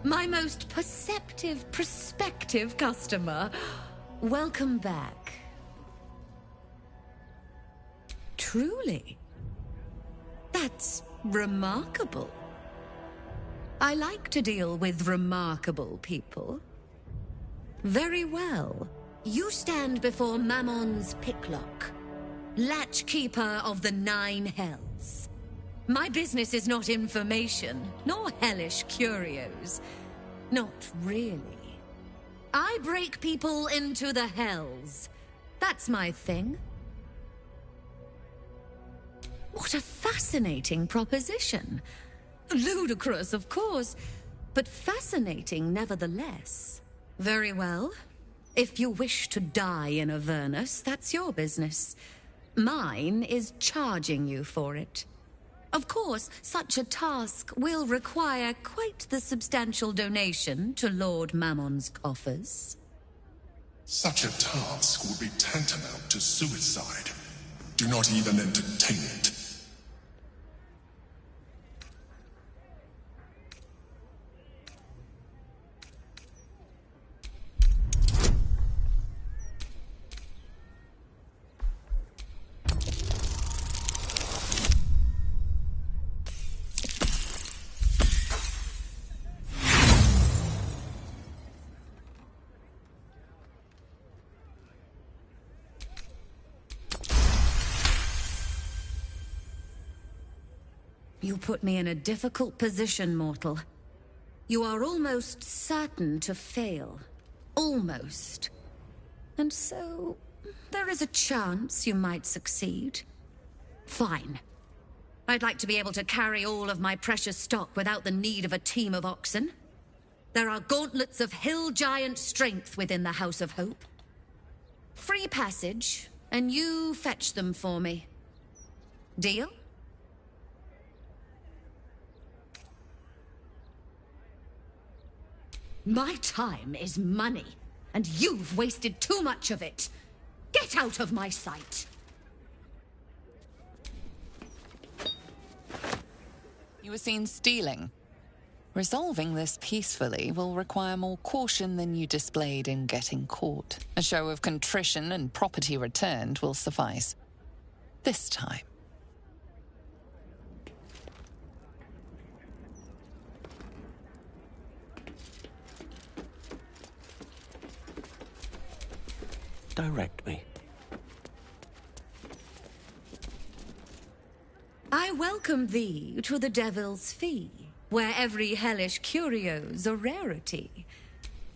my most prospective customer. Welcome back. Truly. That's remarkable. I like to deal with remarkable people. Very well. You stand before Mammon's picklock, latchkeeper of the 9 hells. My business is not information, nor hellish curios. Not really. I break people into the hells. That's my thing. What a fascinating proposition. Ludicrous, of course, but fascinating nevertheless. Very well. If you wish to die in Avernus, that's your business. Mine is charging you for it. Of course, such a task will require quite the substantial donation to Lord Mammon's coffers. Such a task would be tantamount to suicide. Do not even entertain it. You put me in a difficult position, mortal. You are almost certain to fail. Almost. And so, there is a chance you might succeed. Fine. I'd like to be able to carry all of my precious stock without the need of a team of oxen. There are gauntlets of hill giant strength within the House of Hope. Free passage, and you fetch them for me. Deal? My time is money, and you've wasted too much of it. Get out of my sight! You were seen stealing. Resolving this peacefully will require more caution than you displayed in getting caught. A show of contrition and property returned will suffice. This time. Direct me. I welcome thee to the Devil's Fee, where every hellish curio's a rarity.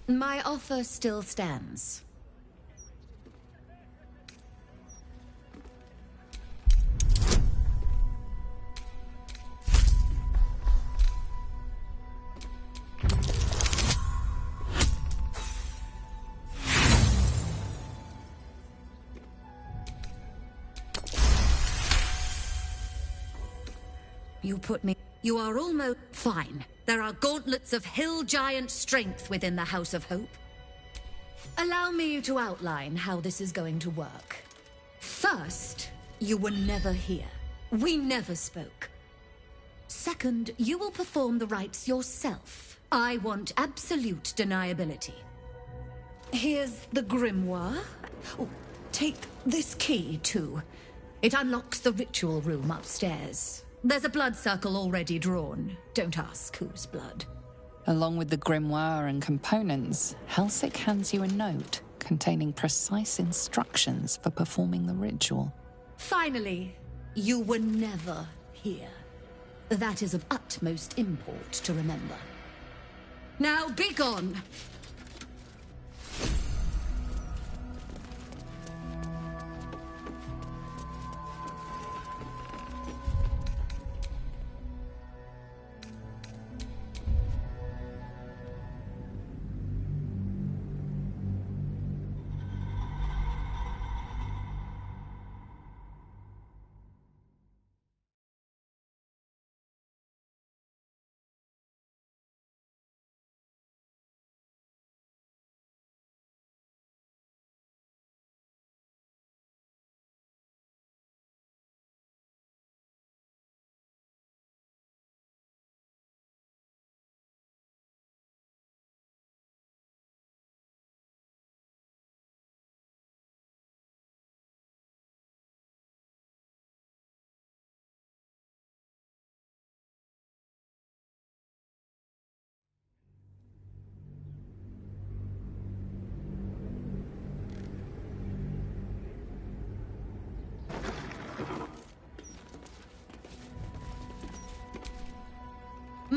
My offer still stands. You are almost fine. There are gauntlets of hill giant strength within the House of Hope. Allow me to outline how this is going to work. First, you were never here. We never spoke. Second, you will perform the rites yourself. I want absolute deniability. Here's the grimoire. Oh, take this key, too. It unlocks the ritual room upstairs. There's a blood circle already drawn. Don't ask whose blood. Along with the grimoire and components, Helsik hands you a note containing precise instructions for performing the ritual. Finally, you were never here. That is of utmost import to remember. Now be gone!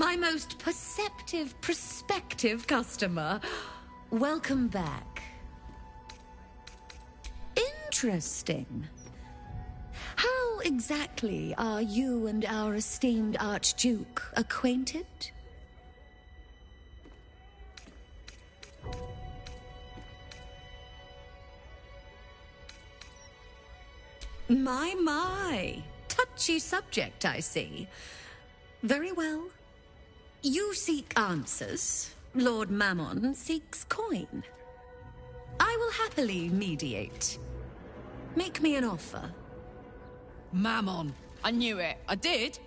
my most perceptive, prospective customer. Welcome back. Interesting. How exactly are you and our esteemed Archduke acquainted? My. Touchy subject, I see. Very well. You seek answers. Lord Mammon seeks coin. I will happily mediate. Make me an offer. Mammon. I knew it. I did.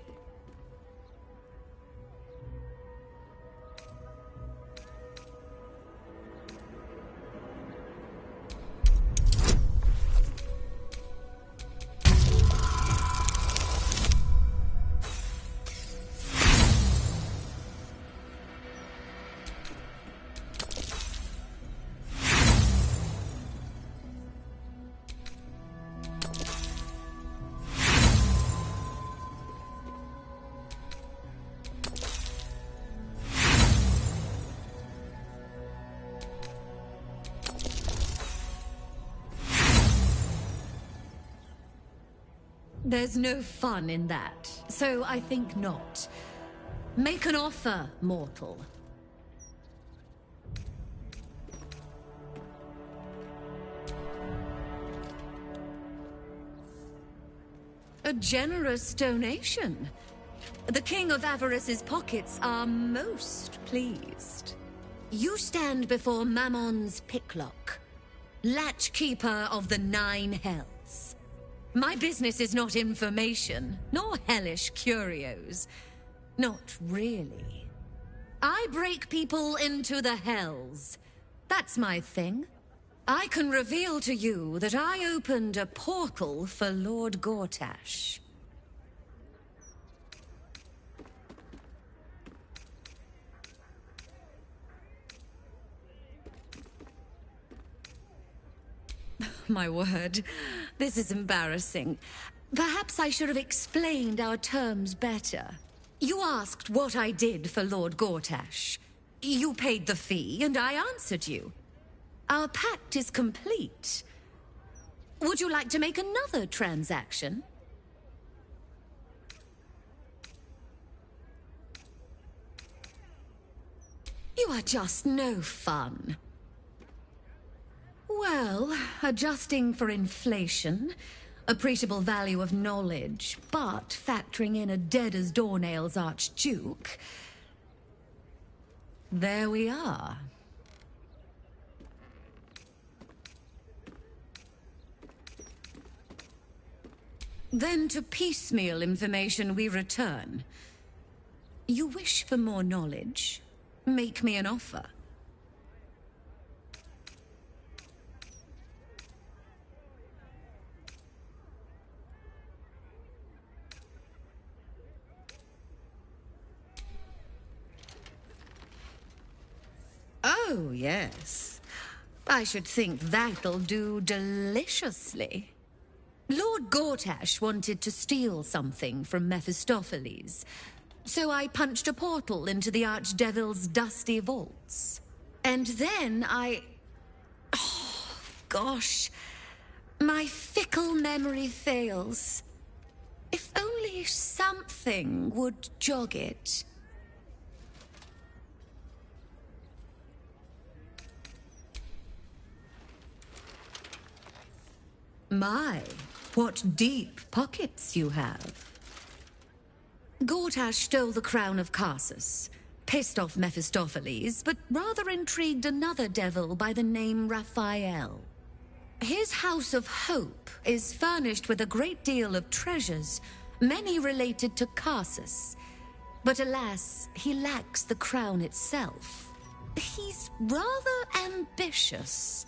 There's no fun in that, so I think not. Make an offer, mortal. A generous donation. The King of Avarice's pockets are most pleased. You stand before Mammon's picklock, latchkeeper of the 9 hells. My business is not information, nor hellish curios. Not really. I break people into the hells. That's my thing. I can reveal to you that I opened a portal for Lord Gortash. My word, this is embarrassing. Perhaps I should have explained our terms better. You asked what I did for Lord Gortash. You paid the fee, and I answered you. Our pact is complete. Would you like to make another transaction? You are just no fun. Well, adjusting for inflation, appreciable value of knowledge, but factoring in a dead-as-doornails Archduke, there we are. Then to piecemeal information we return. You wish for more knowledge? Make me an offer. Oh, yes. I should think that'll do deliciously. Lord Gortash wanted to steal something from Mephistopheles, so I punched a portal into the Archdevil's dusty vaults. And then oh, gosh. My fickle memory fails. If only something would jog it. My, what deep pockets you have. Gortash stole the crown of Carsus, pissed off Mephistopheles, but rather intrigued another devil by the name Raphael. His House of Hope is furnished with a great deal of treasures, many related to Carsus. But alas, he lacks the crown itself. He's rather ambitious.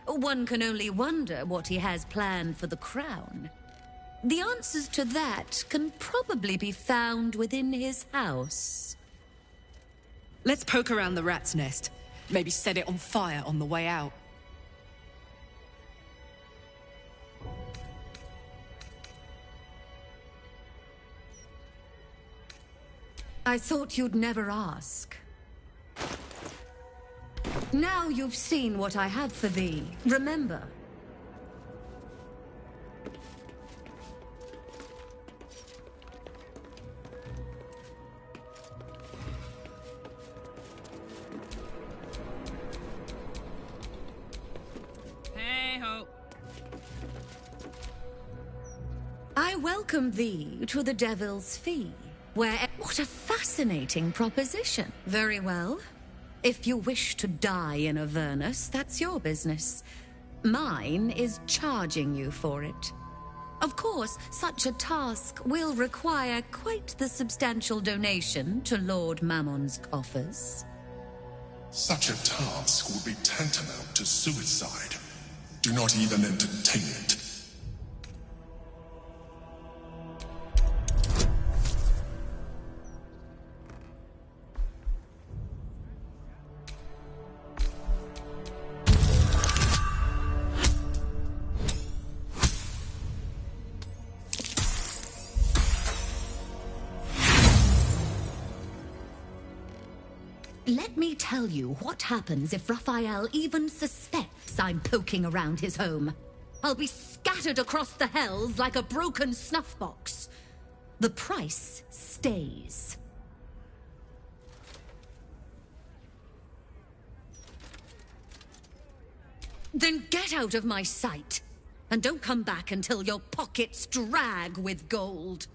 One can only wonder what he has planned for the crown. The answers to that can probably be found within his house. Let's poke around the rat's nest. Maybe set it on fire on the way out. I thought you'd never ask. Now you've seen what I have for thee. Remember. I welcome thee to the Devil's Fee, where... What a fascinating proposition. Very well. If you wish to die in Avernus, that's your business. Mine is charging you for it. Of course, such a task will require quite the substantial donation to Lord Mammon's coffers. Such a task would be tantamount to suicide. Do not even entertain it. Let me tell you what happens if Raphael even suspects I'm poking around his home. I'll be scattered across the hells like a broken snuff box. The price stays. Then get out of my sight, and don't come back until your pockets drag with gold.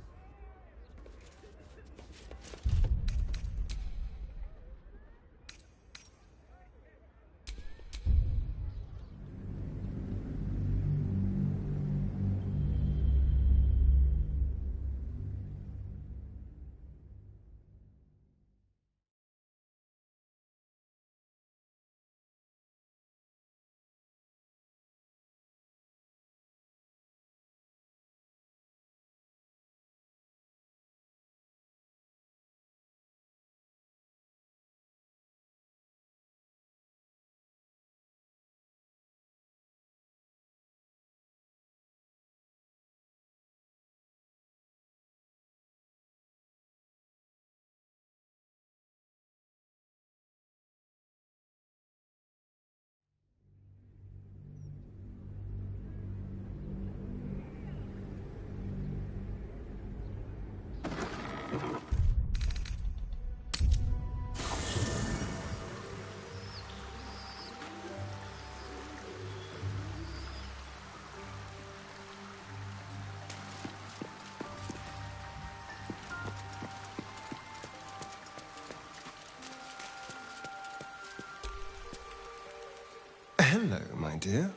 Hello, my dear.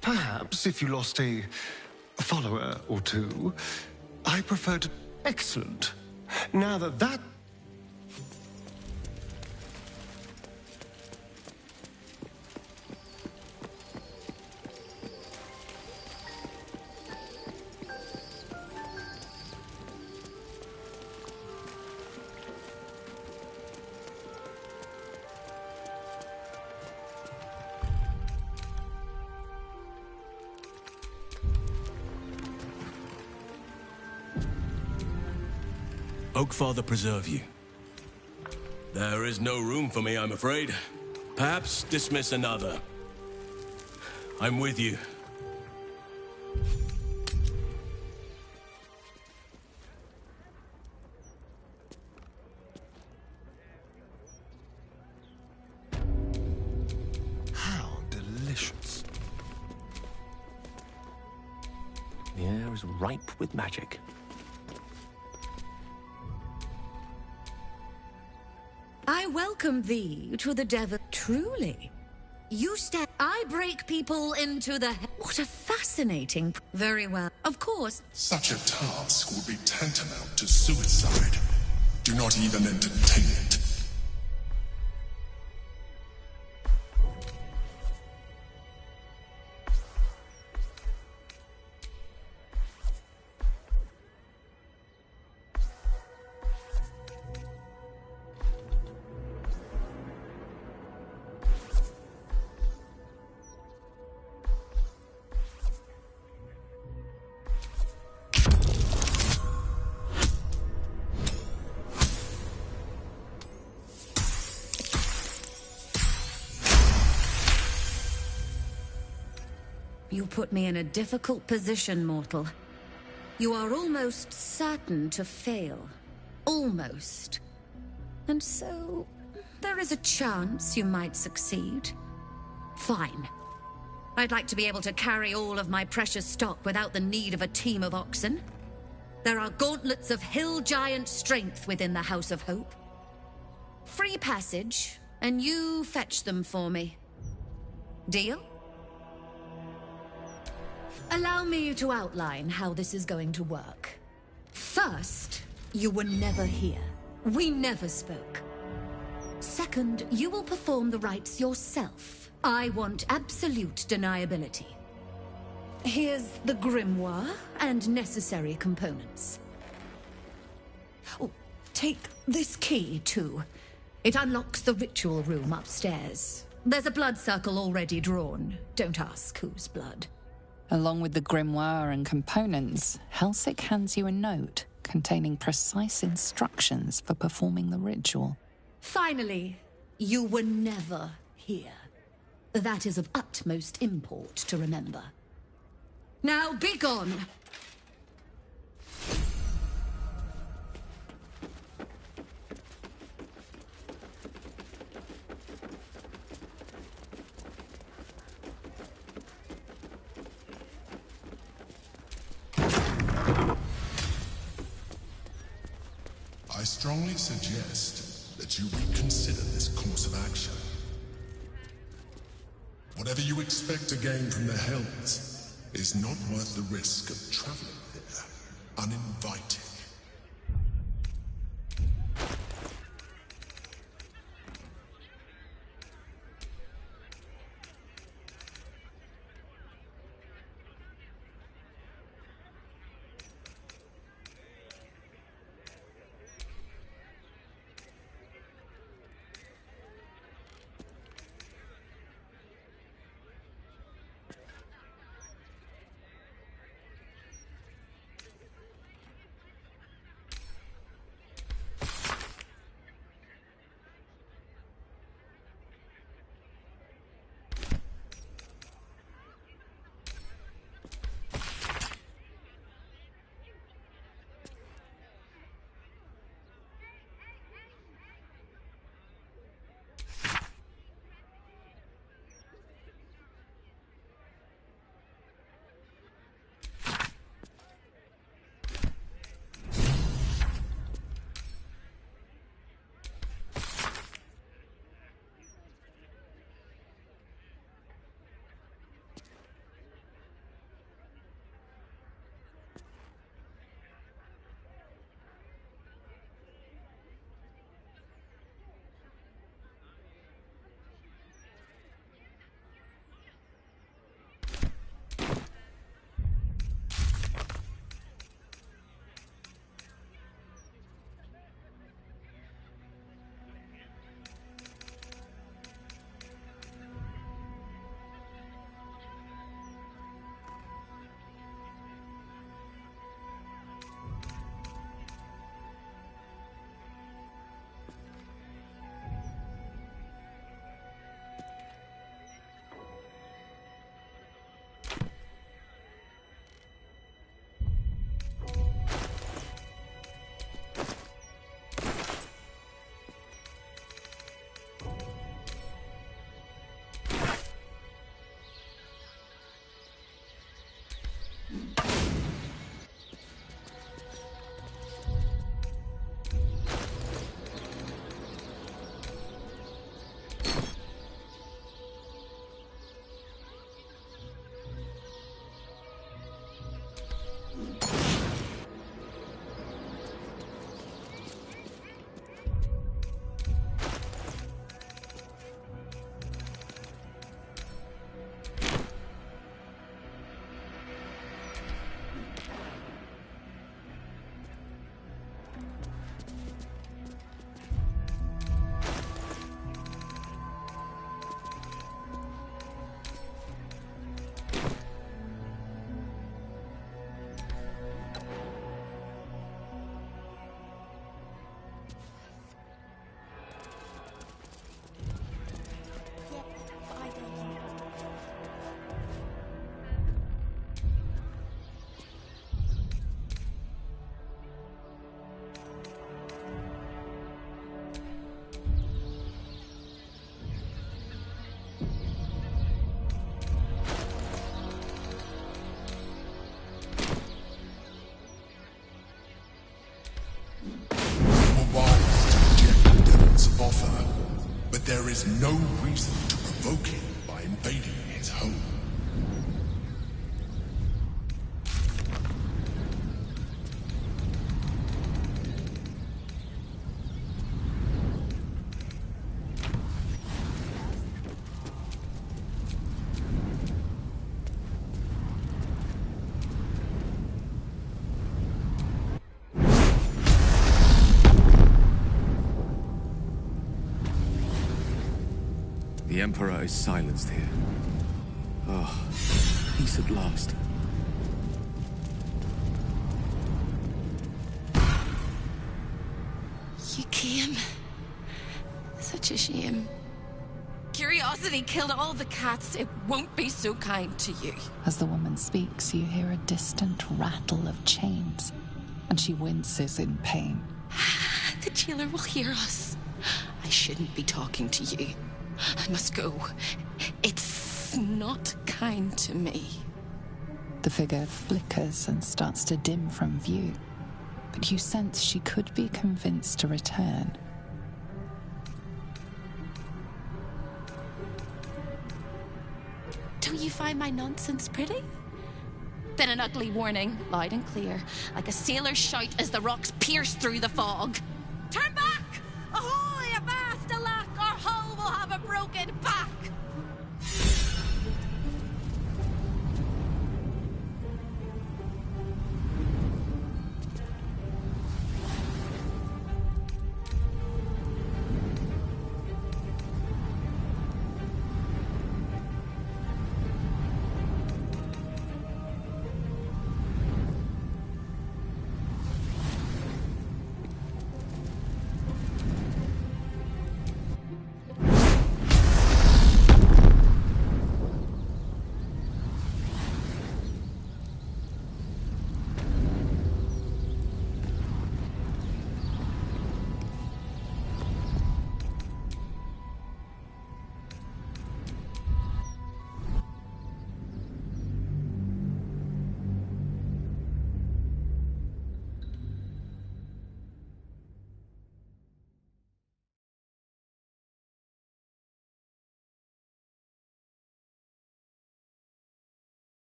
Perhaps if you lost a follower or two, I prefer to... Excellent. Now that... Oakfather preserve you. There is no room for me, I'm afraid. Perhaps dismiss another. I'm with you. How delicious. The air is ripe with magic. I welcome thee to the devil. Truly. You step. I break people into the... What a fascinating... Very well. Of course. Such a task would be tantamount to suicide. Do not even entertain it. You put me in a difficult position, mortal. You are almost certain to fail. Almost. And so, there is a chance you might succeed. Fine. I'd like to be able to carry all of my precious stock without the need of a team of oxen. There are gauntlets of hill giant strength within the House of Hope. Free passage, and you fetch them for me. Deal? Allow me to outline how this is going to work. First, you were never here. We never spoke. Second, you will perform the rites yourself. I want absolute deniability. Here's the grimoire and necessary components. Oh, take this key, too. It unlocks the ritual room upstairs. There's a blood circle already drawn. Don't ask whose blood. Along with the grimoire and components, Helsik hands you a note containing precise instructions for performing the ritual. Finally, you were never here. That is of utmost import to remember. Now be gone! I strongly suggest that you reconsider this course of action. Whatever you expect to gain from the Hells is not worth the risk of traveling there uninvited. You were wise to reject the devil's offer, but there is no reason to provoke him by invading his home. The Emperor is silenced here. Ah, peace at last. You came. Such a shame. Curiosity killed all the cats. It won't be so kind to you. As the woman speaks, you hear a distant rattle of chains, and she winces in pain. The jailer will hear us. I shouldn't be talking to you. I must go. It's not kind to me. The figure flickers and starts to dim from view, but you sense she could be convinced to return. Don't you find my nonsense pretty? Then an ugly warning, loud and clear, like a sailor's shout as the rocks pierce through the fog. Turn back! Ahoy, avast, alack! Our hull will have a broken back!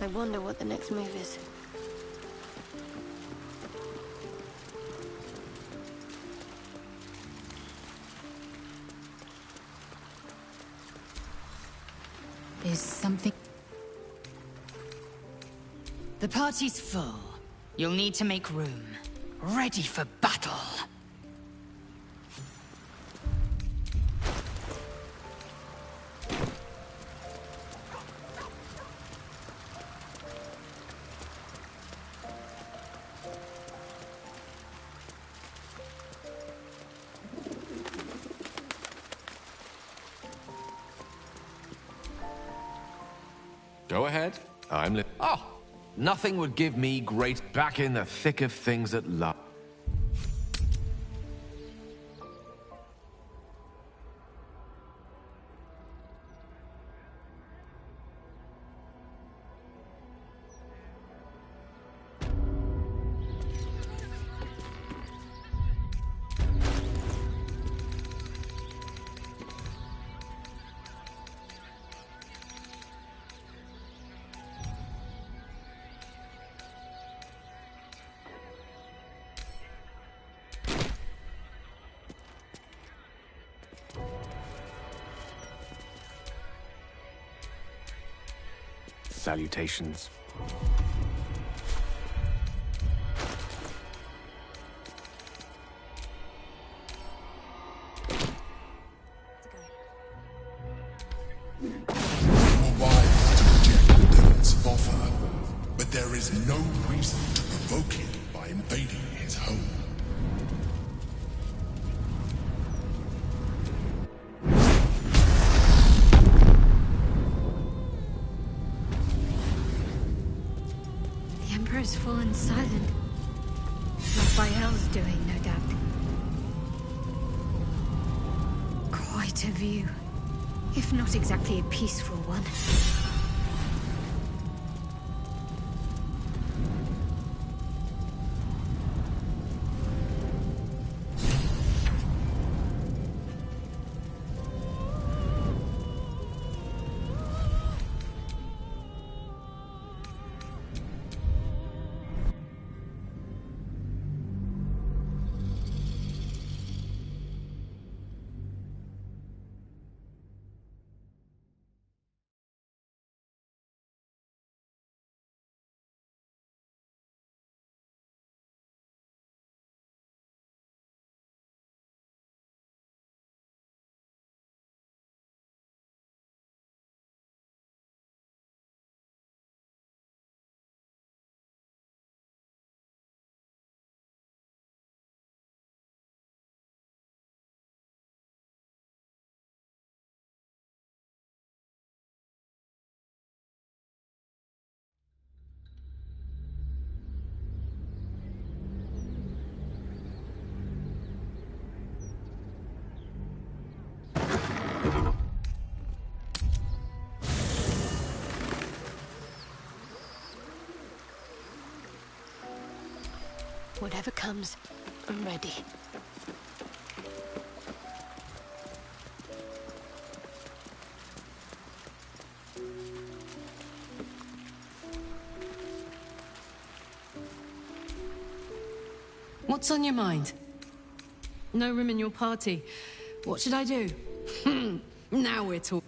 I wonder what the next move is. Is something... The party's full. You'll need to make room. Ready for battle. Go ahead. Oh, nothing would give me great back in the thick of things at last. salutations. There is no reason to provoke him by invading his home. The Emperor's fallen silent. Raphael's doing, no doubt. Quite a view, if not exactly a peaceful one. Whatever comes, I'm ready. What's on your mind? No room in your party. What should I do? Now we're talking.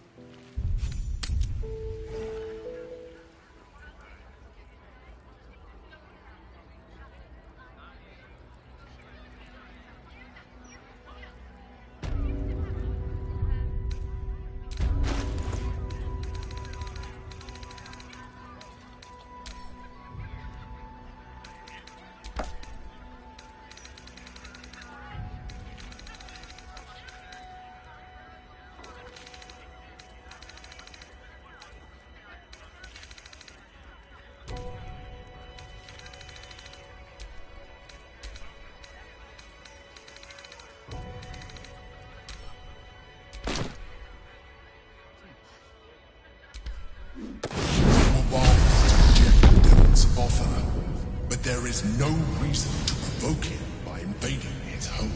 But there is no reason to provoke him by invading his home.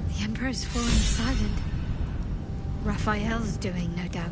The Emperor's fallen silent. Raphael's doing, no doubt.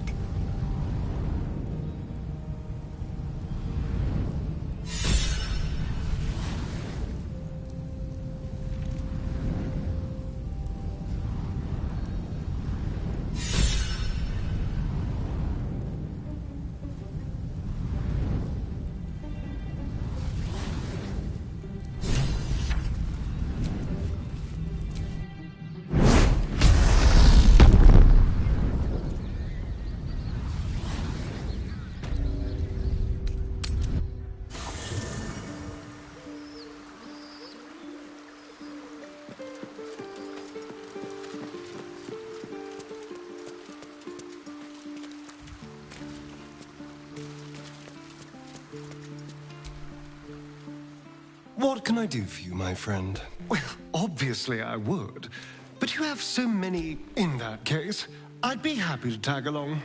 What can I do for you, my friend? Well, obviously I would. But you have so many... In that case, I'd be happy to tag along.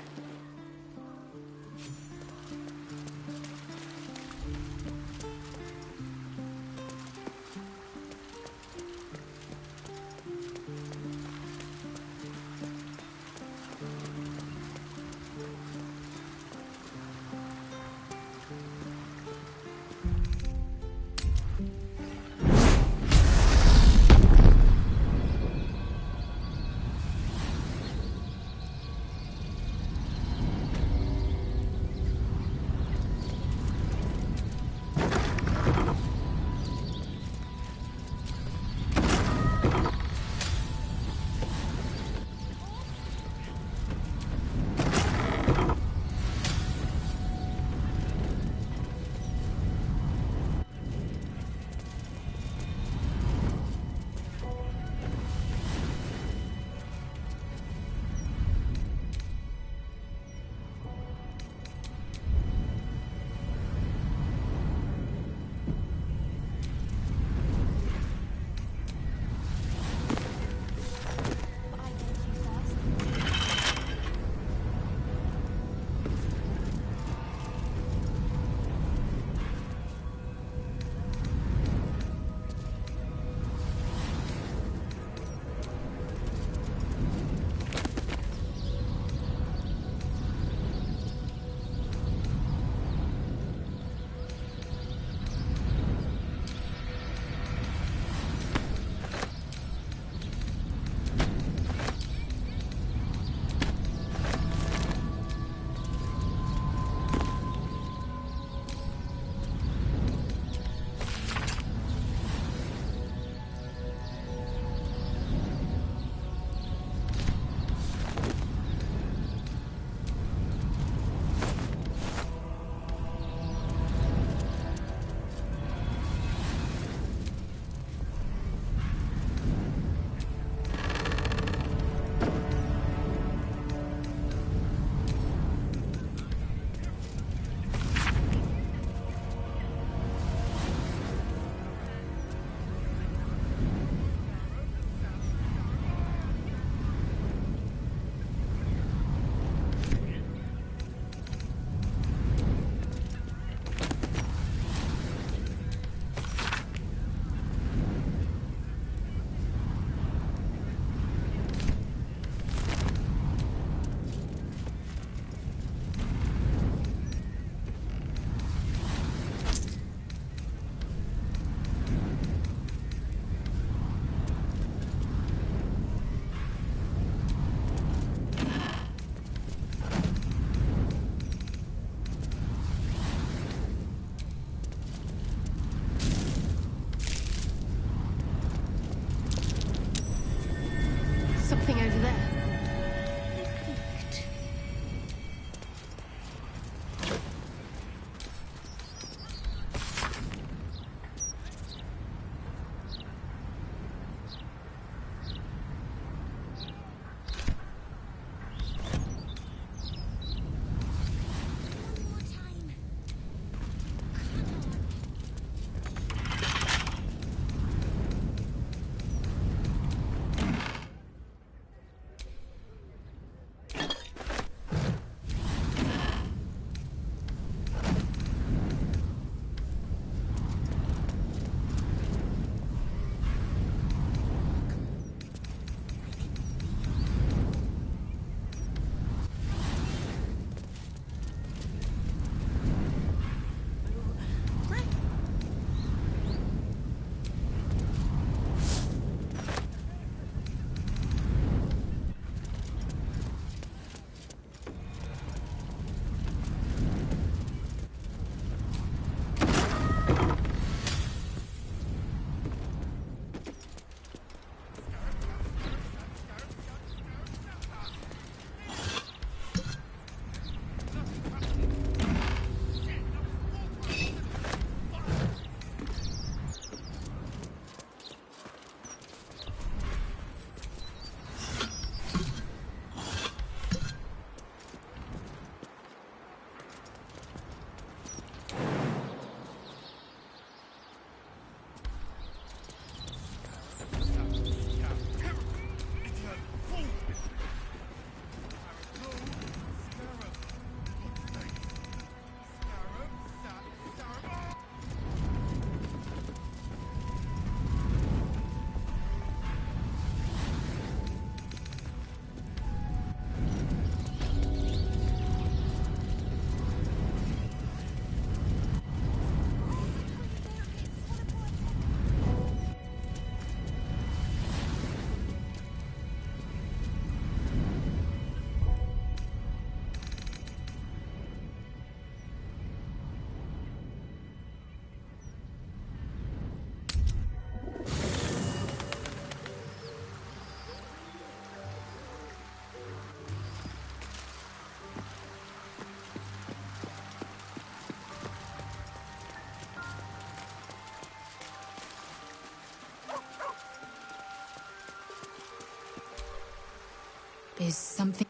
Is something...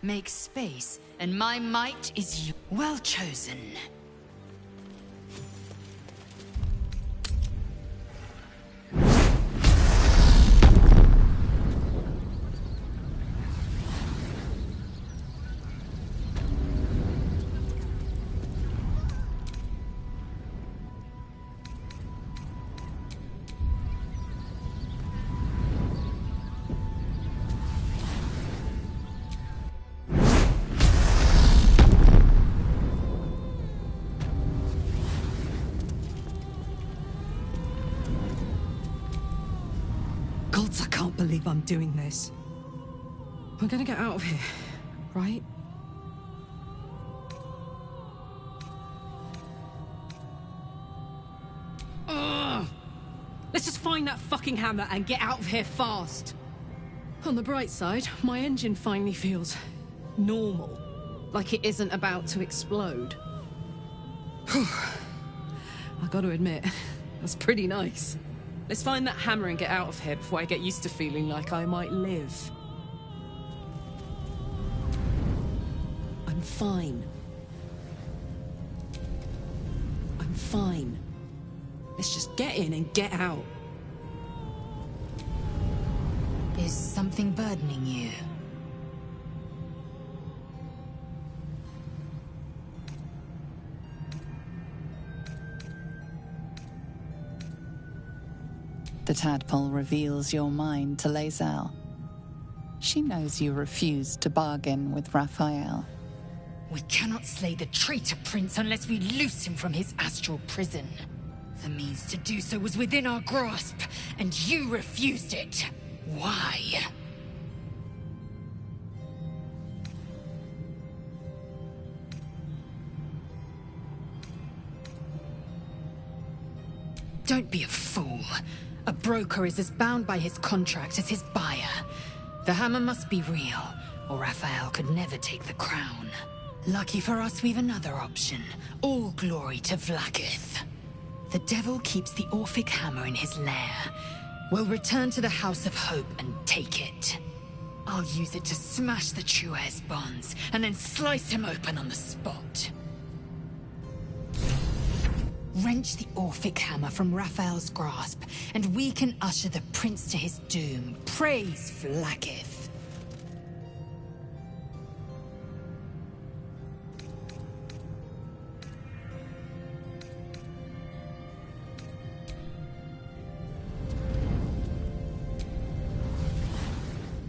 Make space, and my might is you. Well chosen. Gods, I can't believe I'm doing this. We're gonna get out of here, right? Ugh! Let's just find that fucking hammer and get out of here fast. On the bright side, my engine finally feels normal. Like it isn't about to explode. I gotta admit, that's pretty nice. Let's find that hammer and get out of here before I get used to feeling like I might live. I'm fine. I'm fine. Let's just get in and get out. Is something burdening you? The tadpole reveals your mind to Lae'zel. She knows you refused to bargain with Raphael. We cannot slay the traitor prince unless we loose him from his astral prison. The means to do so was within our grasp, and you refused it. Why? Don't be a fool. A broker is as bound by his contract as his buyer. The hammer must be real, or Raphael could never take the crown. Lucky for us, we've another option. All glory to Vlaakith. The devil keeps the Orphic hammer in his lair. We'll return to the House of Hope and take it. I'll use it to smash the Chuez bonds, and then slice him open on the spot. Wrench the Orphic hammer from Raphael's grasp, and we can usher the prince to his doom. Praise Vlaakith.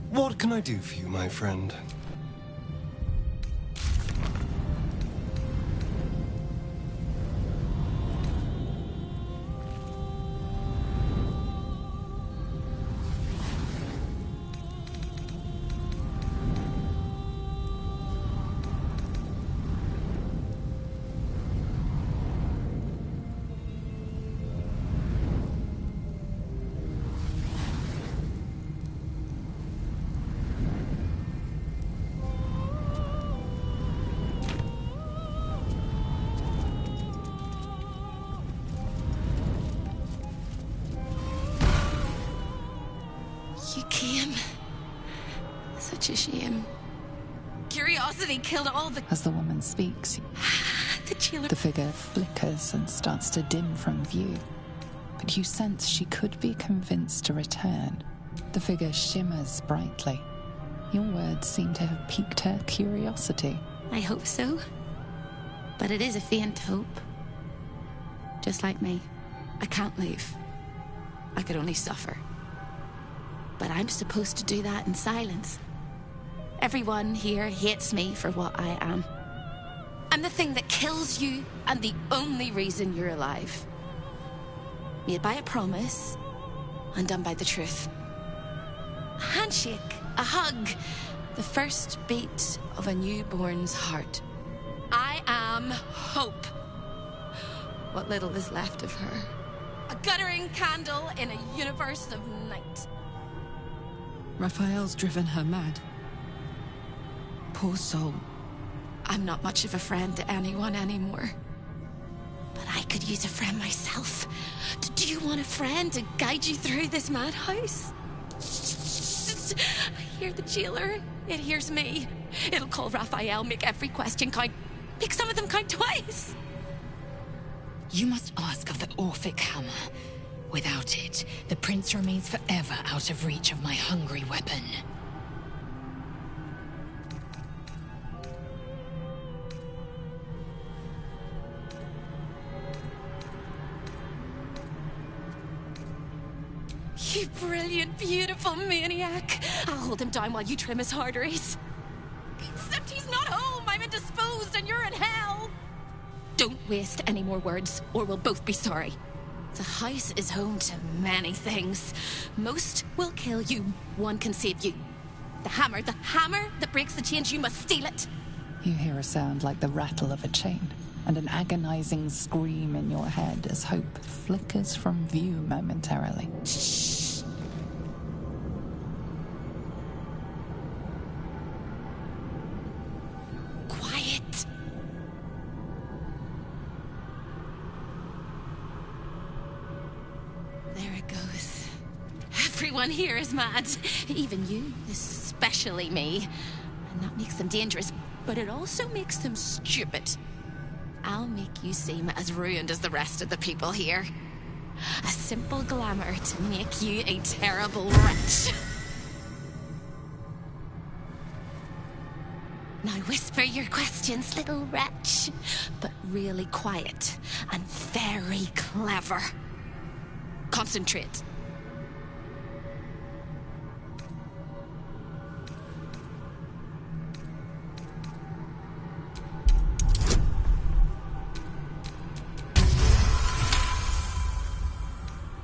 What can I do for you, my friend? You came. Such a shame. Curiosity killed all the... As the woman speaks, the figure flickers and starts to dim from view. But you sense she could be convinced to return. The figure shimmers brightly. Your words seem to have piqued her curiosity. I hope so. But it is a faint hope. Just like me. I can't leave. I could only suffer. But I'm supposed to do that in silence. Everyone here hates me for what I am. I'm the thing that kills you, and the only reason you're alive. Made by a promise, undone by the truth. A handshake, a hug, the first beat of a newborn's heart. I am hope. What little is left of her. A guttering candle in a universe of night. Raphael's driven her mad. Poor soul. I'm not much of a friend to anyone anymore. But I could use a friend myself. Do you want a friend to guide you through this madhouse? hear the jailer. It hears me. It'll call Raphael, make every question count. Make some of them count twice. You must ask of the Orphic hammer. Without it, the prince remains forever out of reach of my hungry weapon. You brilliant, beautiful maniac. I'll hold him down while you trim his arteries. Except he's not home. I'm indisposed and you're in hell. Don't waste any more words, or we'll both be sorry. The house is home to many things. Most will kill you. One can save you. The hammer that breaks the chains, you must steal it. You hear a sound like the rattle of a chain, and an agonizing scream in your head as hope flickers from view momentarily. Shh. Quiet. There it goes. Everyone here is mad. Even you, especially me. And that makes them dangerous, but it also makes them stupid. I'll make you seem as ruined as the rest of the people here. A simple glamour to make you a terrible wretch. Now whisper your questions, little wretch. But really quiet and very clever. Concentrate.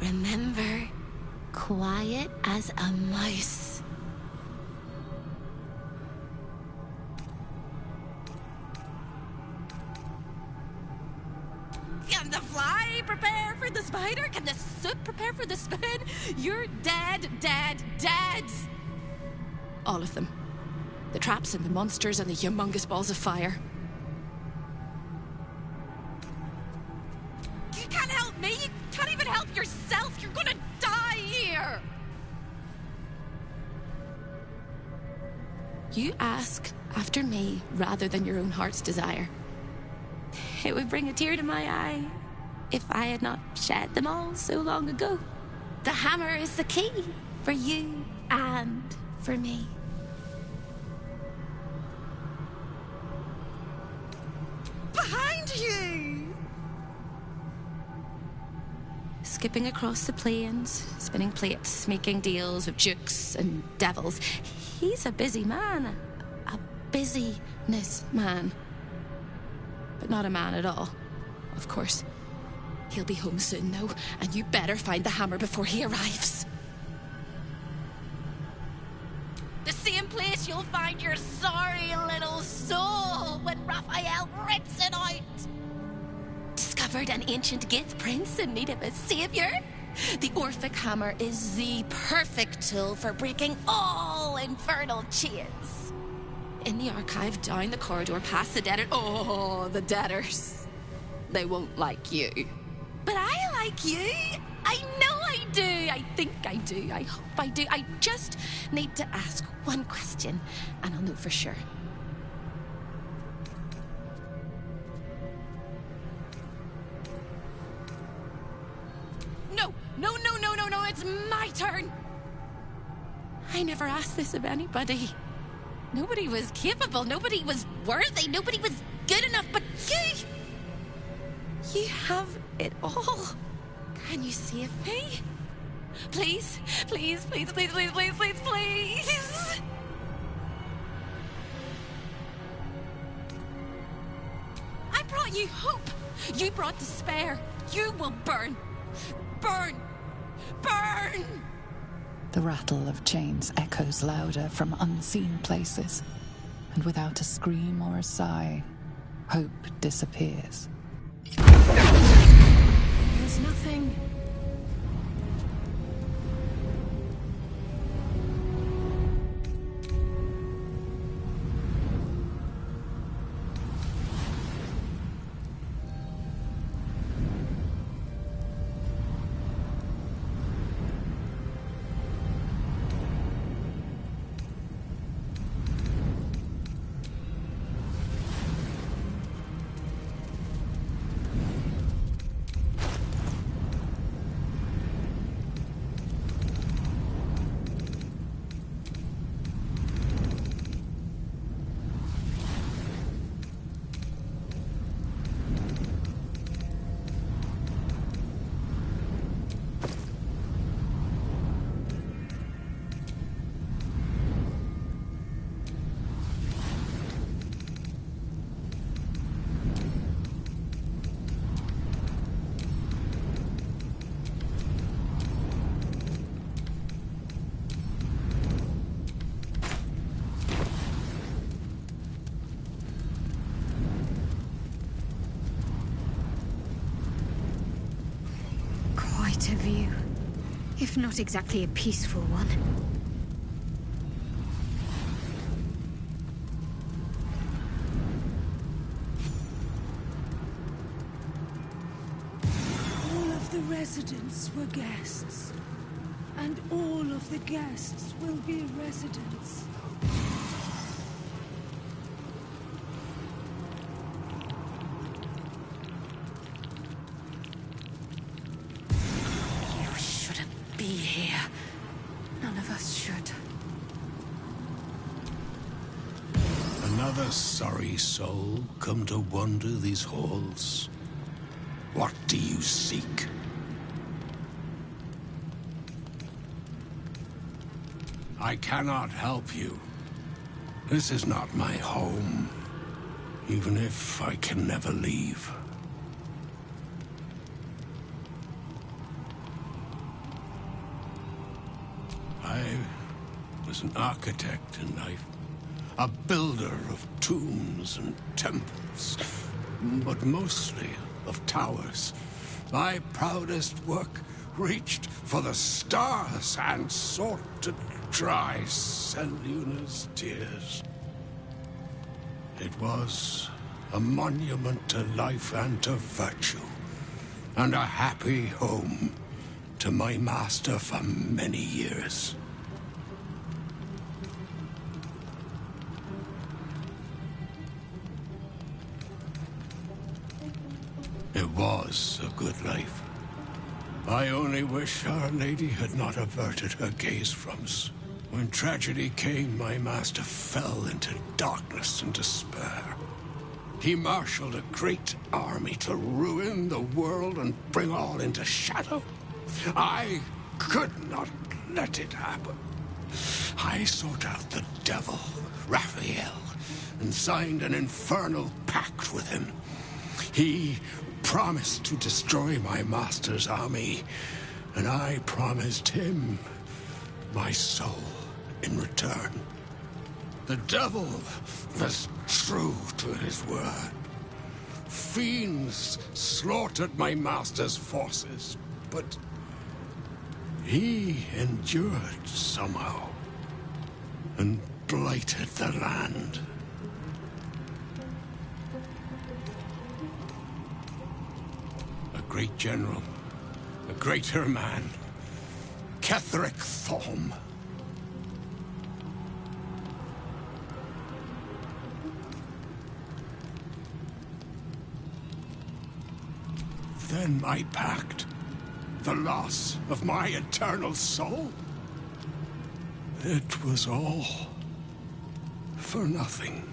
Remember, quiet as a mouse. Can the fly prepare for the spider? Can the soot prepare for the spoon? You're dead, dead, dead! All of them. The traps and the monsters and the humongous balls of fire. You can't help me! You can't even help yourself! You're gonna die here! You ask after me rather than your own heart's desire. It would bring a tear to my eye if I had not shed them all so long ago. The hammer is the key for you and for me. Behind you! Skipping across the plains, spinning plates, making deals with dukes and devils. He's a busy man. A busyness man. But not a man at all, of course. He'll be home soon, though, and you better find the hammer before he arrives. The same place you'll find your sorry little soul when Raphael rips it out. Discovered an ancient gift, prince, in need of a savior? The Orphic hammer is the perfect tool for breaking all infernal chains. In the archive, down the corridor, past the debtor. Oh, the debtors. They won't like you. But I like you. I know I do. I think I do. I hope I do. I just need to ask one question, and I'll know for sure. No, it's my turn. I never asked this of anybody. Nobody was capable, nobody was worthy, nobody was good enough, but you have it all. Can you save me? Please, please, please, please, please, please, please, please. I brought you hope. You brought despair. You will burn. Burn. Burn! The rattle of chains echoes louder from unseen places, and without a scream or a sigh, hope disappears. There's nothing. Quite a view, if not exactly a peaceful one. All of the residents were guests, and all of the guests will be residents. You shouldn't be here. None of us should. Another sorry soul come to wander these halls. What do you seek? I cannot help you. This is not my home, even if I can never leave. I was an architect in life, a builder of tombs and temples, but mostly of towers. My proudest work reached for the stars and sought to dry Seluna's tears. It was a monument to life and to virtue, and a happy home to my master for many years. It was a good life. I only wish Our Lady had not averted her gaze from us. When tragedy came, my master fell into darkness and despair. He marshaled a great army to ruin the world and bring all into shadow. I could not let it happen. I sought out the devil, Raphael, and signed an infernal pact with him. He promised to destroy my master's army, and I promised him my soul in return. The devil was true to his word. Fiends slaughtered my master's forces, but he endured somehow and blighted the land. A great general, a greater man, Ketheric Thorm. Then my pact, the loss of my eternal soul. It was all for nothing.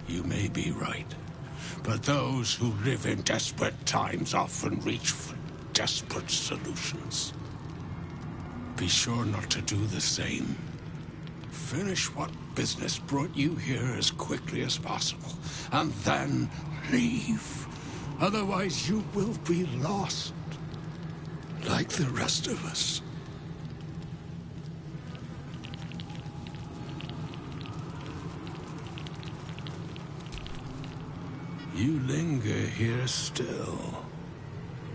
You may be right, but those who live in desperate times often reach for desperate solutions. Be sure not to do the same. Finish what business brought you here as quickly as possible, and then leave. Otherwise, you will be lost, like the rest of us. You linger here still.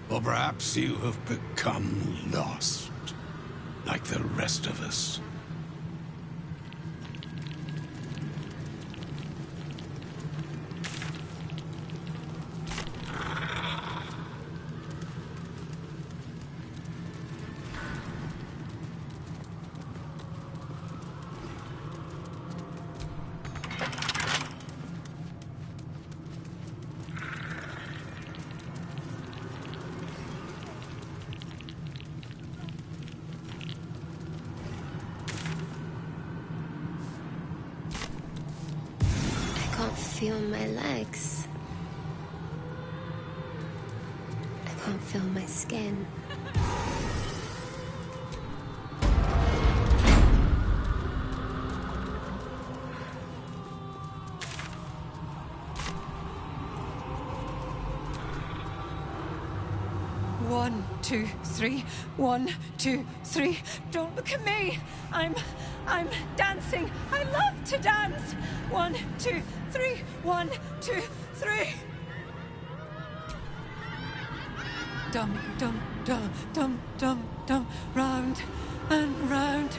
Or perhaps you have become lost, like the rest of us. Feel my legs. I can't feel my skin. One, two, three. 1, 2, 3. Don't look at me. I'm dancing. I love to dance. 1, 2, 3. 1, 2, 3. Dum, dum, dum, dum, dum, dum. Round and round.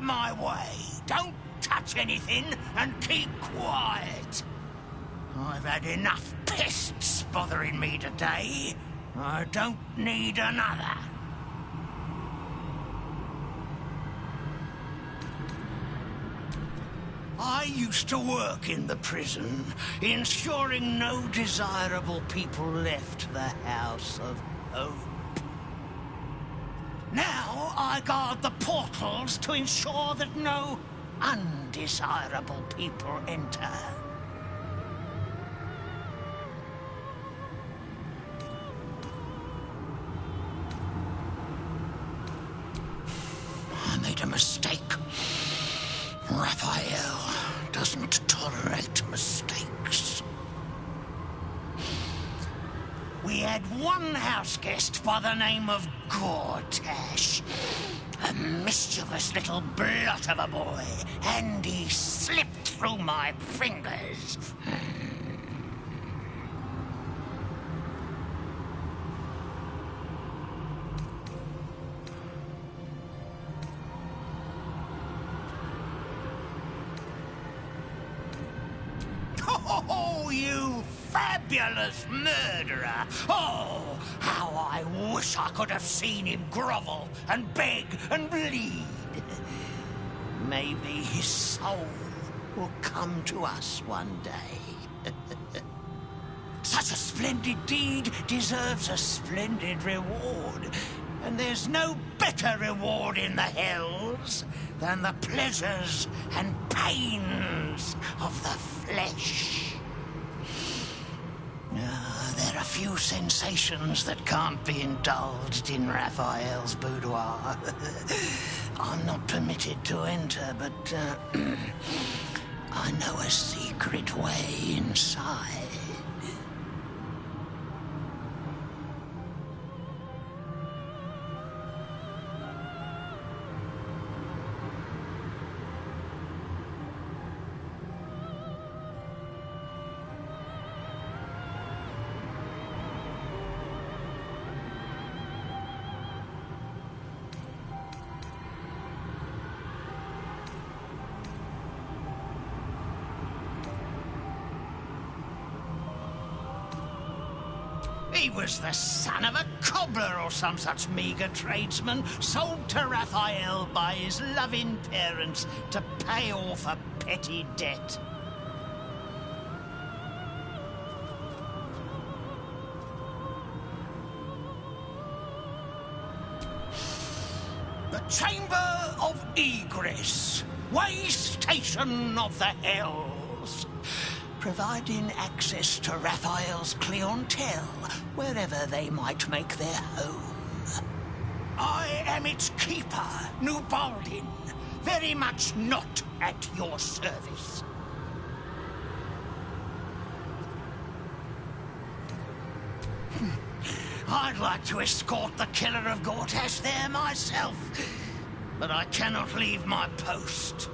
My way. Don't touch anything and keep quiet. I've had enough pests bothering me today. I don't need another. I used to work in the prison, ensuring no desirable people left the House of Hope. Now I guard the portals to ensure that no undesirable people enter. I made a mistake. Raphael doesn't tolerate mistakes. We had one house guest by the name of Gortash. A mischievous little blot of a boy, and he slipped through my fingers. Oh, you fabulous murderer! Oh, how I wish I could have seen him grovel and beg and bleed. Maybe his soul will come to us one day. Such a splendid deed deserves a splendid reward. And there's no better reward in the hells than the pleasures and pains of the flesh. There are few sensations that can't be indulged in Raphael's boudoir. I'm not permitted to enter, but I know a secret way inside. He was the son of a cobbler or some such meagre tradesman, sold to Raphael by his loving parents to pay off a petty debt. The Chamber of Egress, way station of the Hells, providing access to Raphael's clientele wherever they might make their home. I am its keeper, Nubaldin, very much not at your service. I'd like to escort the killer of Gortash there myself, but I cannot leave my post.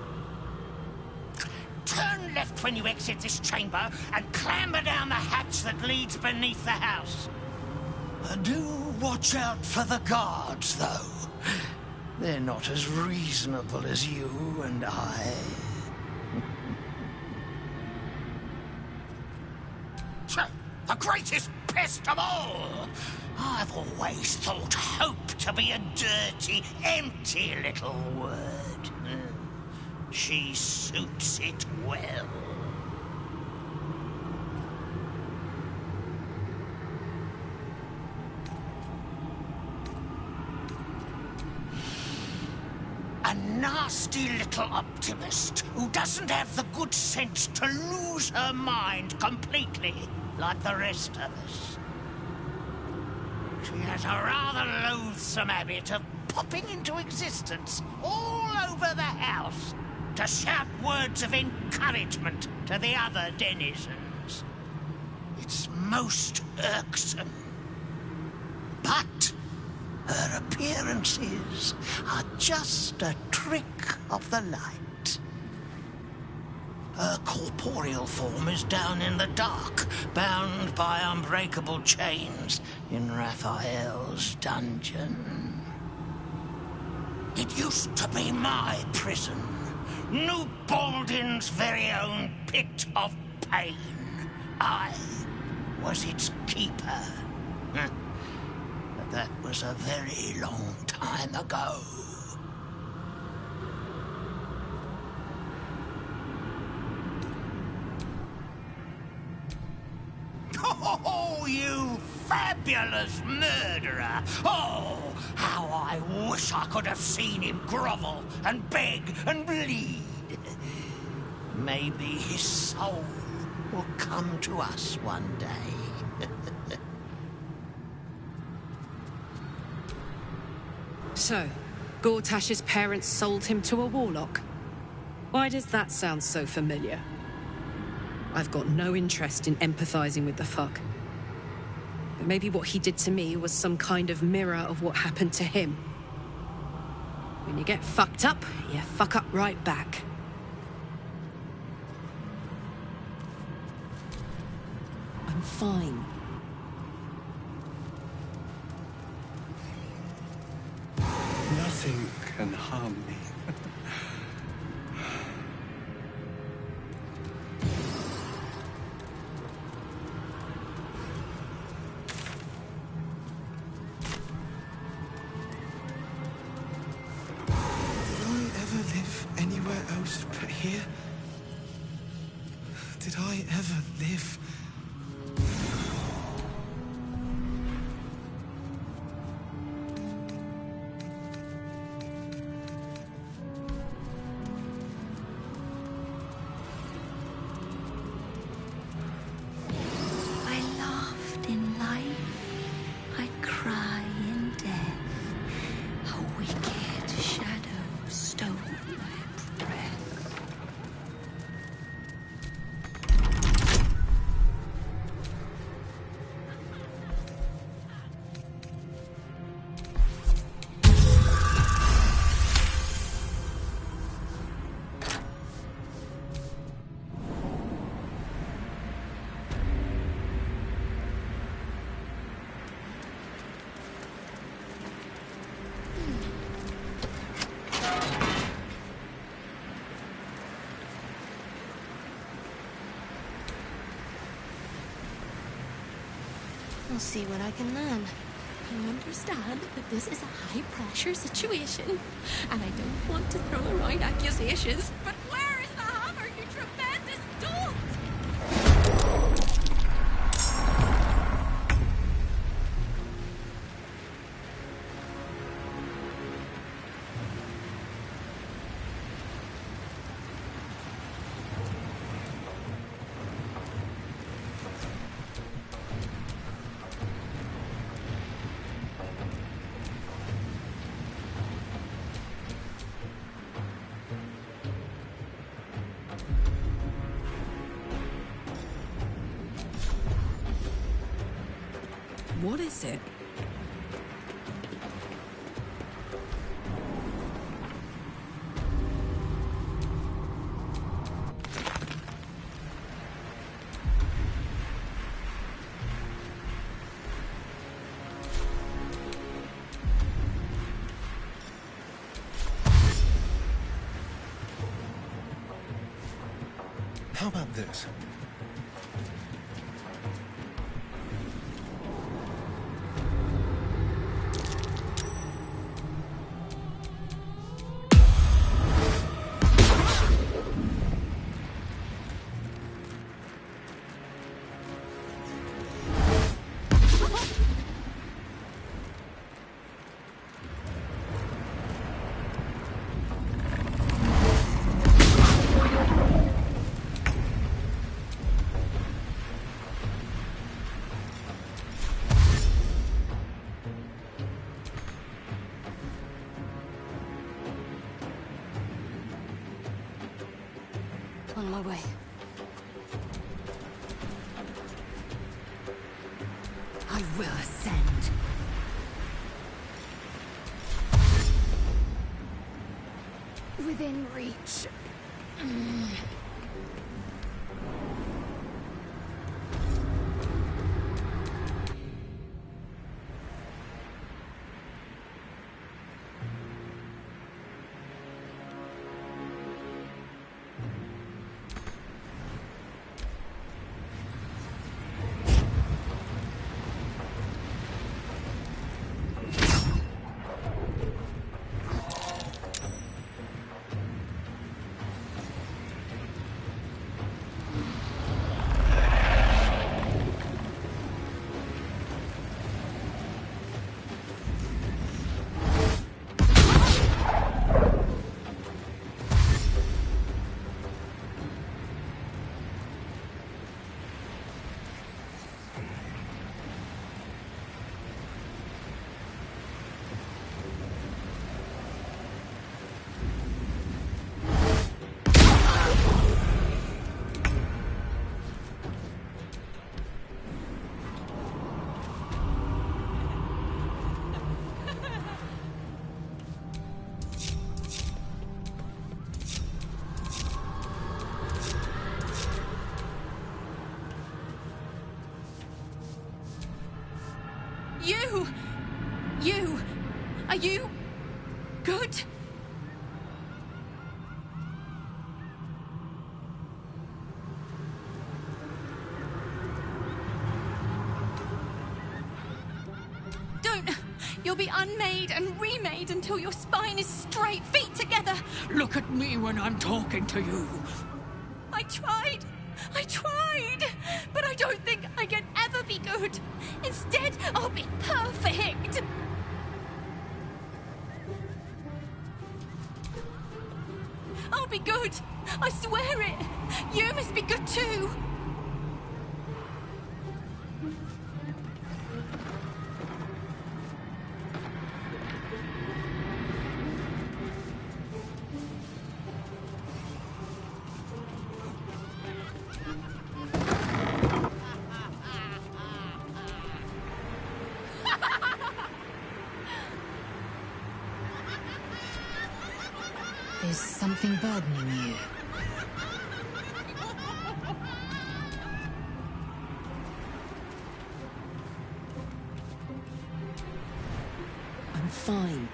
Turn left when you exit this chamber and clamber down the hatch that leads beneath the house. Do watch out for the guards, though. They're not as reasonable as you and I. The greatest pest of all! I've always thought hope to be a dirty, empty little word. She suits it well. A nasty little optimist who doesn't have the good sense to lose her mind completely like the rest of us. She has a rather loathsome habit of popping into existence all over the house to shout words of encouragement to the other denizens. It's most irksome. But her appearances are just a trick of the light. Her corporeal form is down in the dark, bound by unbreakable chains in Raphael's dungeon. It used to be my prison, New Baldin's very own pit of pain. I was its keeper. But that was a very long time ago. Oh, you fabulous murderer! Oh, how I wish I could have seen him grovel and beg and bleed. Maybe his soul will come to us one day. So, Gortash's parents sold him to a warlock. Why does that sound so familiar? I've got no interest in empathizing with the fuck. But maybe what he did to me was some kind of mirror of what happened to him. When you get fucked up, you fuck up right back. I'm fine. Nothing can harm me. But here? Did I ever live? I laughed in life, I cry in death. A wicked shadow stole my breath. I'll see what I can learn. I understand that this is a high-pressure situation, and I don't want to throw around accusations, but where is the hammer, you tremendous dolt? What is it? How about this? On my way. I will ascend. Within reach. You! Are you good? Don't! You'll be unmade and remade until your spine is straight, feet together. Look at me when I'm talking to you. I tried, but I don't think I can ever be good. Instead, I'll be perfect. I'll be good. I swear it. You must be good too. Is something burdening you? I'm fine.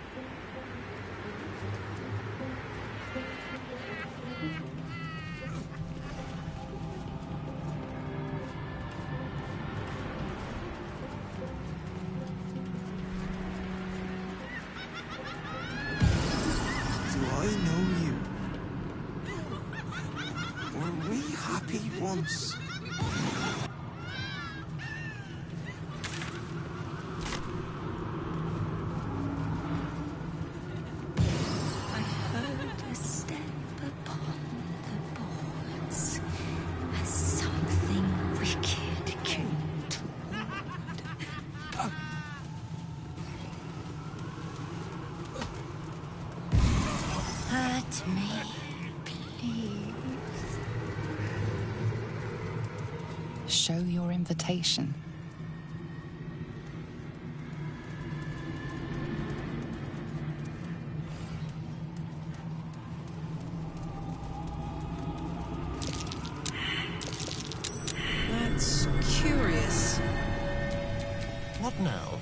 I know you. Were we happy once? I heard a step upon the boards as something wicked came toward. Hurt me, please. Show your invitation. That's curious. What now?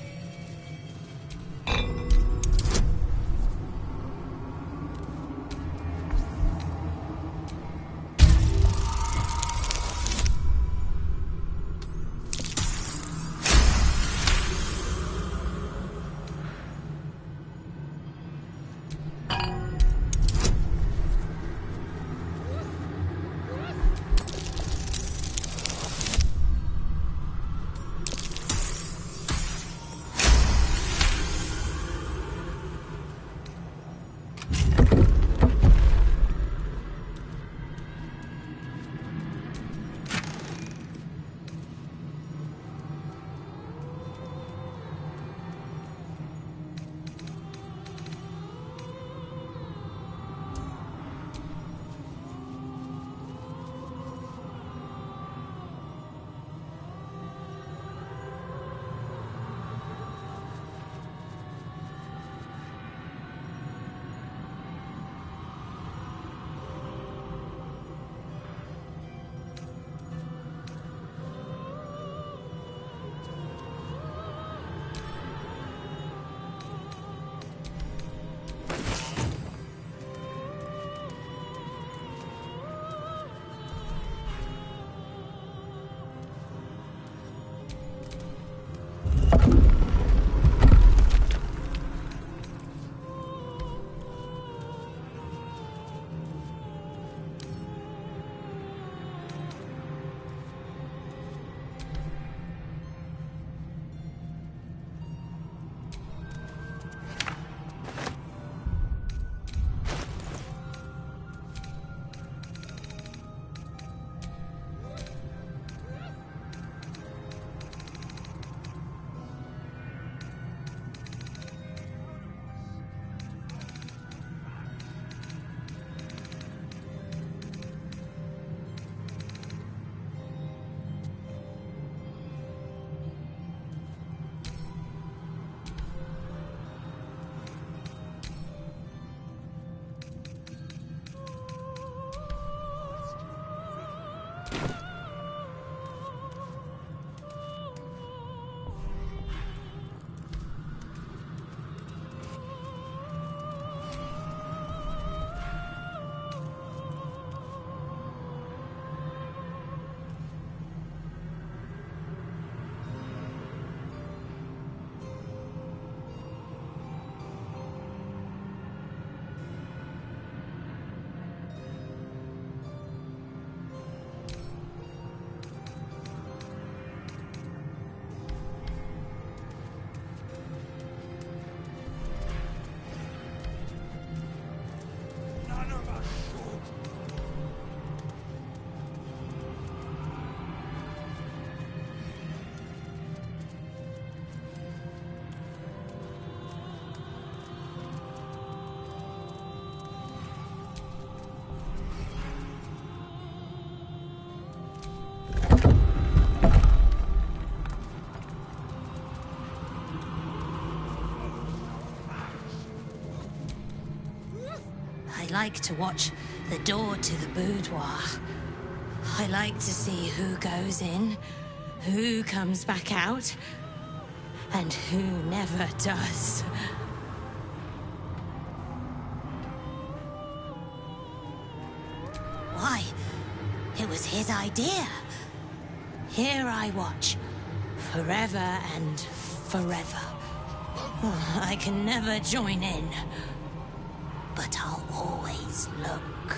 I like to watch the door to the boudoir. I like to see who goes in, who comes back out, and who never does. Why? It was his idea. Here I watch, forever and forever. I can never join in, but I'll always look.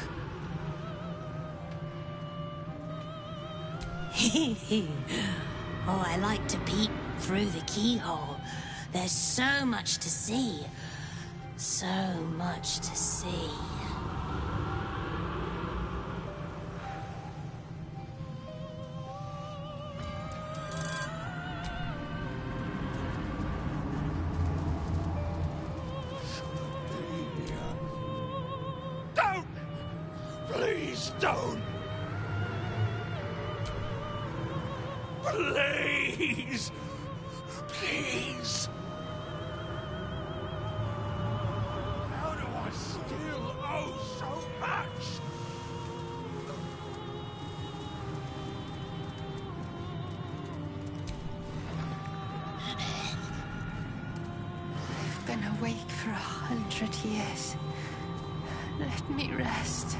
Oh, I like to peek through the keyhole. There's so much to see. So much to see. Don't! Please don't! Please! Please! How do I still owe so much? I've been awake for 100 years. Let me rest.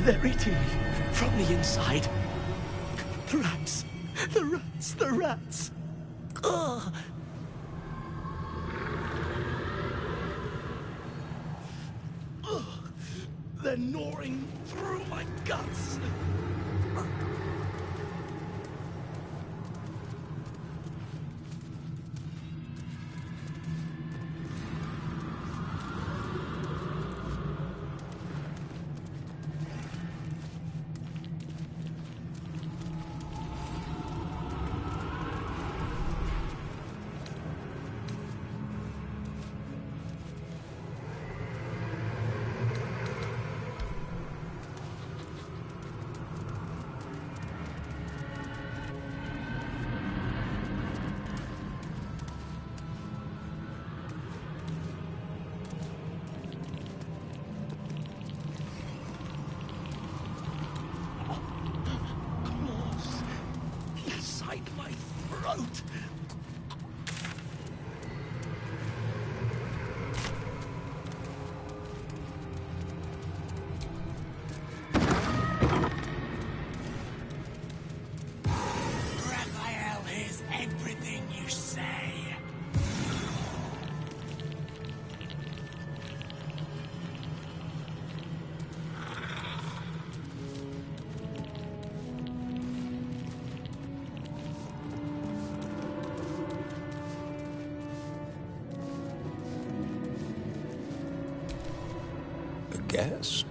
They're eating me from the inside. The rats! The rats! The rats! Ugh! Ugh. They're gnawing through my guts. guest?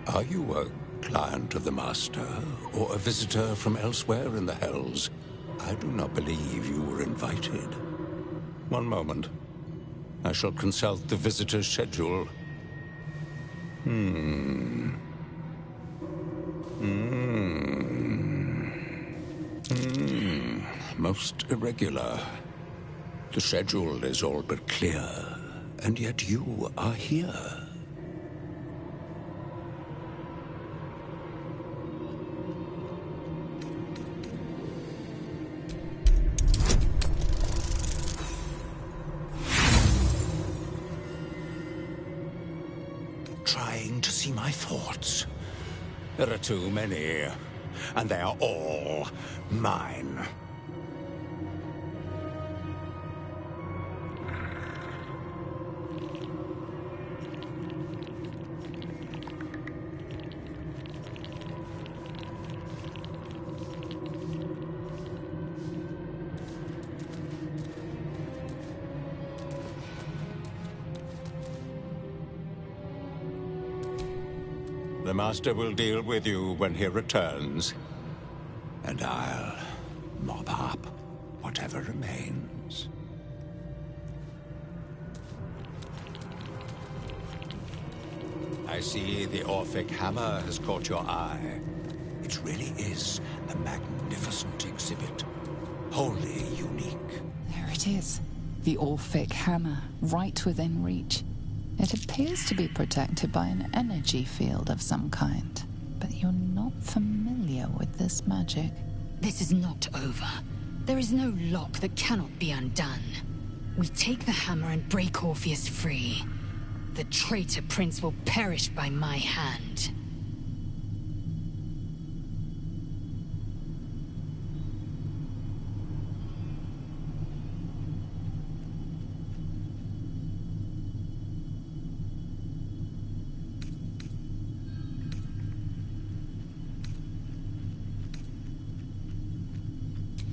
Are you a client of the Master, or a visitor from elsewhere in the Hells? I do not believe you were invited. One moment. I shall consult the visitor's schedule. Most irregular. The schedule is all but clear, and yet you are here. Trying to see my thoughts. There are too many, and they are all mine. The Master will deal with you when he returns, and I'll mop up whatever remains. I see the Orphic hammer has caught your eye. It really is a magnificent exhibit, wholly unique. There it is. The Orphic hammer, right within reach. It appears to be protected by an energy field of some kind, but you're not familiar with this magic. This is not over. There is no lock that cannot be undone. We take the hammer and break Orpheus free. The traitor prince will perish by my hand.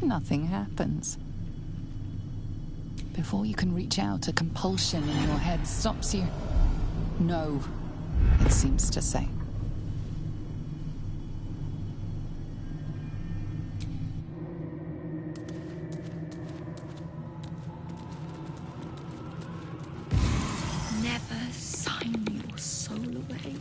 Nothing happens. Before you can reach out, a compulsion in your head stops you. No, it seems to say. Never sign your soul away.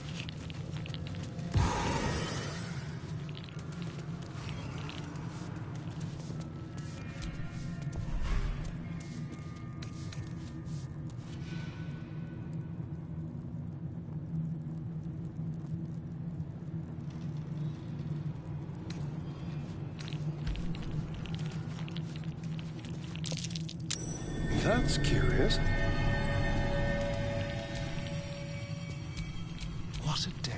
That's curious. What a day.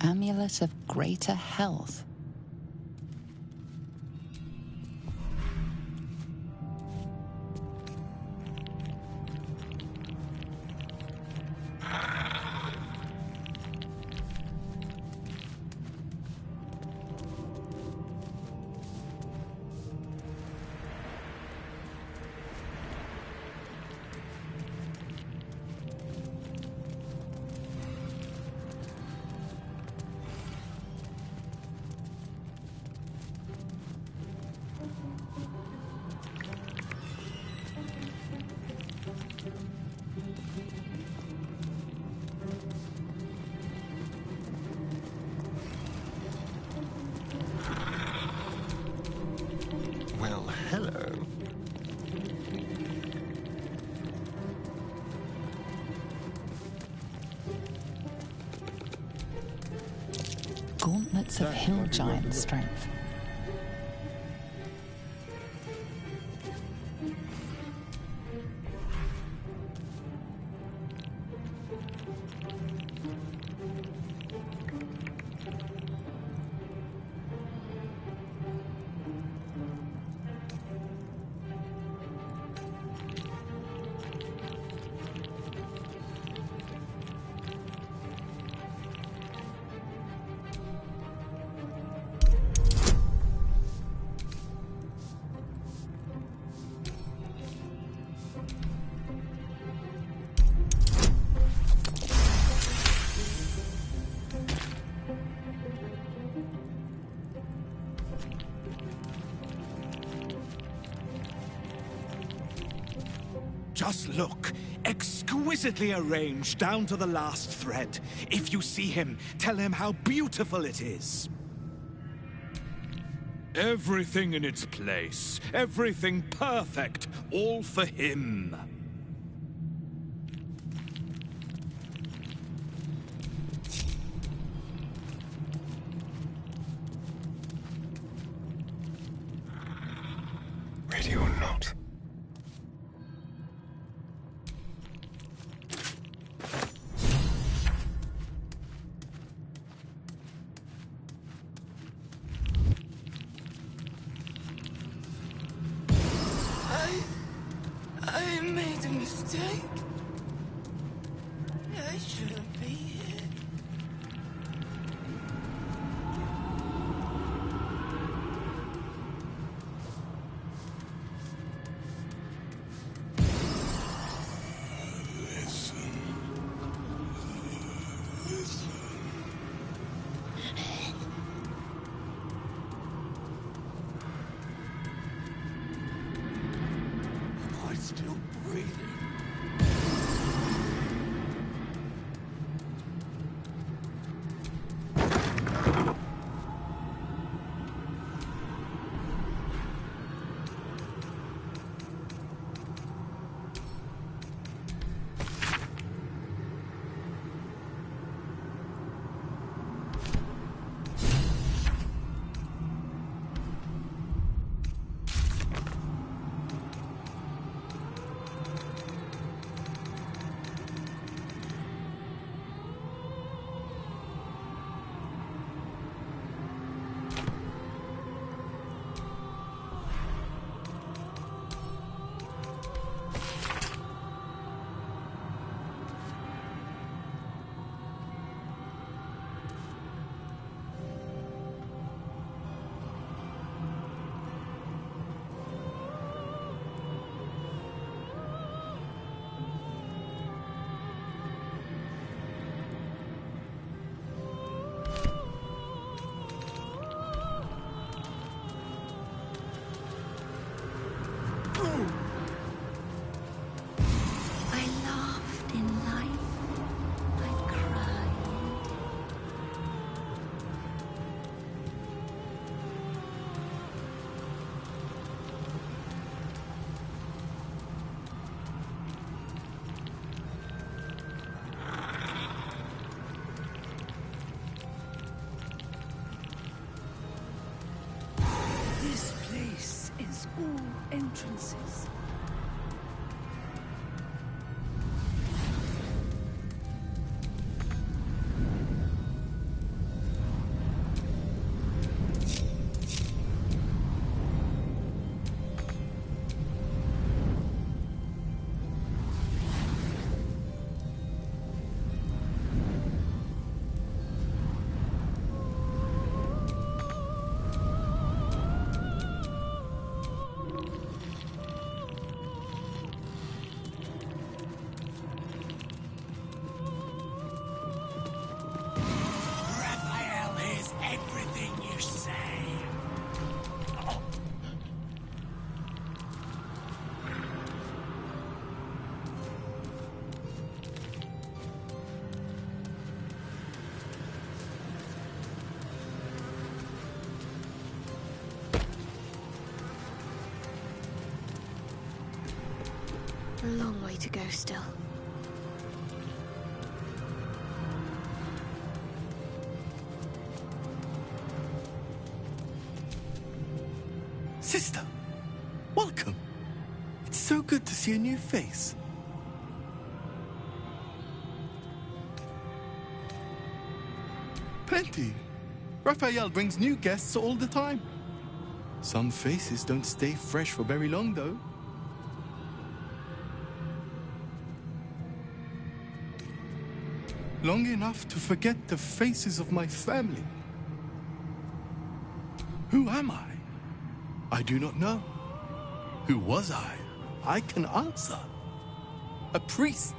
Amulet of greater health. Well, hello. Gauntlets of hill giant strength. Just look. Exquisitely arranged down to the last thread. If you see him, tell him how beautiful it is. Everything in its place. Everything perfect. All for him. Ready or not? I made a mistake. I shouldn't be here. Still breathing. This place is all entrances. A long way to go still. Sister, welcome. It's so good to see a new face. Plenty. Raphael brings new guests all the time. Some faces don't stay fresh for very long, though. Long enough to forget the faces of my family. Who am I? I do not know. Who was I? I can answer. A priest.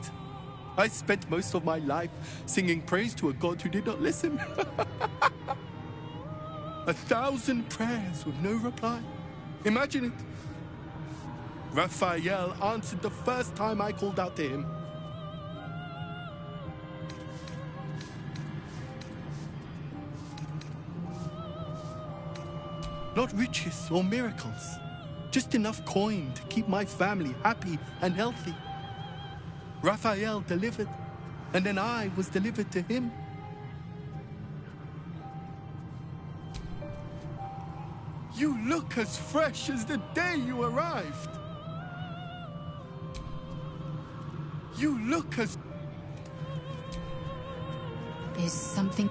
I spent most of my life singing praise to a god who did not listen. 1,000 prayers with no reply. Imagine it. Raphael answered the first time I called out to him. Not riches or miracles, just enough coin to keep my family happy and healthy. Raphael delivered, and then I was delivered to him. You look as fresh as the day you arrived. You look as... Is something...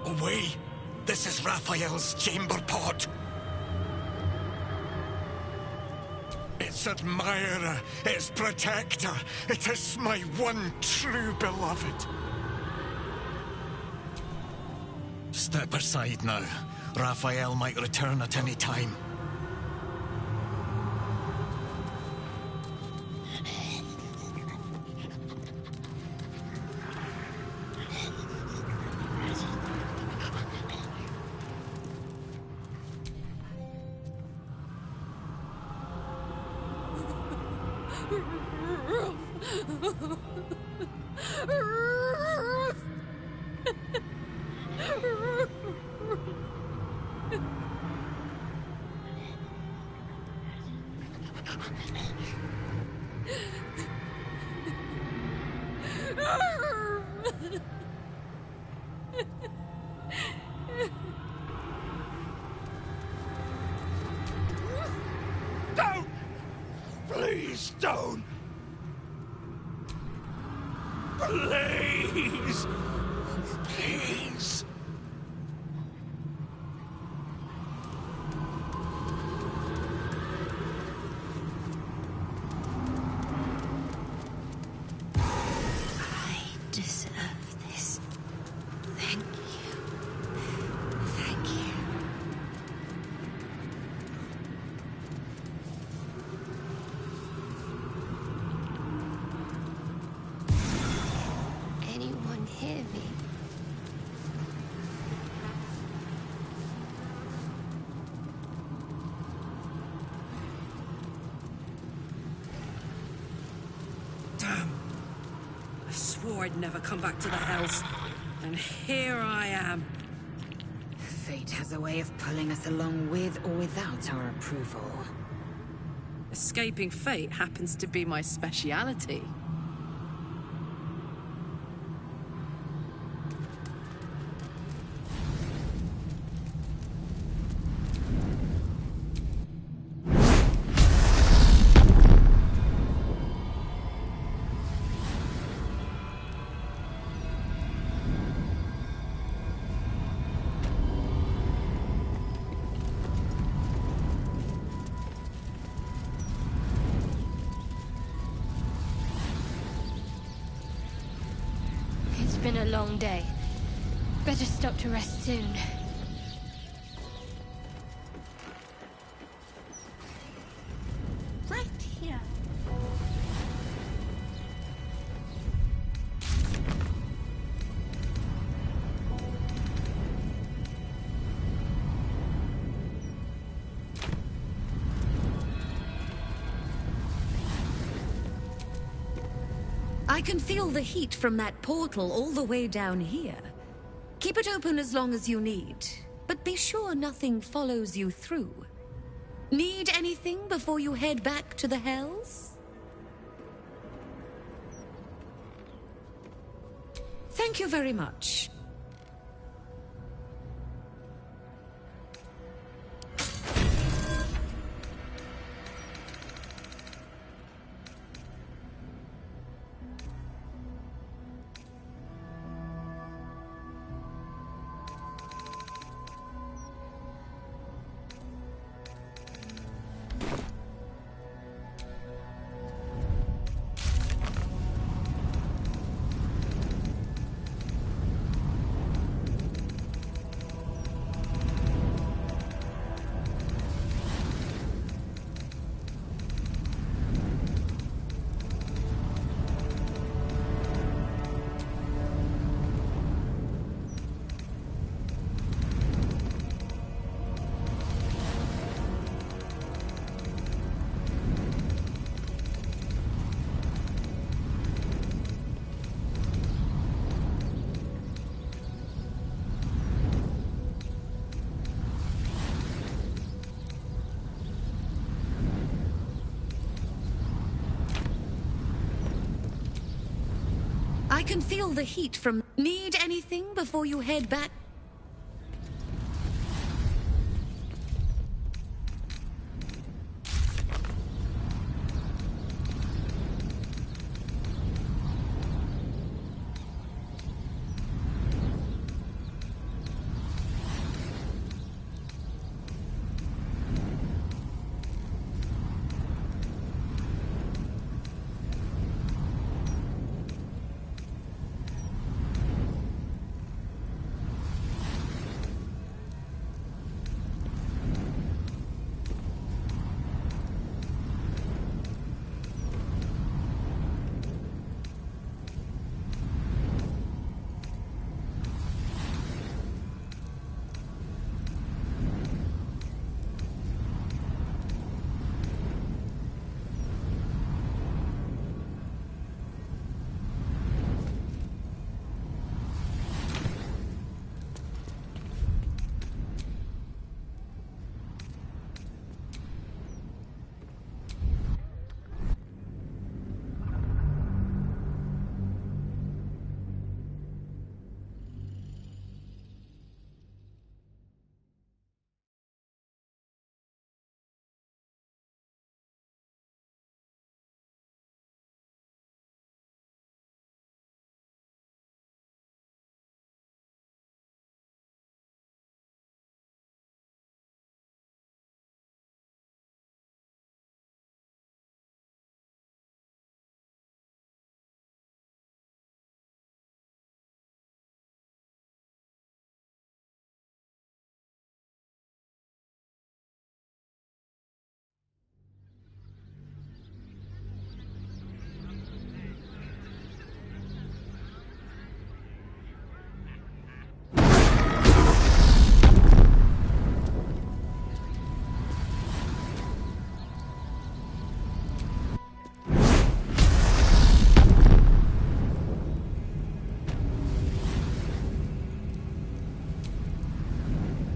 Away! This is Raphael's chamber pot. Its admirer, its protector. It is my one true beloved. Step aside now. Raphael might return at any time. Don't! Please don't! Please! Please! I deserve this. Thank you. Thank you. Anyone hear me? Damn. I swore I'd never come back to the Hells. And here I am. Fate has a way of pulling us along with or without our approval. Escaping fate happens to be my speciality. It's been a long day. Better stop to rest soon. Right here. I can feel the heat from that portal all the way down here. Keep it open as long as you need, but be sure nothing follows you through. Need anything before you head back to the Hells? Thank you very much. I can feel the heat from... Need anything before you head back?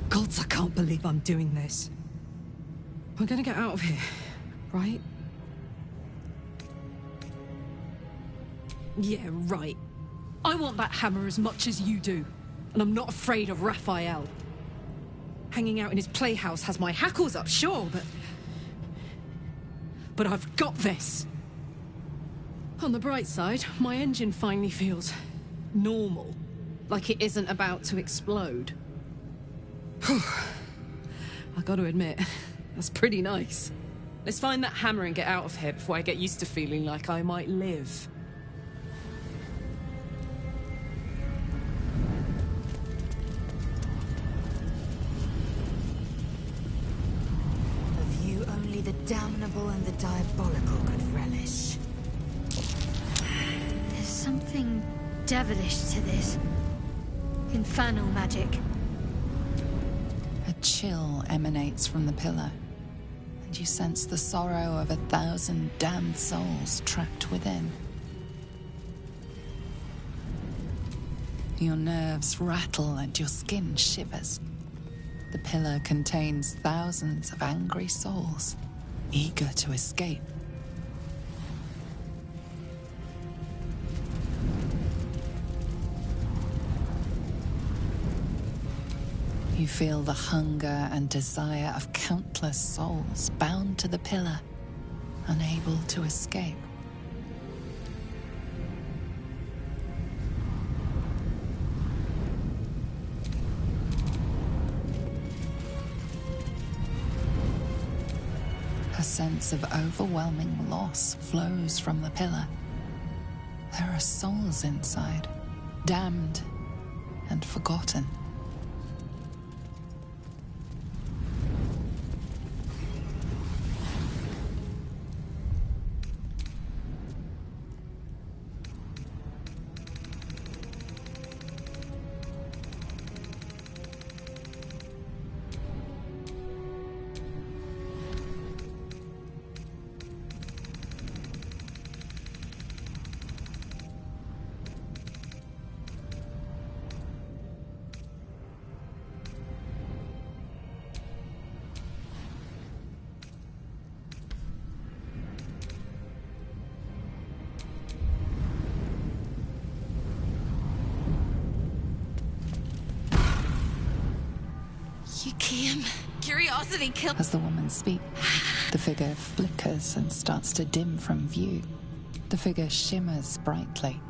Gods, I can't believe I'm doing this. We're gonna get out of here, right? Yeah, right. I want that hammer as much as you do, and I'm not afraid of Raphael. Hanging out in his playhouse has my hackles up, sure, but I've got this. On the bright side, my engine finally feels normal, like it isn't about to explode. I gotta admit, that's pretty nice. Let's find that hammer and get out of here before I get used to feeling like I might live. A view only the damnable and the diabolical could relish. There's something devilish to this. Infernal magic. A chill emanates from the pillar, and you sense the sorrow of 1,000 damned souls trapped within. Your nerves rattle and your skin shivers. The pillar contains thousands of angry souls, eager to escape. You feel the hunger and desire of countless souls bound to the pillar, unable to escape. A sense of overwhelming loss flows from the pillar. There are souls inside, damned and forgotten. curiosity killed. As the woman speaks, the figure flickers and starts to dim from view. The figure shimmers brightly.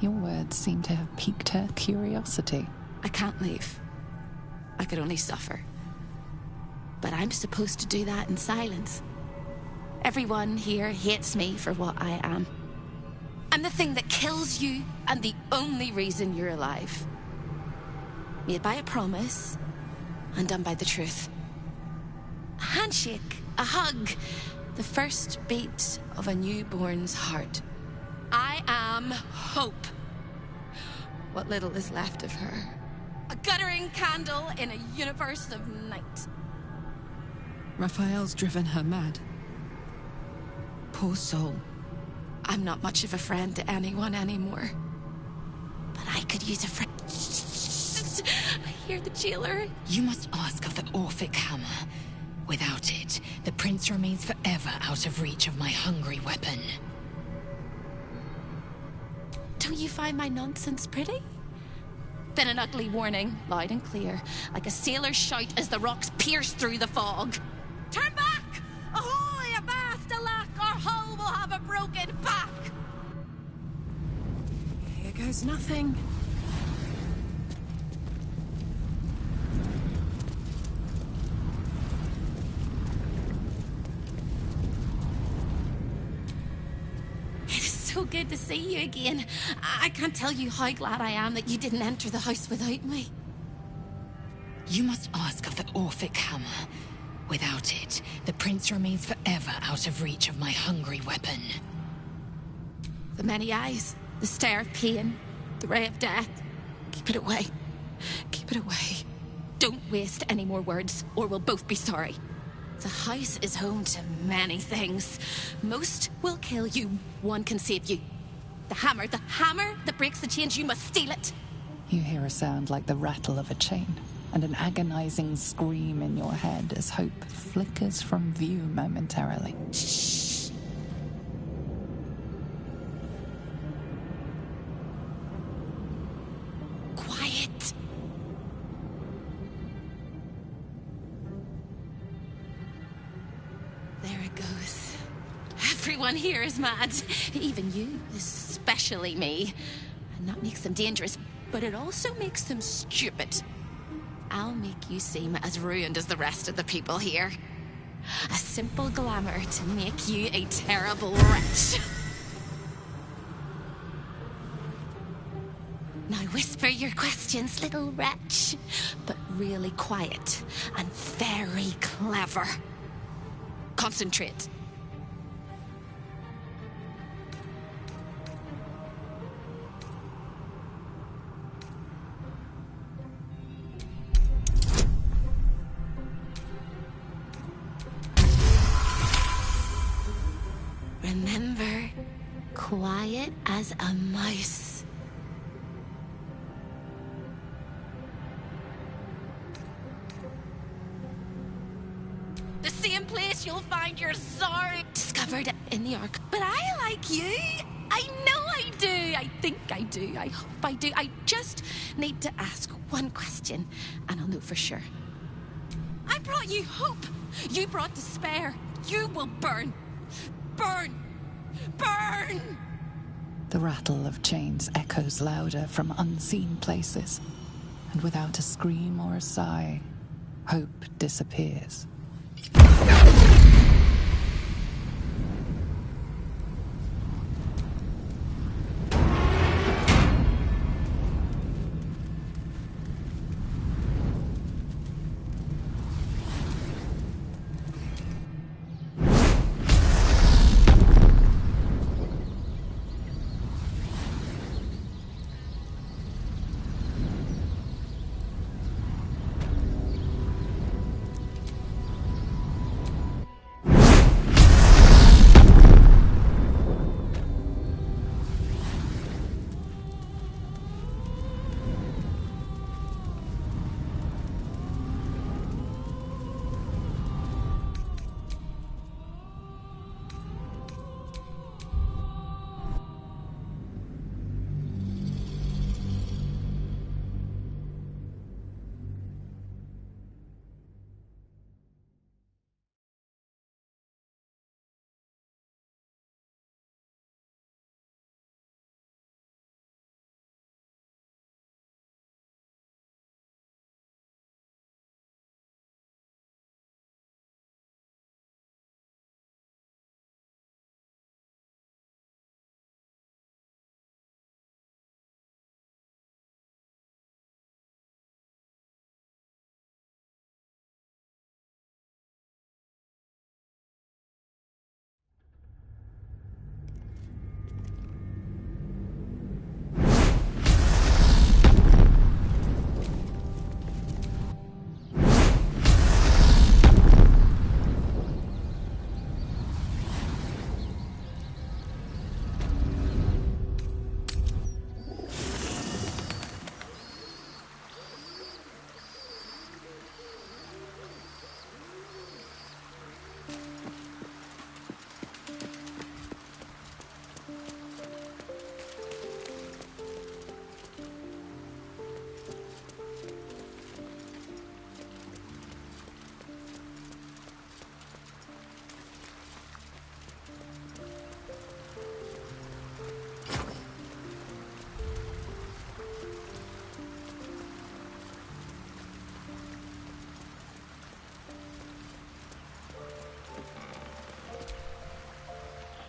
Your words seem to have piqued her curiosity. I can't leave. I could only suffer. But I'm supposed to do that in silence. Everyone here hates me for what I am. I'm the thing that kills you, and the only reason you're alive. Made by a promise, undone by the truth. A handshake, a hug, the first beat of a newborn's heart. I am hope. What little is left of her. A guttering candle in a universe of night. Raphael's driven her mad. Poor soul. I'm not much of a friend to anyone anymore. But I could use a friend. I hear the jailer. You must ask of the Orphic hammer. Without it, the prince remains forever out of reach of my hungry weapon. Don't you find my nonsense pretty? Then an ugly warning, loud and clear, like a sailor's shout as the rocks pierce through the fog. Turn back! Ahoy, avast, alack! Our hull will have a broken back! Here goes nothing. So good to see you again. I can't tell you how glad I am that you didn't enter the house without me. You must ask of the Orphic hammer. Without it, the prince remains forever out of reach of my hungry weapon. The many eyes, the stare of pain, the ray of death. Keep it away. Keep it away. Don't waste any more words, or we'll both be sorry. The house is home to many things. Most will kill you, one can save you. The hammer that breaks the chains, you must steal it. You hear a sound like the rattle of a chain, and an agonizing scream in your head as hope flickers from view momentarily. Shh. Quiet. There it goes. Everyone here is mad. Even you, especially me. And that makes them dangerous, but it also makes them stupid. I'll make you seem as ruined as the rest of the people here. A simple glamour to make you a terrible wretch. Now whisper your questions, little wretch. But really quiet and very clever. Concentrate. Remember, quiet as a mouse. The same place you'll find your sorry discovered in the Ark. But I like you. I know I do. I think I do. I hope I do. I just need to ask one question, and I'll know for sure. I brought you hope. You brought despair. You will burn. Burn! Burn! The rattle of chains echoes louder from unseen places, and without a scream or a sigh, hope disappears.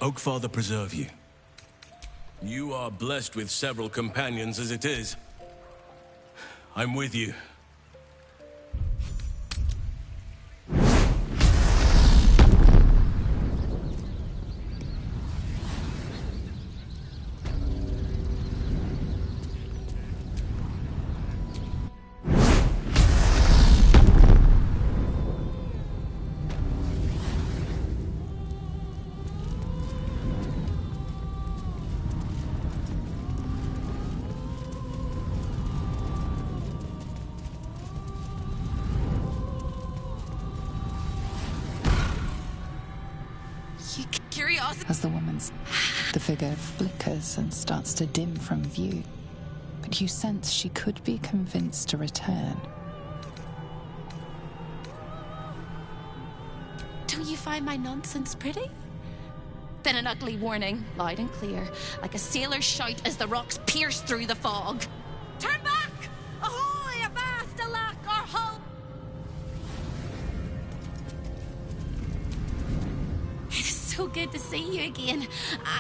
Oakfather preserve you. You are blessed with several companions as it is. I'm with you. As the woman's, the figure flickers and starts to dim from view. But you sense she could be convinced to return. Don't you find my nonsense pretty? Then an ugly warning, loud and clear, like a sailor's shout as the rocks pierce through the fog. Turn back! Ahoy, avast, alack, our home! So good to see you again.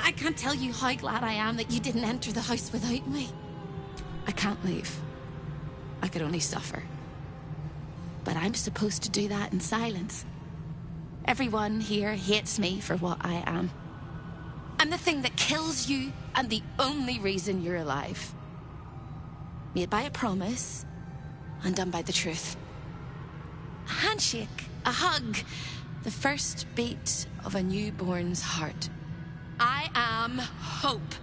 I can't tell you how glad I am that you didn't enter the house without me. I can't leave. I could only suffer. But I'm supposed to do that in silence. Everyone here hates me for what I am. I'm the thing that kills you and the only reason you're alive. Made by a promise, undone by the truth. A handshake, a hug, the first beat of a newborn's heart. I am hope.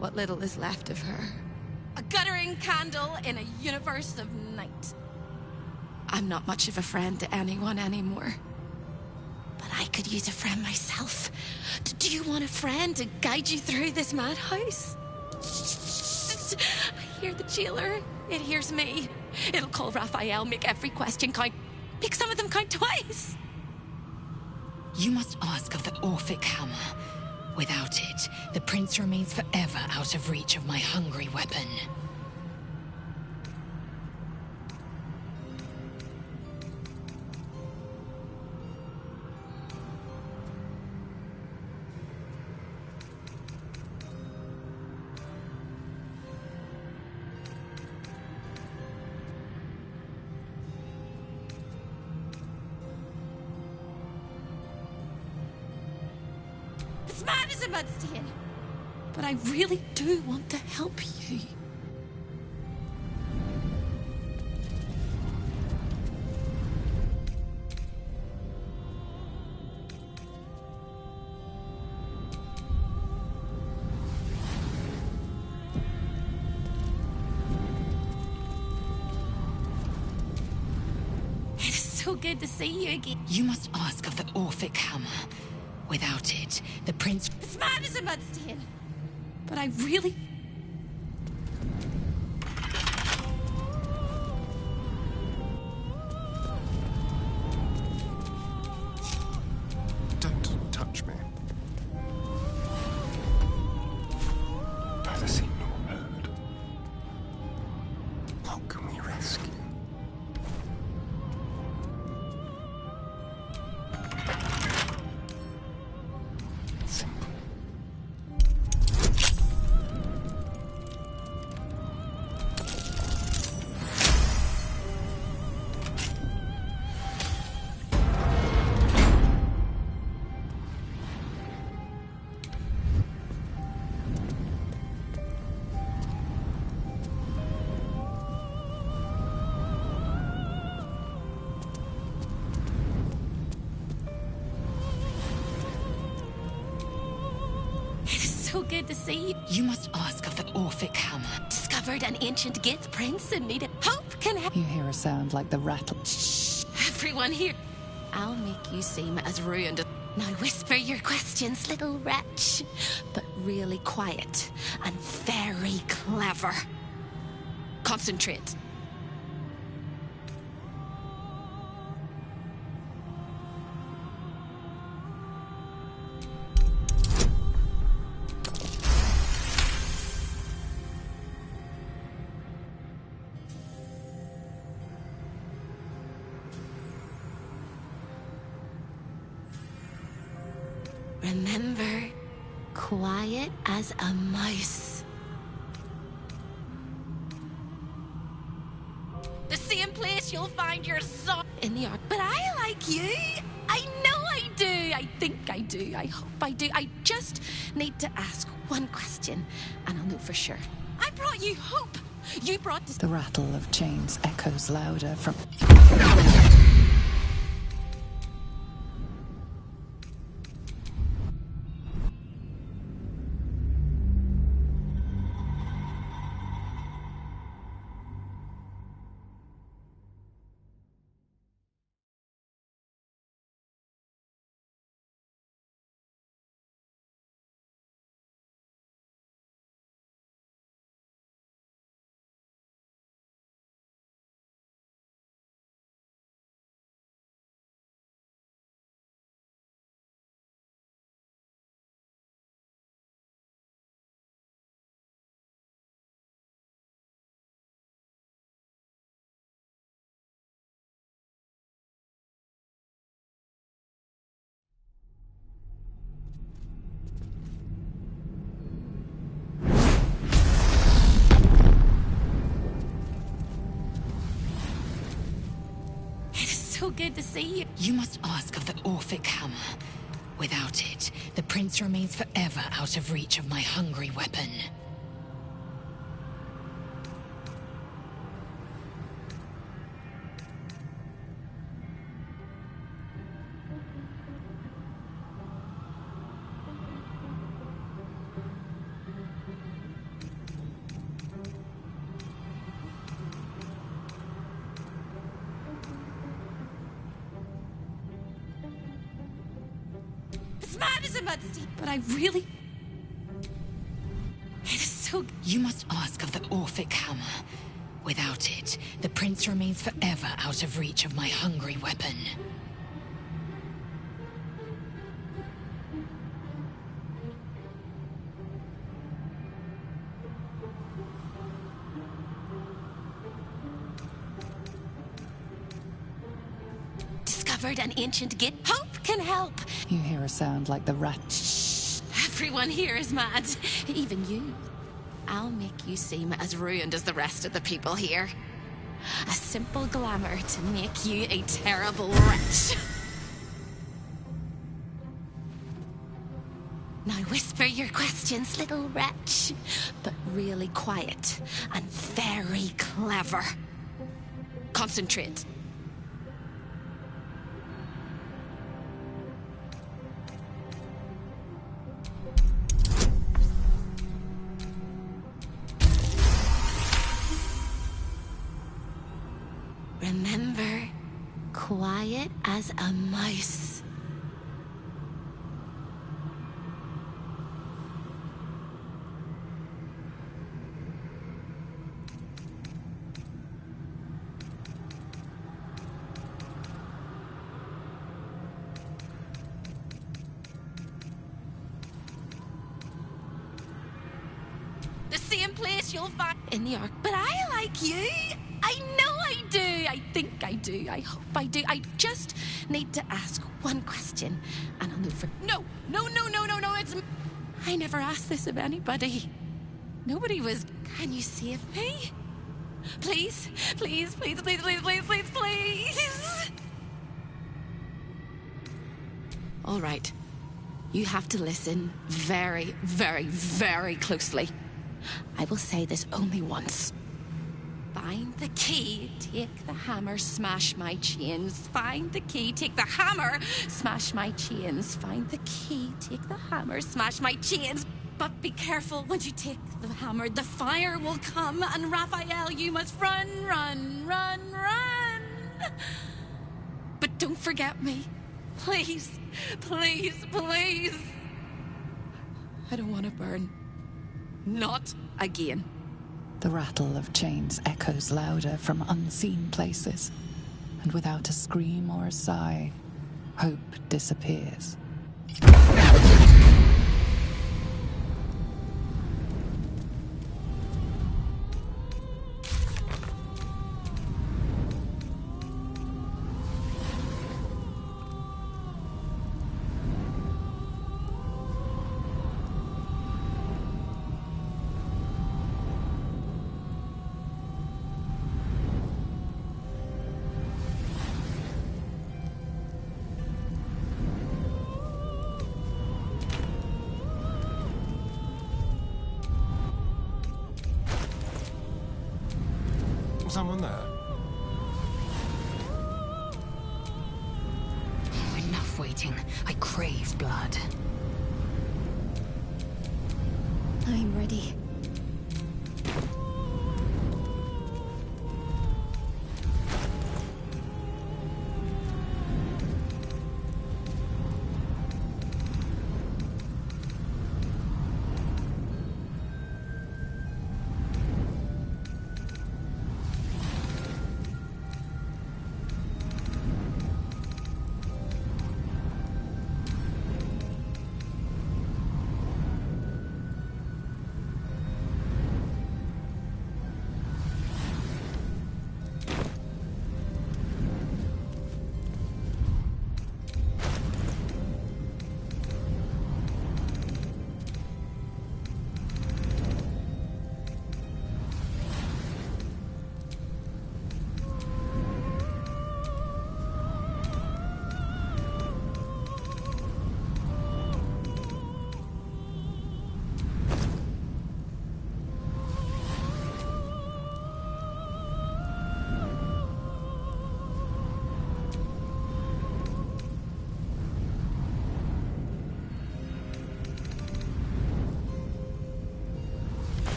What little is left of her. A guttering candle in a universe of night. I'm not much of a friend to anyone anymore. But I could use a friend myself. Do you want a friend to guide you through this madhouse? I hear the jailer. It hears me. It'll call Raphael, make every question count. Make some of them count twice. You must ask of the Orphic hammer. Without it, the prince remains forever out of reach of my hungry weapon. Mad as a mudstein. But I really do want to help you. It is so good to see you again. You must ask of the Orphic hammer. Without it, the prince... It's mad as a mudstein. But I really... Don't touch me. Neither seen nor heard. What can we rescue? So good to see you. You must ask of the Orphic hammer. Discovered an ancient gift, prince, and needed hope can help. You hear a sound like the rattle. Shh! Everyone here. I'll make you seem as ruined. Now whisper your questions, little wretch. But really quiet and very clever. Concentrate. Remember, quiet as a mouse. The same place you'll find your son In the ark. But I like you. I know I do. I think I do. I hope I do. I just need to ask one question, and I'll know for sure. I brought you hope. You brought this. The rattle of chains echoes louder from... So good to see you. You must ask of the Orphic hammer. Without it, the prince remains forever out of reach of my hungry weapon. Mad as a mudsteed, but I really... It is so... You must ask of the Orphic hammer. Without it, the prince remains forever out of reach of my hungry weapon. Discovered an ancient git. Hope can help. You hear a sound like the rat... Shh. Everyone here is mad. Even you. I'll make you seem as ruined as the rest of the people here. A simple glamour to make you a terrible wretch. Now whisper your questions, little wretch. But really quiet and very clever. Concentrate. Remember, quiet as a mouse. The same place you'll find In the ark. But I like you. I know I do. I think I do. I hope I do. I just need to ask one question, and I'll know for... No, it's... I never asked this of anybody. Nobody was... Can you save me? Please? Please, please, please, please, please, please, please. All right. You have to listen very, very, very closely. I will say this only once. Find the key, take the hammer, smash my chains. Find the key, take the hammer, smash my chains. Find the key, take the hammer, smash my chains. But be careful, once you take the hammer, the fire will come, and Raphael, you must run, run, run, run. But don't forget me. Please, please, please. I don't want to burn. Not again. The rattle of chains echoes louder from unseen places, and without a scream or a sigh, hope disappears. someone there? Enough waiting. I crave blood. I'm ready.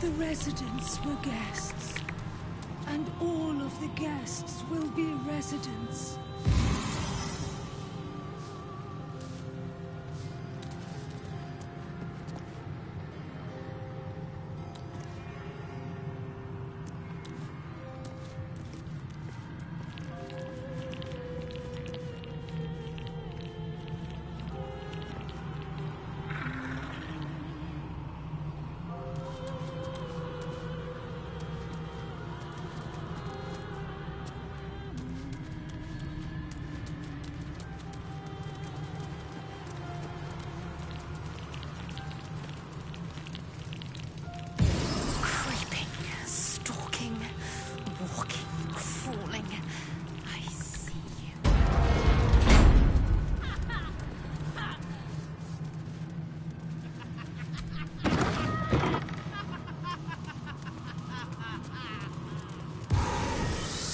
The residents were guests, and all of the guests will be residents.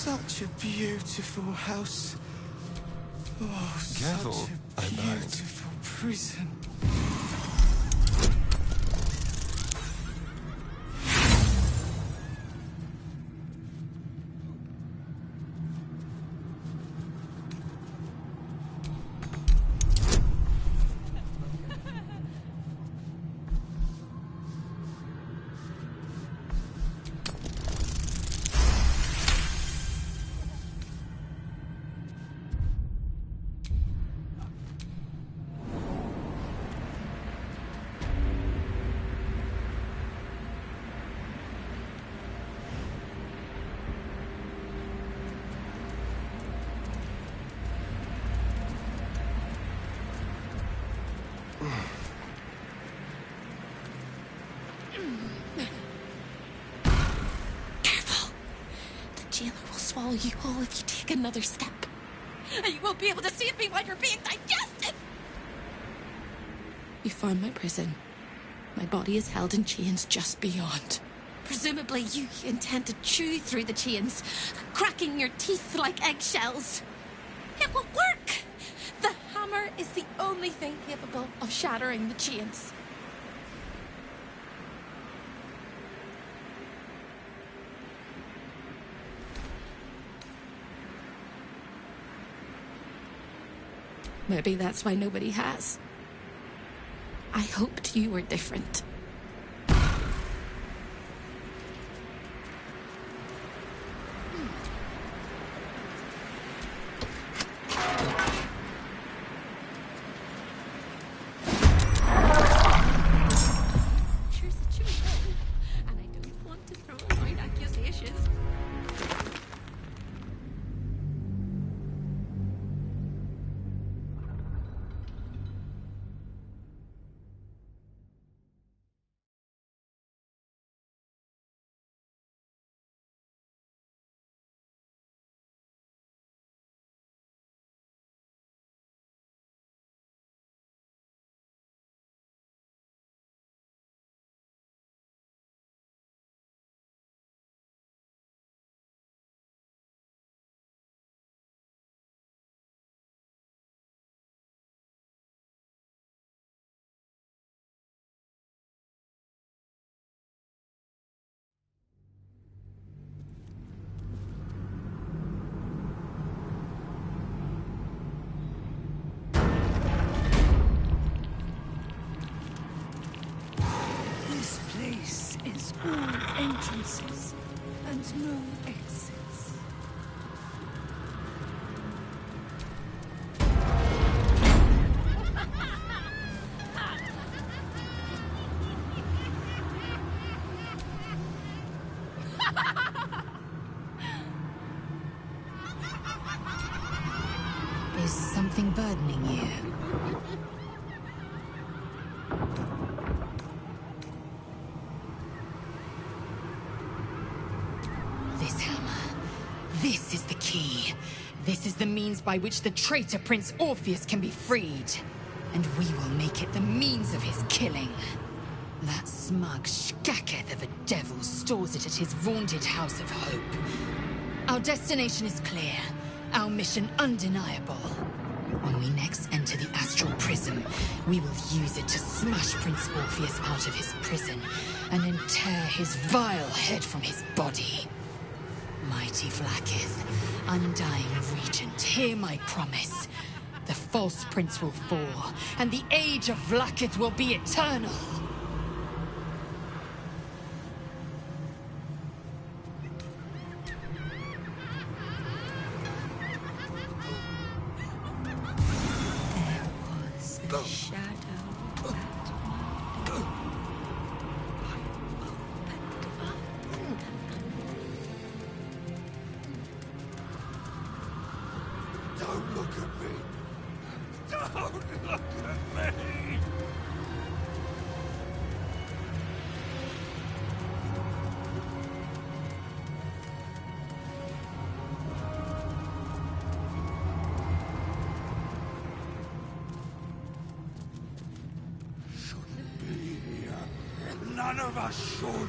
Such a beautiful house. Oh, Careful, such a I might. beautiful prison. swallow you whole if you take another step. And you won't be able to see me while you're being digested! You found my prison. My body is held in chains just beyond. Presumably you intend to chew through the chains, cracking your teeth like eggshells. It will work! The hammer is the only thing capable of shattering the chains. Maybe that's why nobody has. I hoped you were different. All entrances and no exits. Is something burdening you? This hammer. This is the key. This is the means by which the traitor Prince Orpheus can be freed. And we will make it the means of his killing. That smug shkacketh of a devil stores it at his vaunted House of Hope. Our destination is clear. Our mission undeniable. When we next enter the astral prism, we will use it to smash Prince Orpheus out of his prison and then tear his vile head from his body. Mighty Vlaakith, undying regent, hear my promise. The false prince will fall, and the age of Vlaakith will be eternal. None of us should.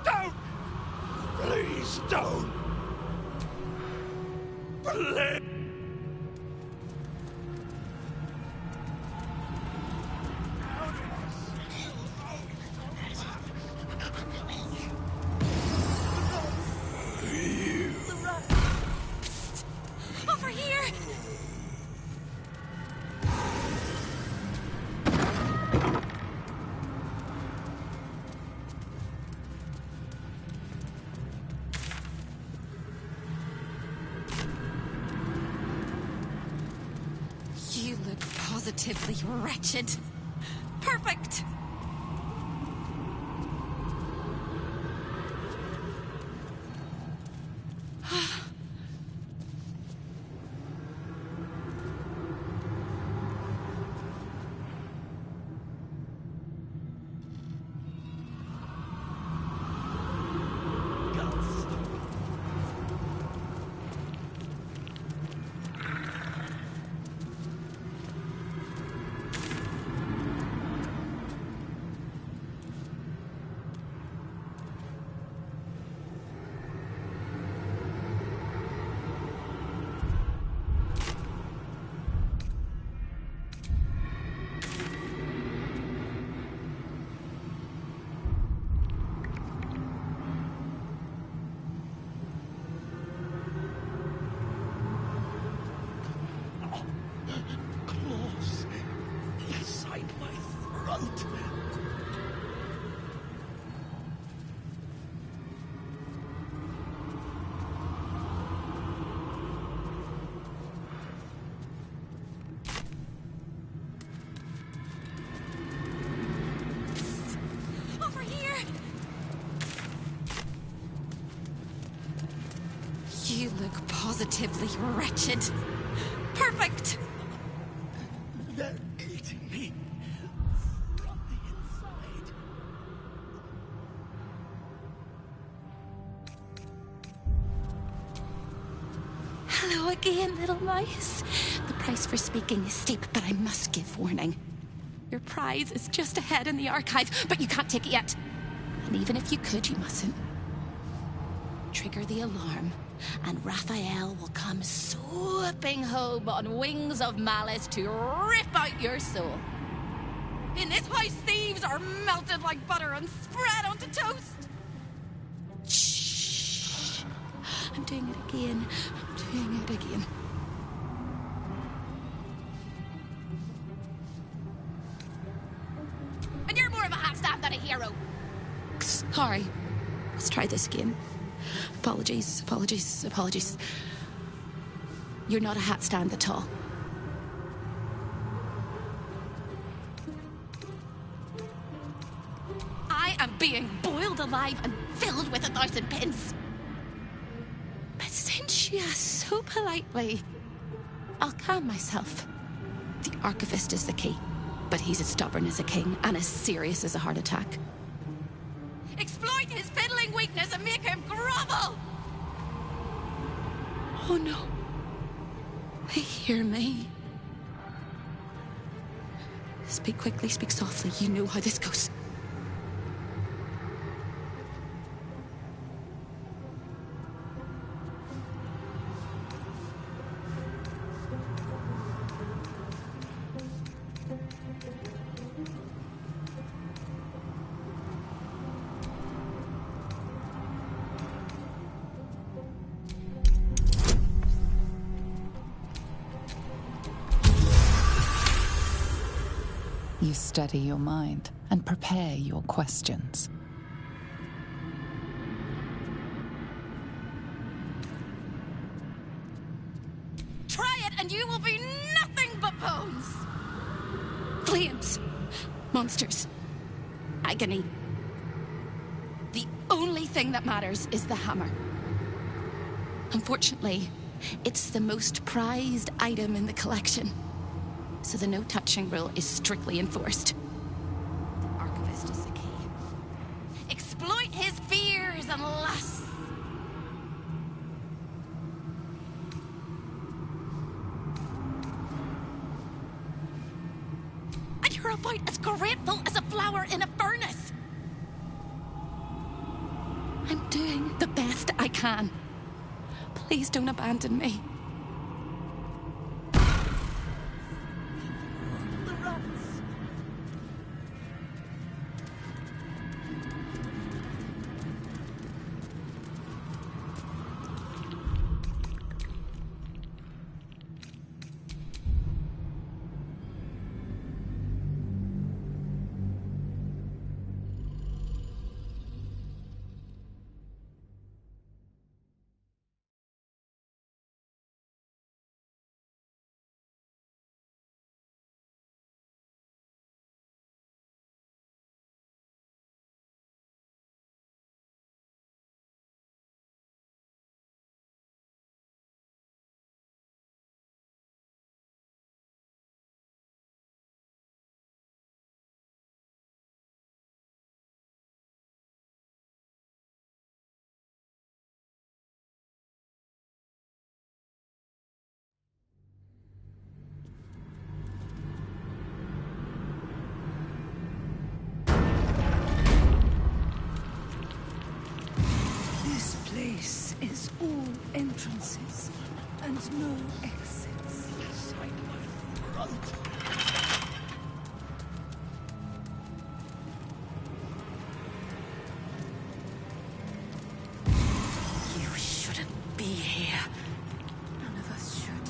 Don't! Please don't! Please! Over here! You look positively wretched. Perfect! positively wretched. Perfect! They're eating me from the inside. Hello again, little mouse. The price for speaking is steep, but I must give warning. Your prize is just ahead in the archive, but you can't take it yet. And even if you could, you mustn't. Trigger the alarm, and Raphael will come swooping home on wings of malice to rip out your soul. In this house, thieves are melted like butter and spread onto toast. Shh. I'm doing it again. I'm doing it again. And you're more of a hat stand than a hero. Sorry. Let's try this again. Apologies. You're not a hat stand at all. I am being boiled alive and filled with 1,000 pins. But since you asked so politely, I'll calm myself. The archivist is the key, but he's as stubborn as a king and as serious as a heart attack. Exploit his fiddling weakness and make him grovel! Oh no. They hear me. Speak quickly, speak softly. You know how this goes. You steady your mind and prepare your questions. Try it and you will be nothing but bones! Flames. Monsters. Agony. The only thing that matters is the hammer. Unfortunately, it's the most prized item in the collection. So the no-touching rule is strictly enforced. The archivist is the key. Exploit his fears and lusts. And you're about as grateful as a flower in a furnace. I'm doing the best I can. Please don't abandon me. This place is all entrances and no exits. You shouldn't be here. None of us should.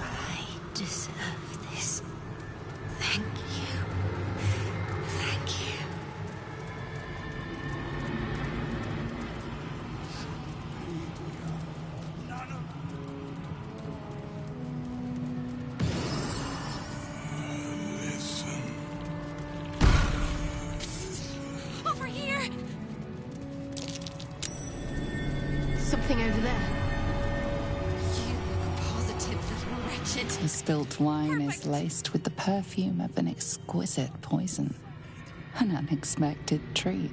I deserve this. Thank you. Thank you. over there. You positive little wretched. The spilt wine is laced with the perfume of an exquisite poison. An unexpected treat.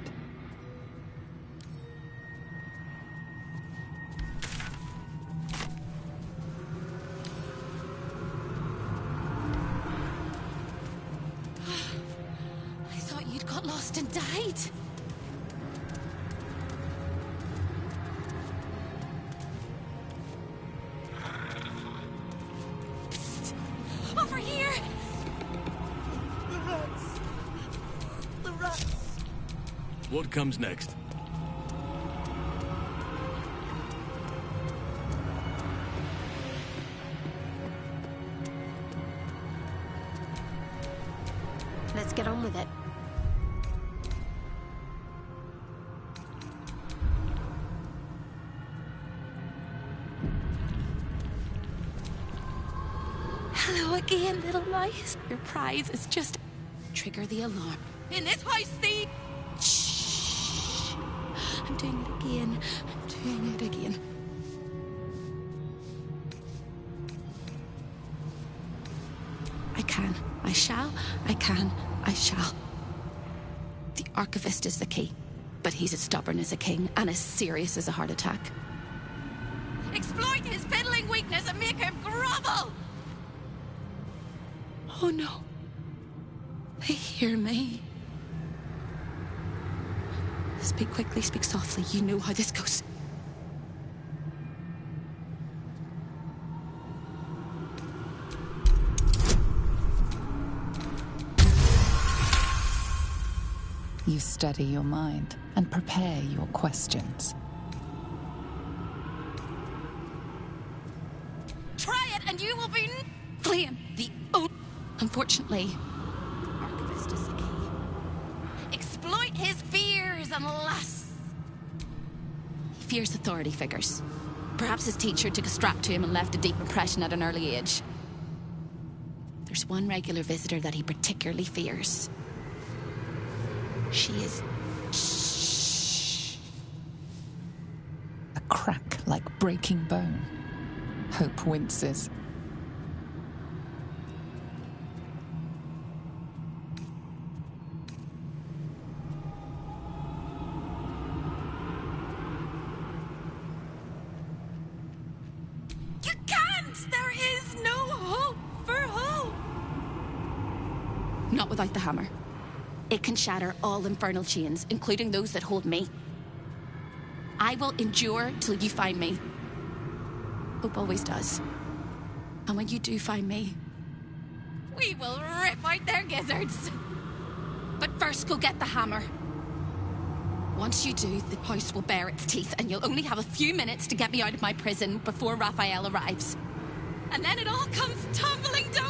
I thought you'd got lost and died. Over here! The rats! The rats! What comes next? Let's get on with it. Hello again, little mice. Your prize is just... Trigger the alarm. In this house, thief! Shh! I'm doing it again. I'm doing it again. I can. I shall. I can. I shall. The Archivist is the key, but he's as stubborn as a king and as serious as a heart attack. Exploit his fiddling weakness and make him grovel! Oh no. They hear me. Speak quickly, speak softly. You know how this goes. You steady your mind and prepare your questions. Try it and you will be flame. The Unfortunately, Archivist is the key. Exploit his fears and lusts. He fears authority figures. Perhaps his teacher took a strap to him and left a deep impression at an early age. There's one regular visitor that he particularly fears. She is... Shh. A crack like breaking bone. Hope winces. You can't! There is no hope for hope! Not without the hammer. It can shatter all infernal chains, including those that hold me. I will endure till you find me. Hope always does. And when you do find me, we will rip out their gizzards. But first, go get the hammer. Once you do, the house will bare its teeth, and you'll only have a few minutes to get me out of my prison before Raphael arrives. And then it all comes tumbling down.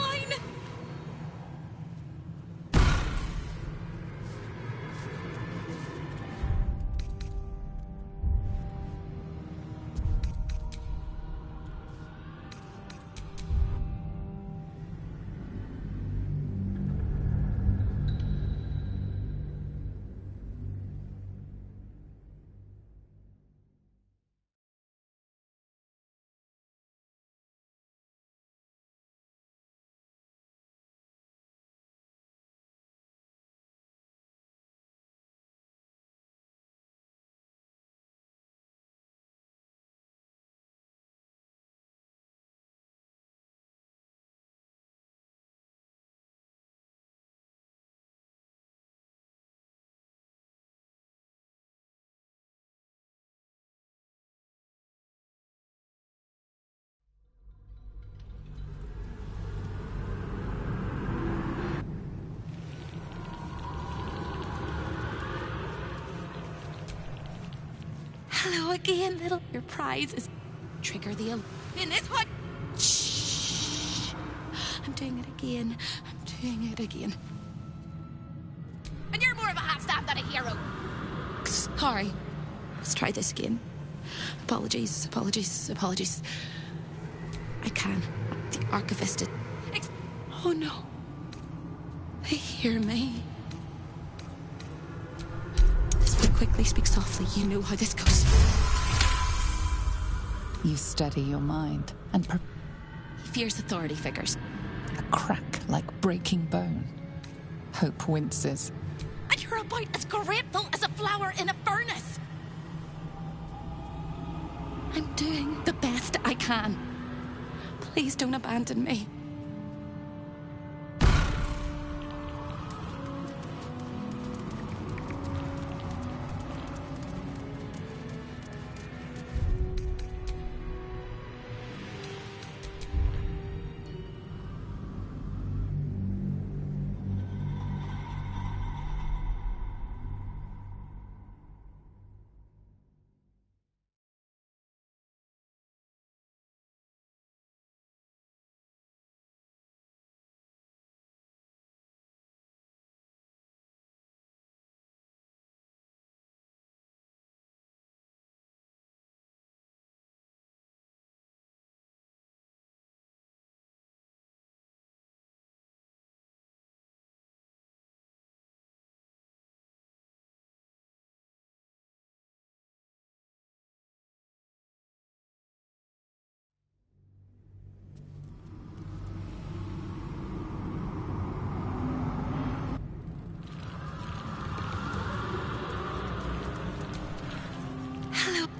Hello again, little... Your prize is... Trigger the... In this hut... Shh. I'm doing it again. I'm doing it again. And you're more of a half staff than a hero. Sorry. Let's try this again. Apologies, apologies, apologies. I can. The Archivist is... Oh no. They hear me. Speak quickly, speak softly. You know how this goes. You steady your mind and He fears authority figures. A crack like breaking bone. Hope winces. And you're about as grateful as a flower in a furnace. I'm doing the best I can. Please don't abandon me.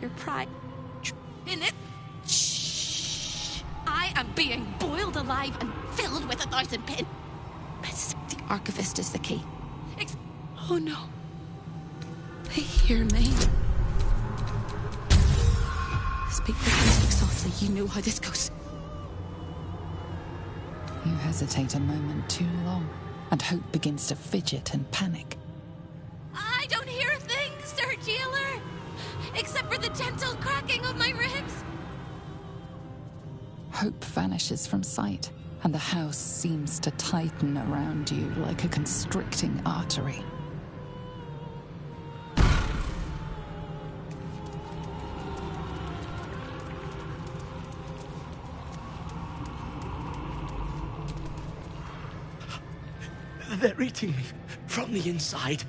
Your pride in it. Shh. I am being boiled alive and filled with 1,000 pins. The archivist is the key. Oh no. They hear me. Speak quickly, speak softly. You know how this goes. You hesitate a moment too long, and Hope begins to fidget and panic. I don't hear a thing, Sir Jailer, except for the gentle cracking of my ribs. Hope vanishes from sight, and the house seems to tighten around you like a constricting artery. They're eating me from the inside.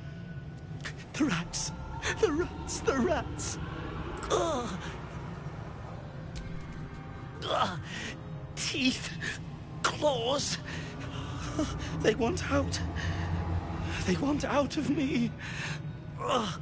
The rats. The rats. The rats. Ugh. Ugh. Teeth. Claws. They want out. They want out of me. Ugh.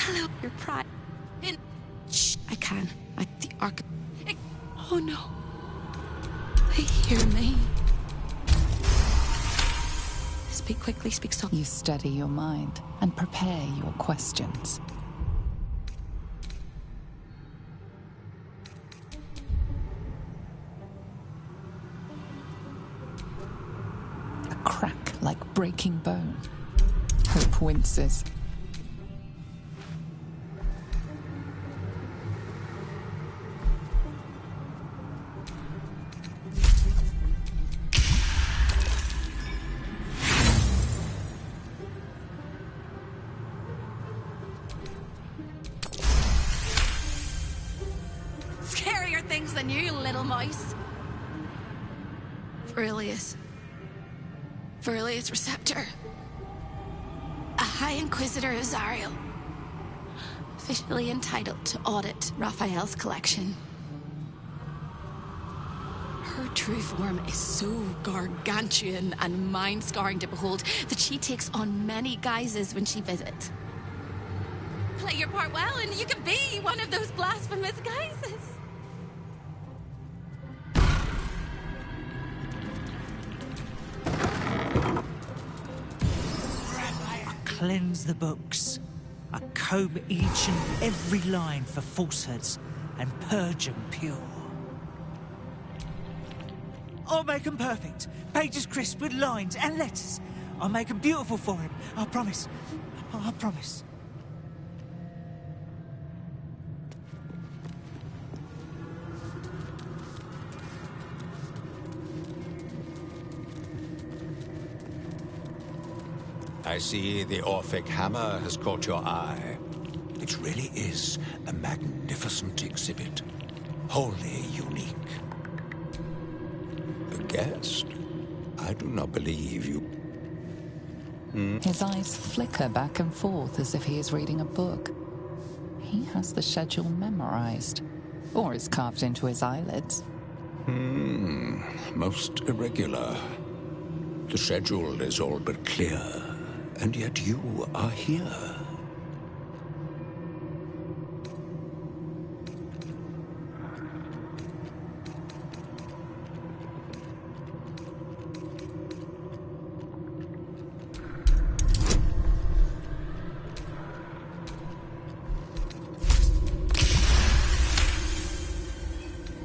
Hello, your pride. Shh, I can. The arc. Oh no. They hear me. Speak quickly, speak softly. You steady your mind and prepare your questions. A crack like breaking bone. Hope winces. Scarier things than you, little mouse. Verilius Receptor. A High Inquisitor of Zariel. Officially entitled to audit Raphael's collection. Her true form is so gargantuan and mind-scarring to behold that she takes on many guises when she visits. play your part well, and you can be one of those blasphemous guises. Cleanse the books. I comb each and every line for falsehoods and purge them pure. I'll make them perfect. Pages crisp with lines and letters. I'll make them beautiful for him. I promise. I promise. I see the Orphic hammer has caught your eye. It really is a magnificent exhibit. Wholly unique. A guest? I do not believe you... His eyes flicker back and forth as if he is reading a book. He has the schedule memorized. Or it's carved into his eyelids. Most irregular. The schedule is all but clear. And yet you are here.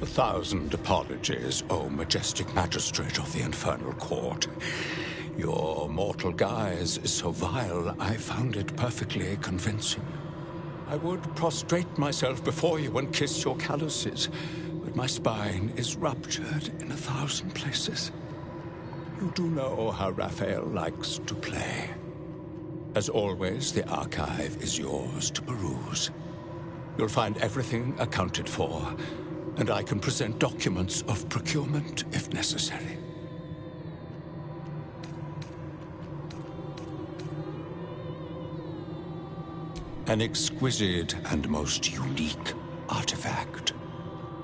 1,000 apologies, O majestic magistrate of the Infernal Court. Your mortal guise is so vile, I found it perfectly convincing. I would prostrate myself before you and kiss your calluses, but my spine is ruptured in 1,000 places. You do know how Raphael likes to play. As always, the archive is yours to peruse. You'll find everything accounted for, and I can present documents of procurement if necessary. An exquisite and most unique artifact,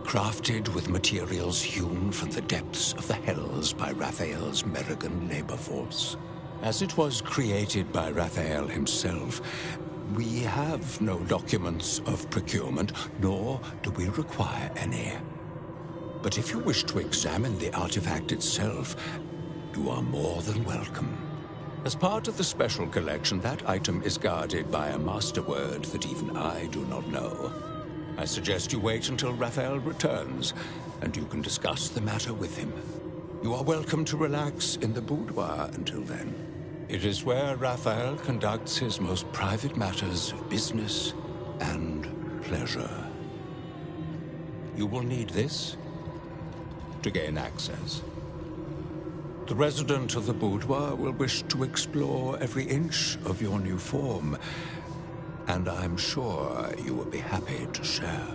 crafted with materials hewn from the depths of the hells by Raphael's Merrigan labor force. As it was created by Raphael himself, we have no documents of procurement, nor do we require any. But if you wish to examine the artifact itself, you are more than welcome. As part of the special collection, that item is guarded by a master word that even I do not know. I suggest you wait until Raphael returns, and you can discuss the matter with him. You are welcome to relax in the boudoir until then. It is where Raphael conducts his most private matters of business and pleasure. You will need this to gain access. The resident of the boudoir will wish to explore every inch of your new form, and I'm sure you will be happy to share.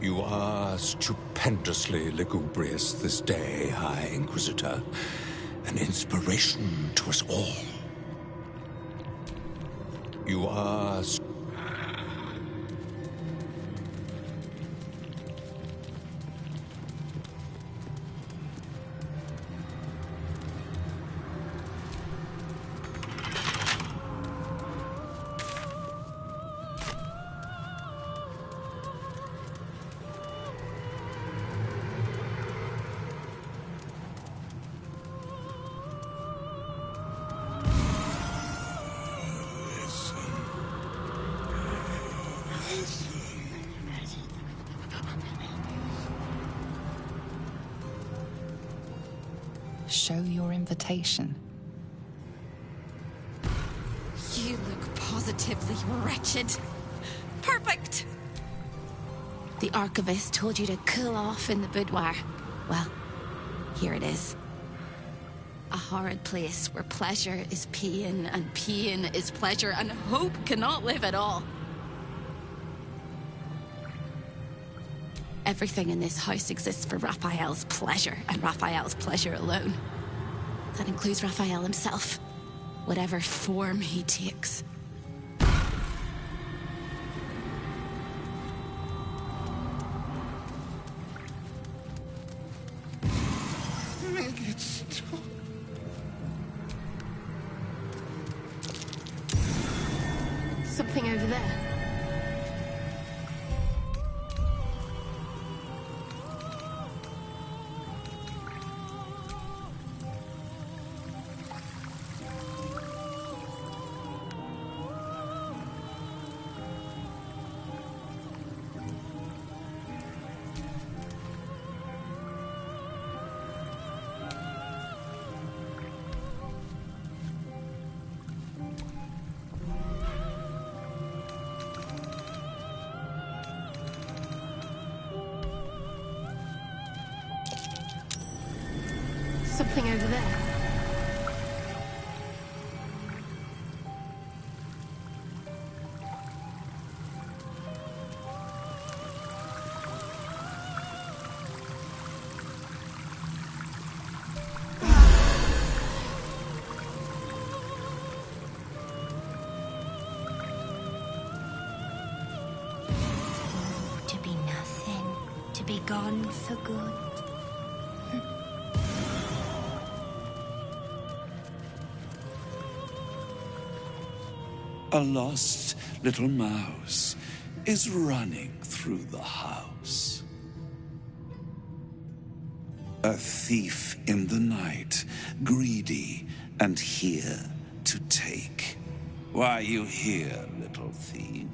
You are stupendously lugubrious this day, High Inquisitor. An inspiration to us all. You are... Show your invitation. You look positively wretched. Perfect! The archivist told you to cool off in the boudoir. Well, here it is. A horrid place where pleasure is pain, and pain is pleasure, and hope cannot live at all. Everything in this house exists for Raphael's pleasure, and Raphael's pleasure alone. That includes Raphael himself, whatever form he takes. Make it stop. Something over there. Something over there. To be nothing, to be gone for good. A lost little mouse is running through the house. A thief in the night, greedy and here to take. Why you here, little thief?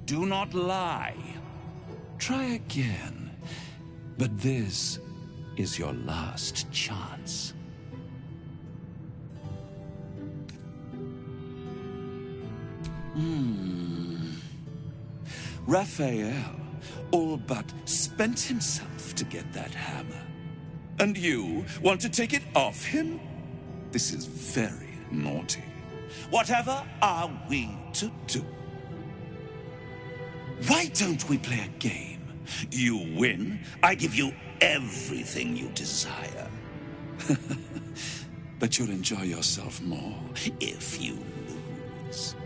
Do not lie. Try again. But this is your last chance. Raphael all but spent himself to get that hammer. And you want to take it off him? This is very naughty. Whatever are we to do? Why don't we play a game? You win, I give you everything you desire. But you'll enjoy yourself more if you lose.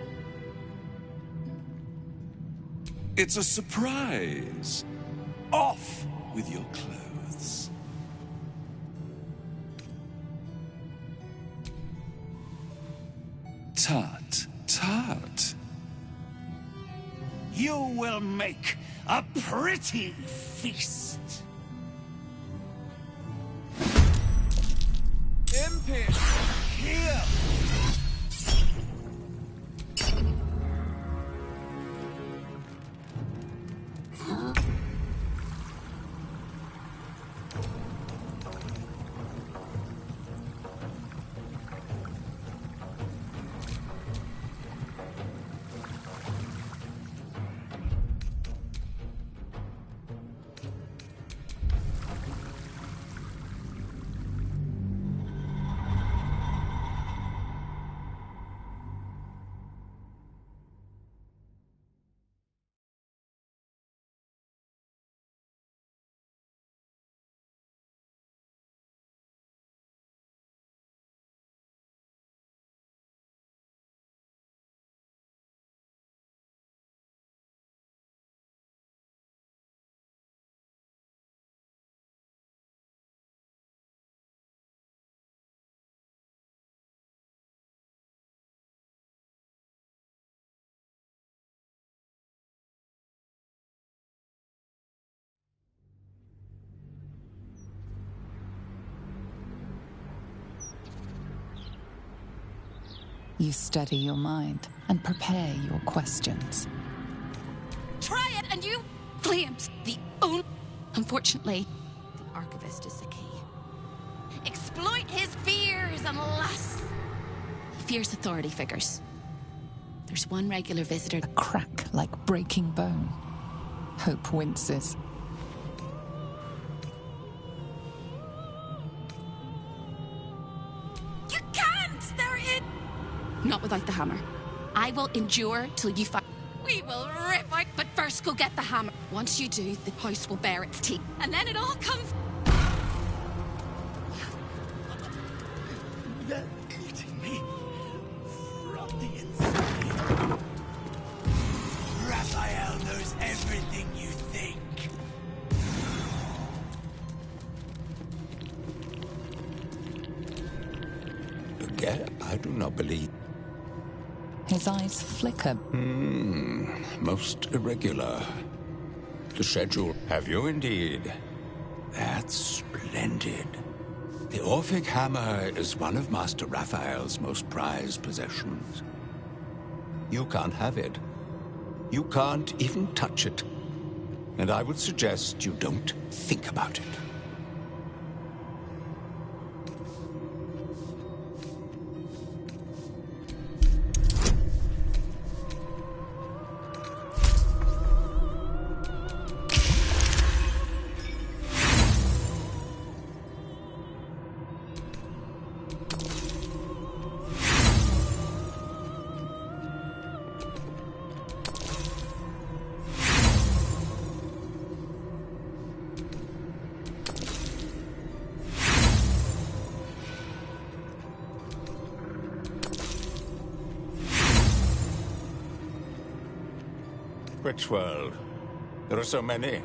It's a surprise. Off with your clothes. Tut, tut. You will make a pretty feast. Impish! Here! You steady your mind and prepare your questions. Try it and you... Flames, the only... Unfortunately, the Archivist is the key. Exploit his fears and lusts. He fears authority figures. There's one regular visitor... A crack like breaking bone. Hope winces. You can't! They're in... Not without the hammer. I will endure till you find... We will rip out, but first go get the hammer. Once you do, the house will bear its teeth. And then it all comes... They're eating me from the inside. Raphael knows everything you think. I do not believe. His eyes flicker. Most irregular. The schedule. Have you indeed? That's splendid. The Orphic hammer is one of Master Raphael's most prized possessions. You can't have it. You can't even touch it. And I would suggest you don't think about it. Which world? There are so many,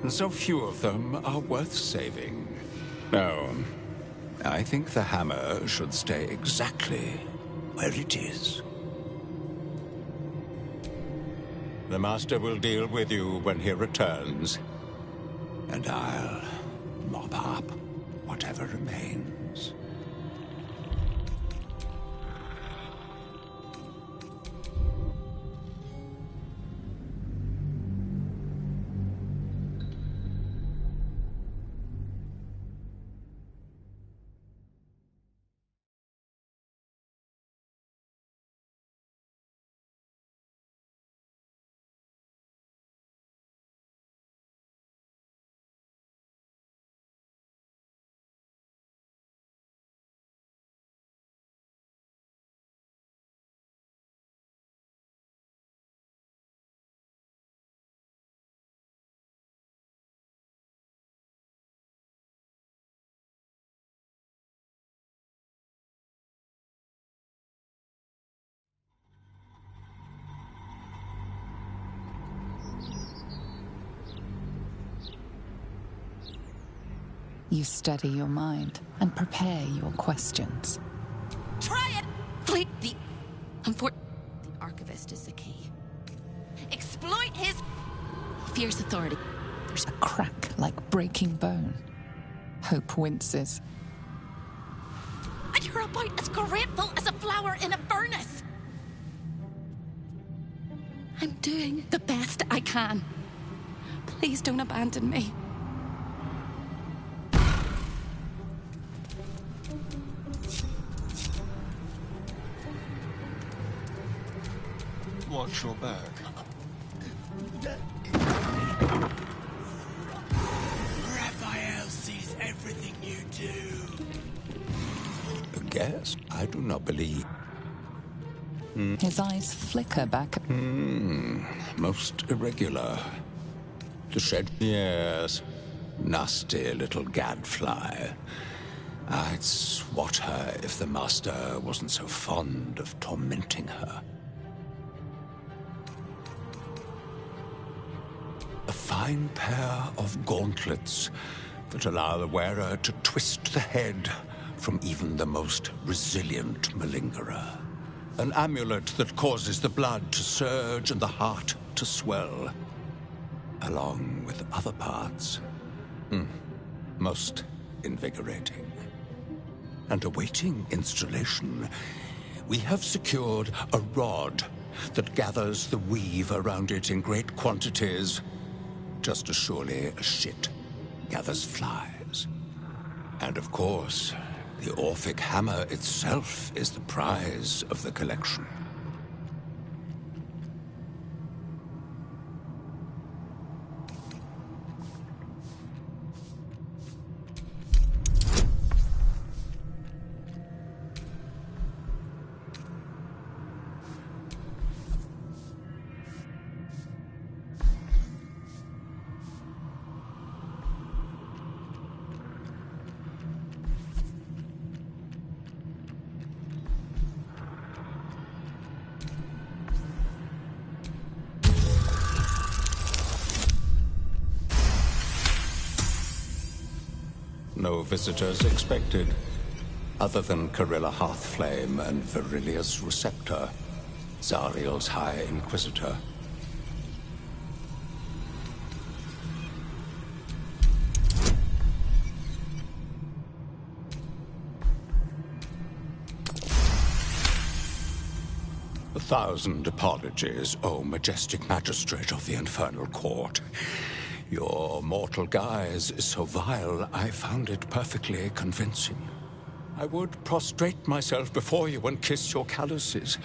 and so few of them are worth saving. No, I think the hammer should stay exactly where it is. The Master will deal with you when he returns, and I'll mop up whatever remains. You steady your mind and prepare your questions. Try it! Please. The Archivist is the key. Exploit his fierce authority. There's a crack like breaking bone. Hope winces. And you're about as grateful as a flower in a furnace. I'm doing the best I can. Please don't abandon me. Watch your back. Raphael sees everything you do. A guess? I do not believe. His eyes flicker back. Most irregular. The shed. Yes. Nasty little gadfly. I'd swat her if the Master wasn't so fond of tormenting her. A fine pair of gauntlets that allow the wearer to twist the head from even the most resilient malingerer. An amulet that causes the blood to surge and the heart to swell, along with other parts. Most invigorating. And awaiting installation, we have secured a rod that gathers the weave around it in great quantities, just as surely as shit gathers flies. And of course, the Orphic hammer itself is the prize of the collection. No visitors expected. other than Carilla Hearthflame and Verilius Receptor, Zariel's High Inquisitor. A thousand apologies, O majestic magistrate of the Infernal Court. Your mortal guise is so vile, I found it perfectly convincing. I would prostrate myself before you and kiss your calluses,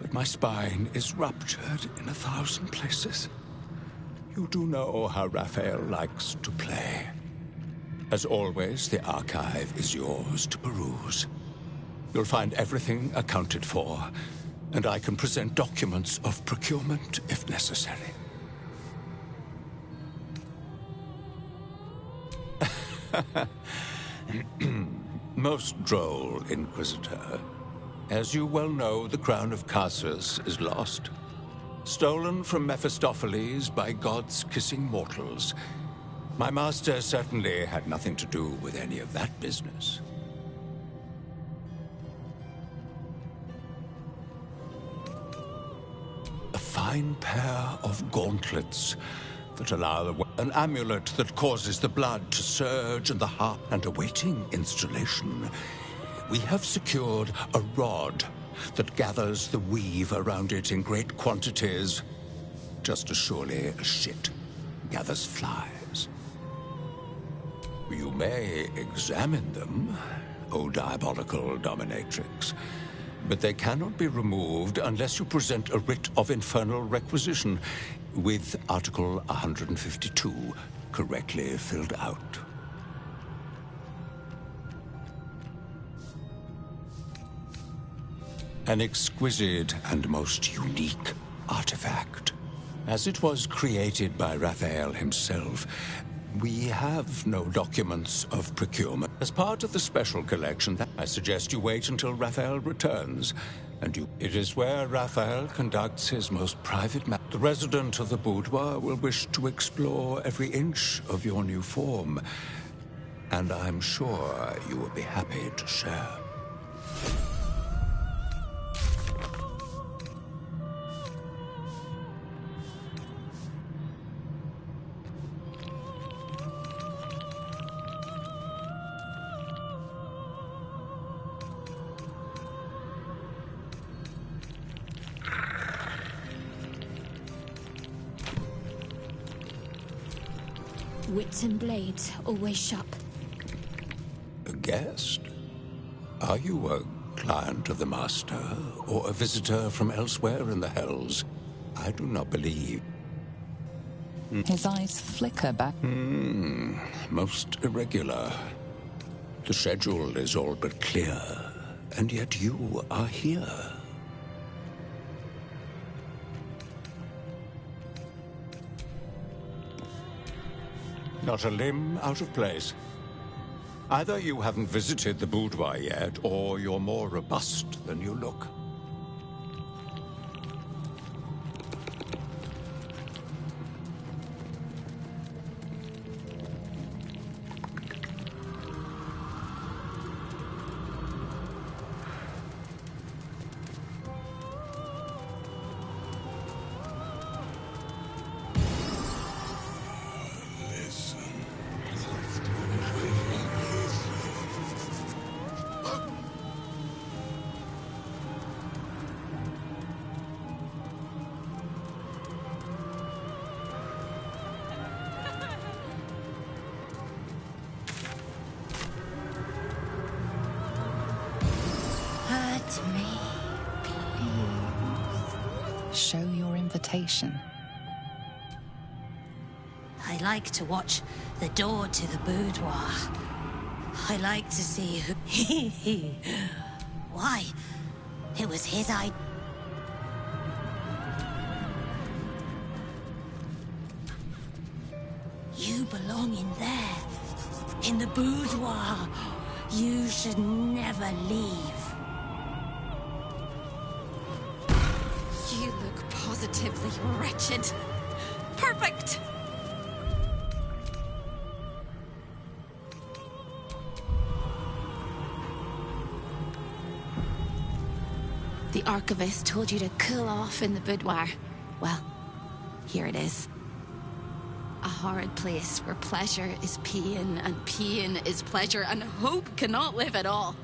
but my spine is ruptured in 1,000 places. You do know how Raphael likes to play. As always, the archive is yours to peruse. You'll find everything accounted for, and I can present documents of procurement if necessary. Most droll, Inquisitor. As you well know, the crown of Casus is lost. Stolen from Mephistopheles by gods kissing mortals. My master certainly had nothing to do with any of that business. A fine pair of gauntlets that allow an amulet that causes the blood to surge in the heart, and awaiting installation, we have secured a rod that gathers the weave around it in great quantities, just as surely as shit gathers flies. You may examine them, O diabolical dominatrix, but they cannot be removed unless you present a writ of infernal requisition with Article 152 correctly filled out. An exquisite and most unique artifact. As it was created by Raphael himself, we have no documents of procurement. As part of the special collection, I suggest you wait until Raphael returns. It is where Raphael conducts his most private The resident of the boudoir will wish to explore every inch of your new form, and I'm sure you will be happy to share. Wits and blades, always sharp. A guest? Are you a client of the Master, or a visitor from elsewhere in the Hells? I do not believe. His eyes flicker back. Most irregular. The schedule is all but clear, and yet you are here. Not a limb out of place. Either you haven't visited the boudoir yet, or you're more robust than you look. Show your invitation. I like to watch the door to the boudoir. I like to see who... Why? It was his idea. You belong in there. In the boudoir. You should never leave. You look positively wretched. Perfect! The archivist told you to cool off in the boudoir. Well, here it is. A horrid place where pleasure is pain, and pain is pleasure, and hope cannot live at all.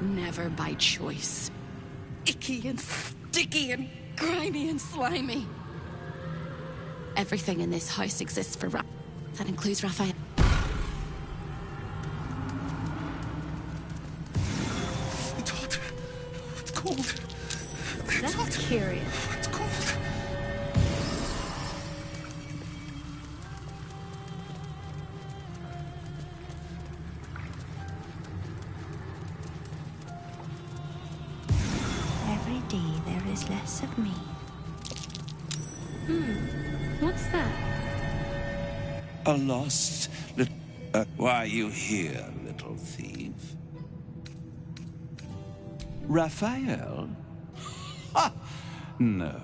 Never by choice. Icky and sticky and grimy and slimy. Everything in this house exists for that includes Raphael. It's hot. It's cold. That's hot. Curious. It's cold. Every day there is less of me. What's that? A lost little... why are you here, little thief? Raphael? Ha! No.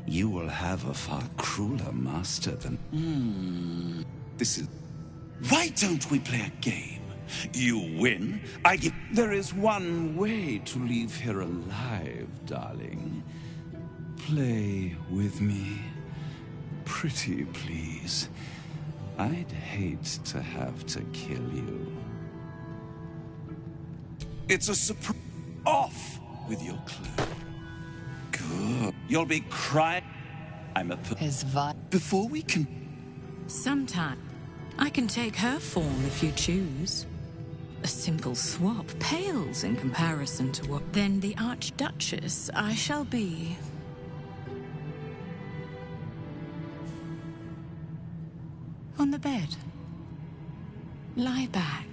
You will have a far crueler master than... This is... Why don't we play a game? You win, I give... There is one way to leave here alive, darling. Play with me. Pretty, please. I'd hate to have to kill you. It's a surprise. Off with your clothes. Good. You'll be crying. I'm a... His vibe. Before we can... Sometime, I can take her form if you choose. A simple swap pales in comparison to what... Then the Archduchess I shall be. On the bed. Lie back.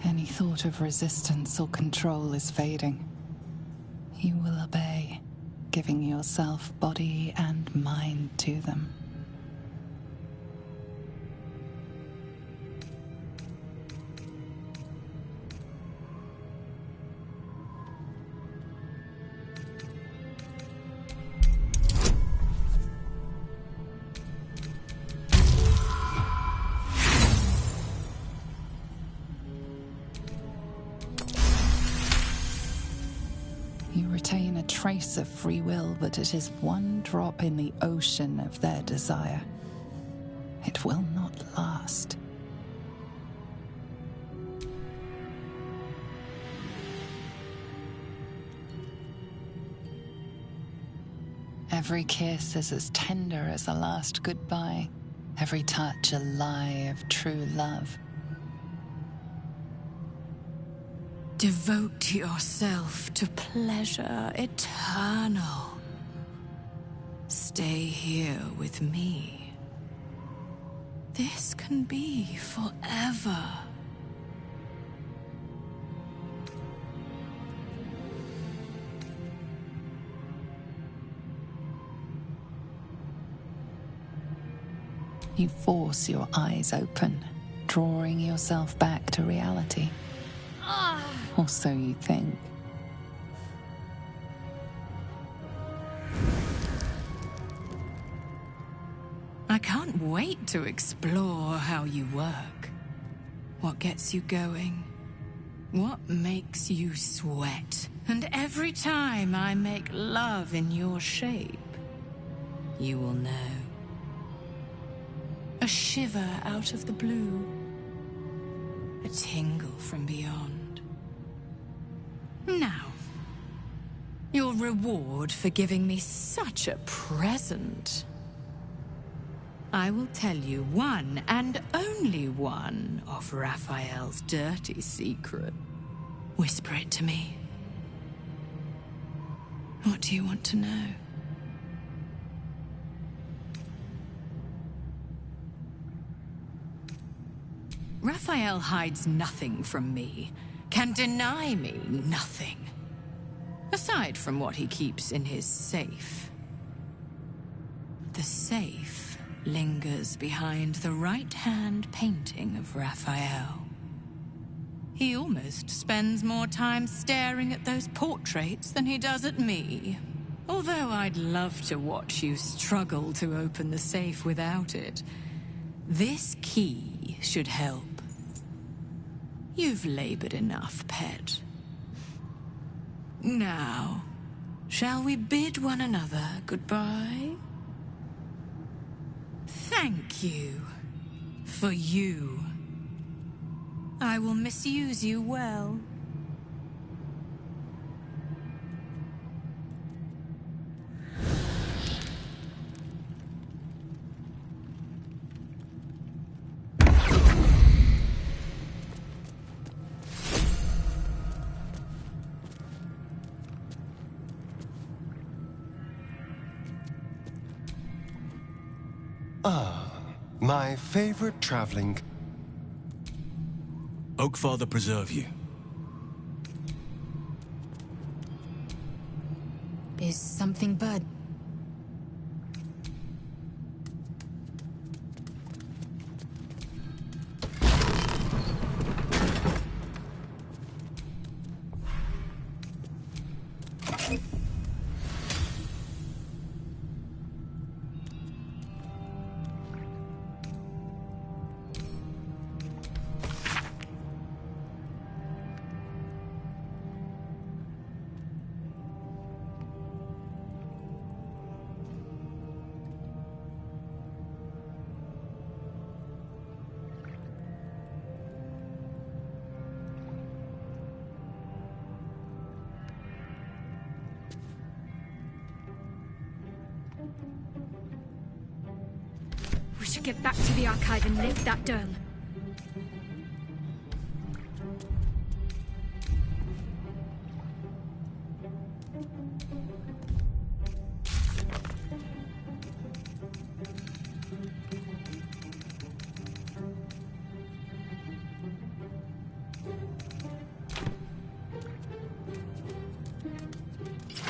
Any thought of resistance or control is fading. You will obey, giving yourself body and mind to them. You retain a trace of free will, but it is one drop in the ocean of their desire. It will not last. Every kiss is as tender as a last goodbye. Every touch a lie of true love. Devote yourself to pleasure eternal. Stay here with me. This can be forever. You force your eyes open, drawing yourself back to reality. Or so you think. I can't wait to explore how you work. What gets you going? What makes you sweat? And every time I make love in your shape, you will know. A shiver out of the blue. A tingle from beyond. Now, your reward for giving me such a present. I will tell you one and only one of Raphael's dirty secret. Whisper it to me. What do you want to know? Raphael hides nothing from me, can deny me nothing, aside from what he keeps in his safe. The safe lingers behind the right-hand painting of Raphael. He almost spends more time staring at those portraits than he does at me. Although I'd love to watch you struggle to open the safe without it. This key should help. You've labored enough, pet. Now, shall we bid one another goodbye? Thank you. For you. I will misuse you well. My favorite traveling... Oakfather preserve you. Is something bad? We should get back to the archive and lift that dome.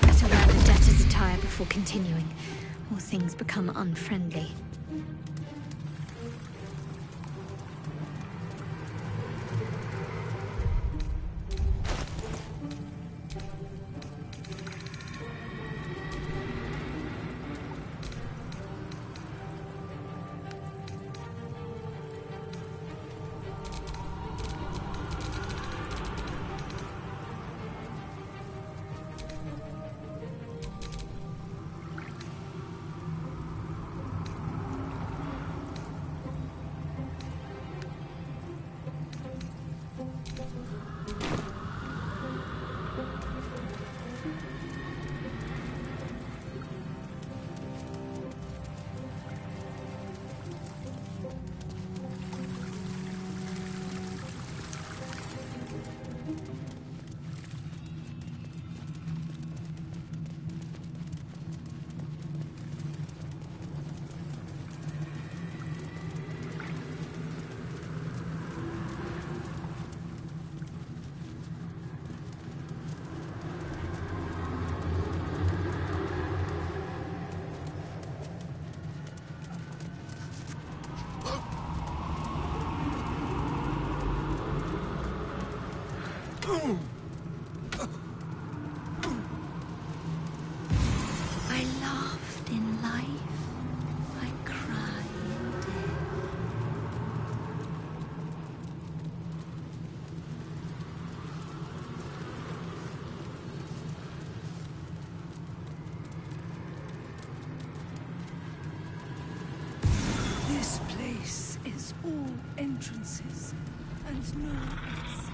Better wear the debtor's attire before continuing, or things become unfriendly. I laughed in life. I cried. This place is all entrances and no exits.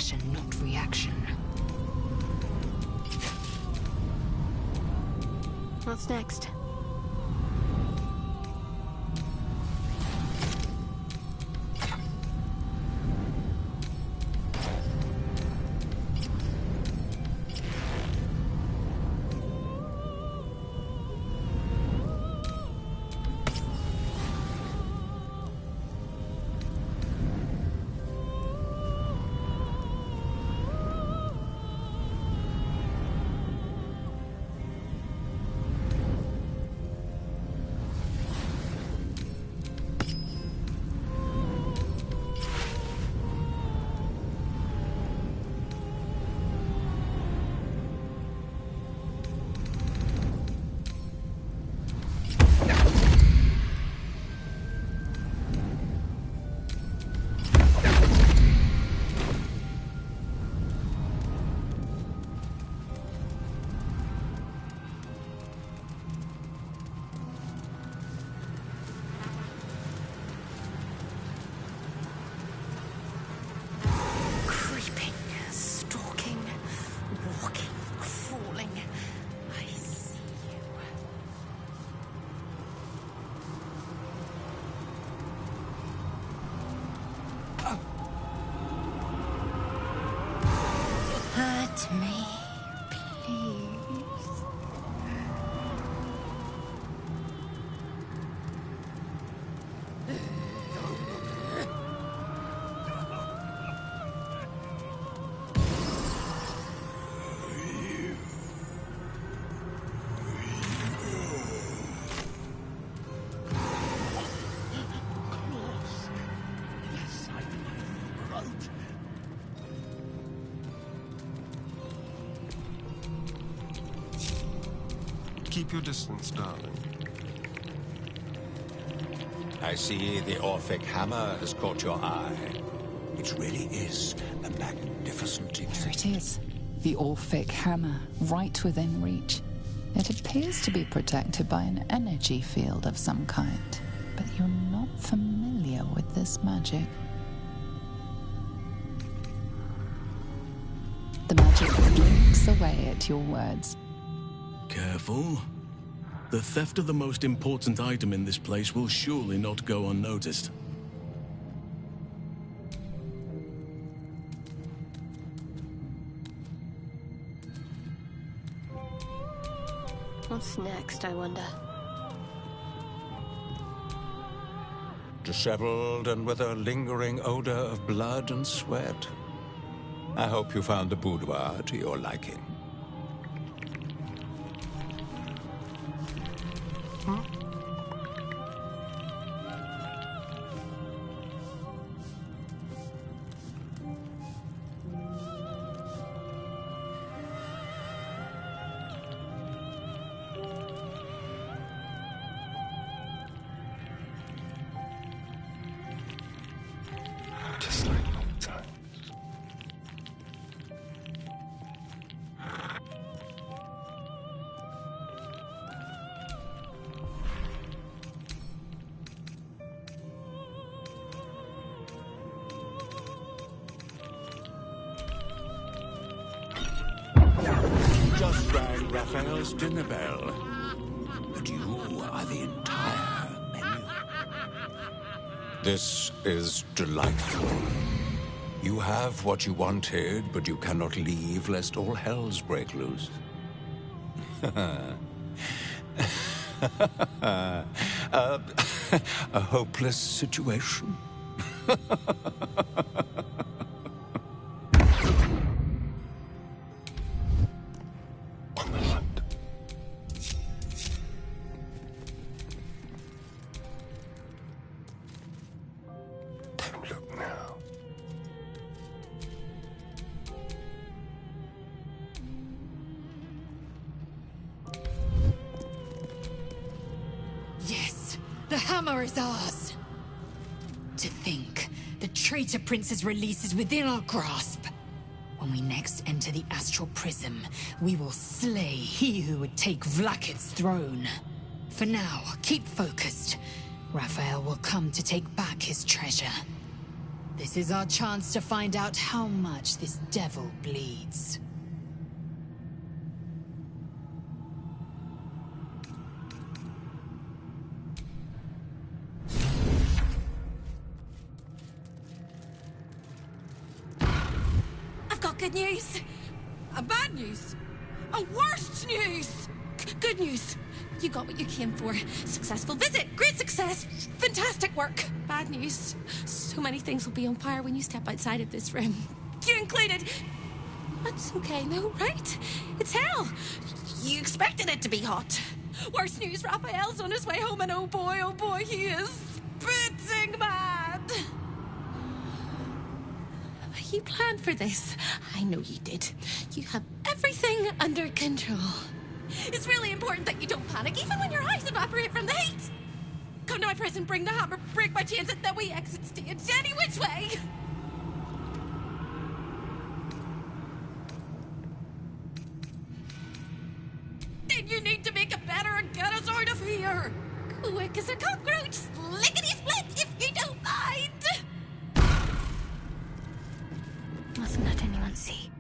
action, not reaction. What's next? Hurt me, please. Keep your distance, darling. I see the Orphic hammer has caught your eye. It really is a magnificent There it is. The Orphic hammer, right within reach. It appears to be protected by an energy field of some kind, but you're not familiar with this magic. The magic blinks away at your words. Careful. The theft of the most important item in this place will surely not go unnoticed. What's next, I wonder? Disheveled and with a lingering odor of blood and sweat. I hope you found the boudoir to your liking. Just like old times. Just rang Raphael's dinner bell. But you are the entire menu. This is delightful. You have what you wanted, but you cannot leave lest all hells break loose. A hopeless situation. On the hunt. Don't look now. Yes, the hammer is ours. To think, the traitor prince's release is within our grasp. When we next enter the astral prism, we will slay he who would take Vlakit's throne. For now, keep focused. Raphael will come to take back his treasure. This is our chance to find out how much this devil bleeds. I've got good news. Bad news. Worst news. Good news. You got what you came for. Successful visit. Great success. Fantastic work. Bad news. So many things will be on fire when you step outside of this room. You included. That's okay, no, right? It's hell. You expected it to be hot. Worst news, Raphael's on his way home, and oh boy, he is spitting mad. You planned for this. I know you did. You have everything under control. It's really important that you don't panic, even when your eyes evaporate from the heat. Come to my prison, bring the hammer, break my chains, and then we exit stage any which way. Then you need to make it better and get us out of here. Quick as a cockroach, lickety-split, if you don't mind. Mustn't let anyone see.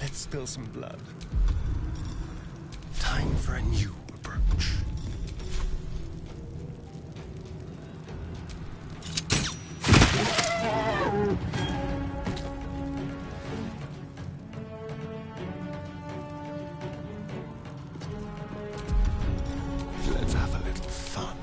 Let's spill some blood. Time for a new approach. Let's have a little fun.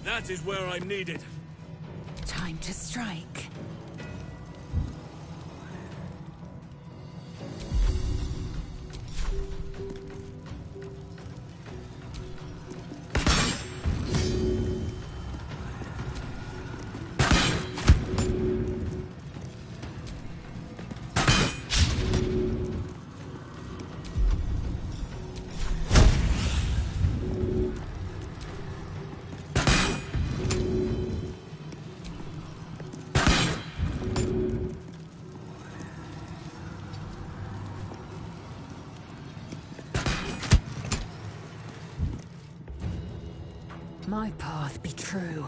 That is where I'm needed. Time to strike. My path be true.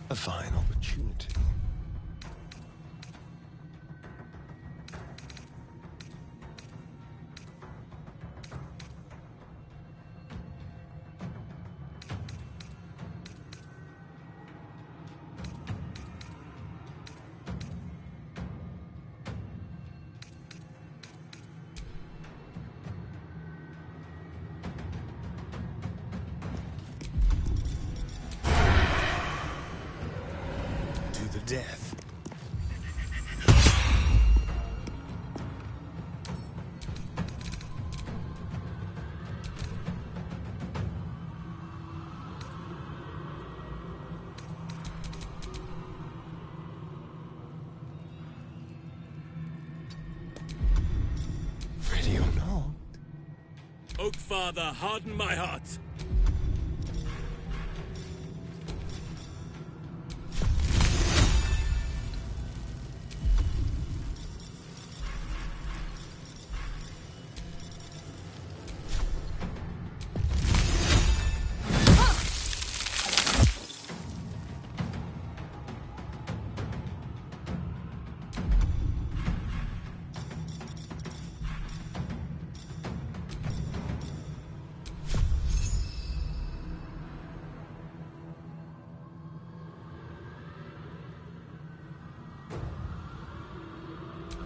A fine opportunity. To the death. Ready or not? Oak Father, harden my heart.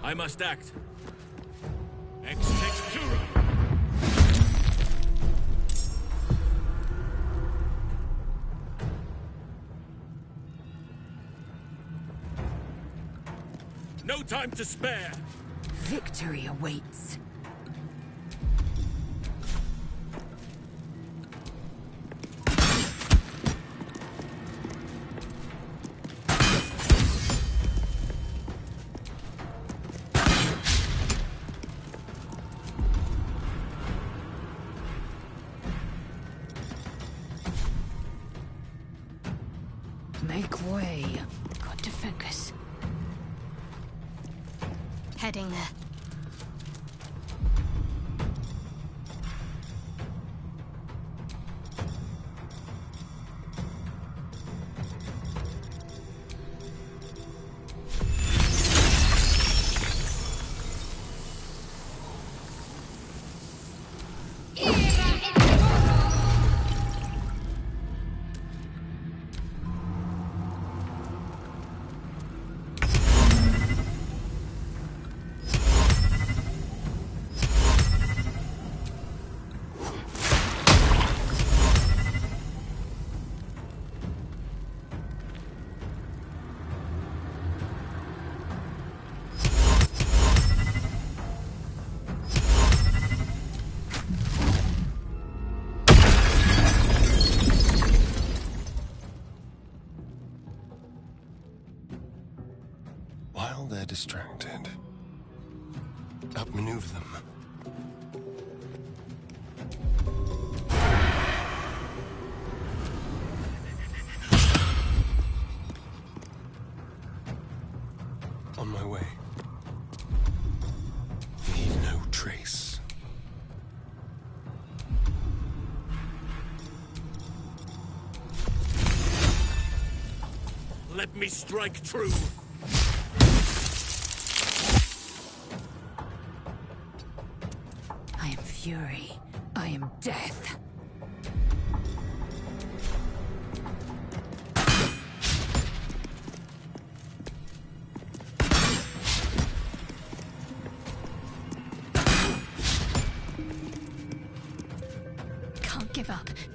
I must act. Ex textura. No time to spare. Victory awaits. Make way. Got to focus. Heading there. While they're distracted, outmaneuver them. On my way. Leave no trace. Let me strike true. I am fury. I am death.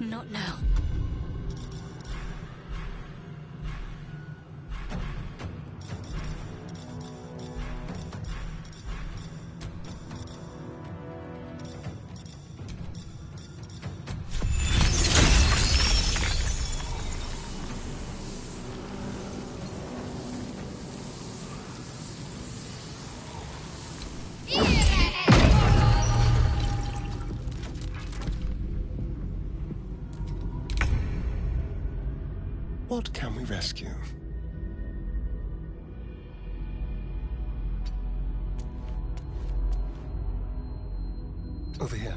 Not now. What can we rescue? Over here.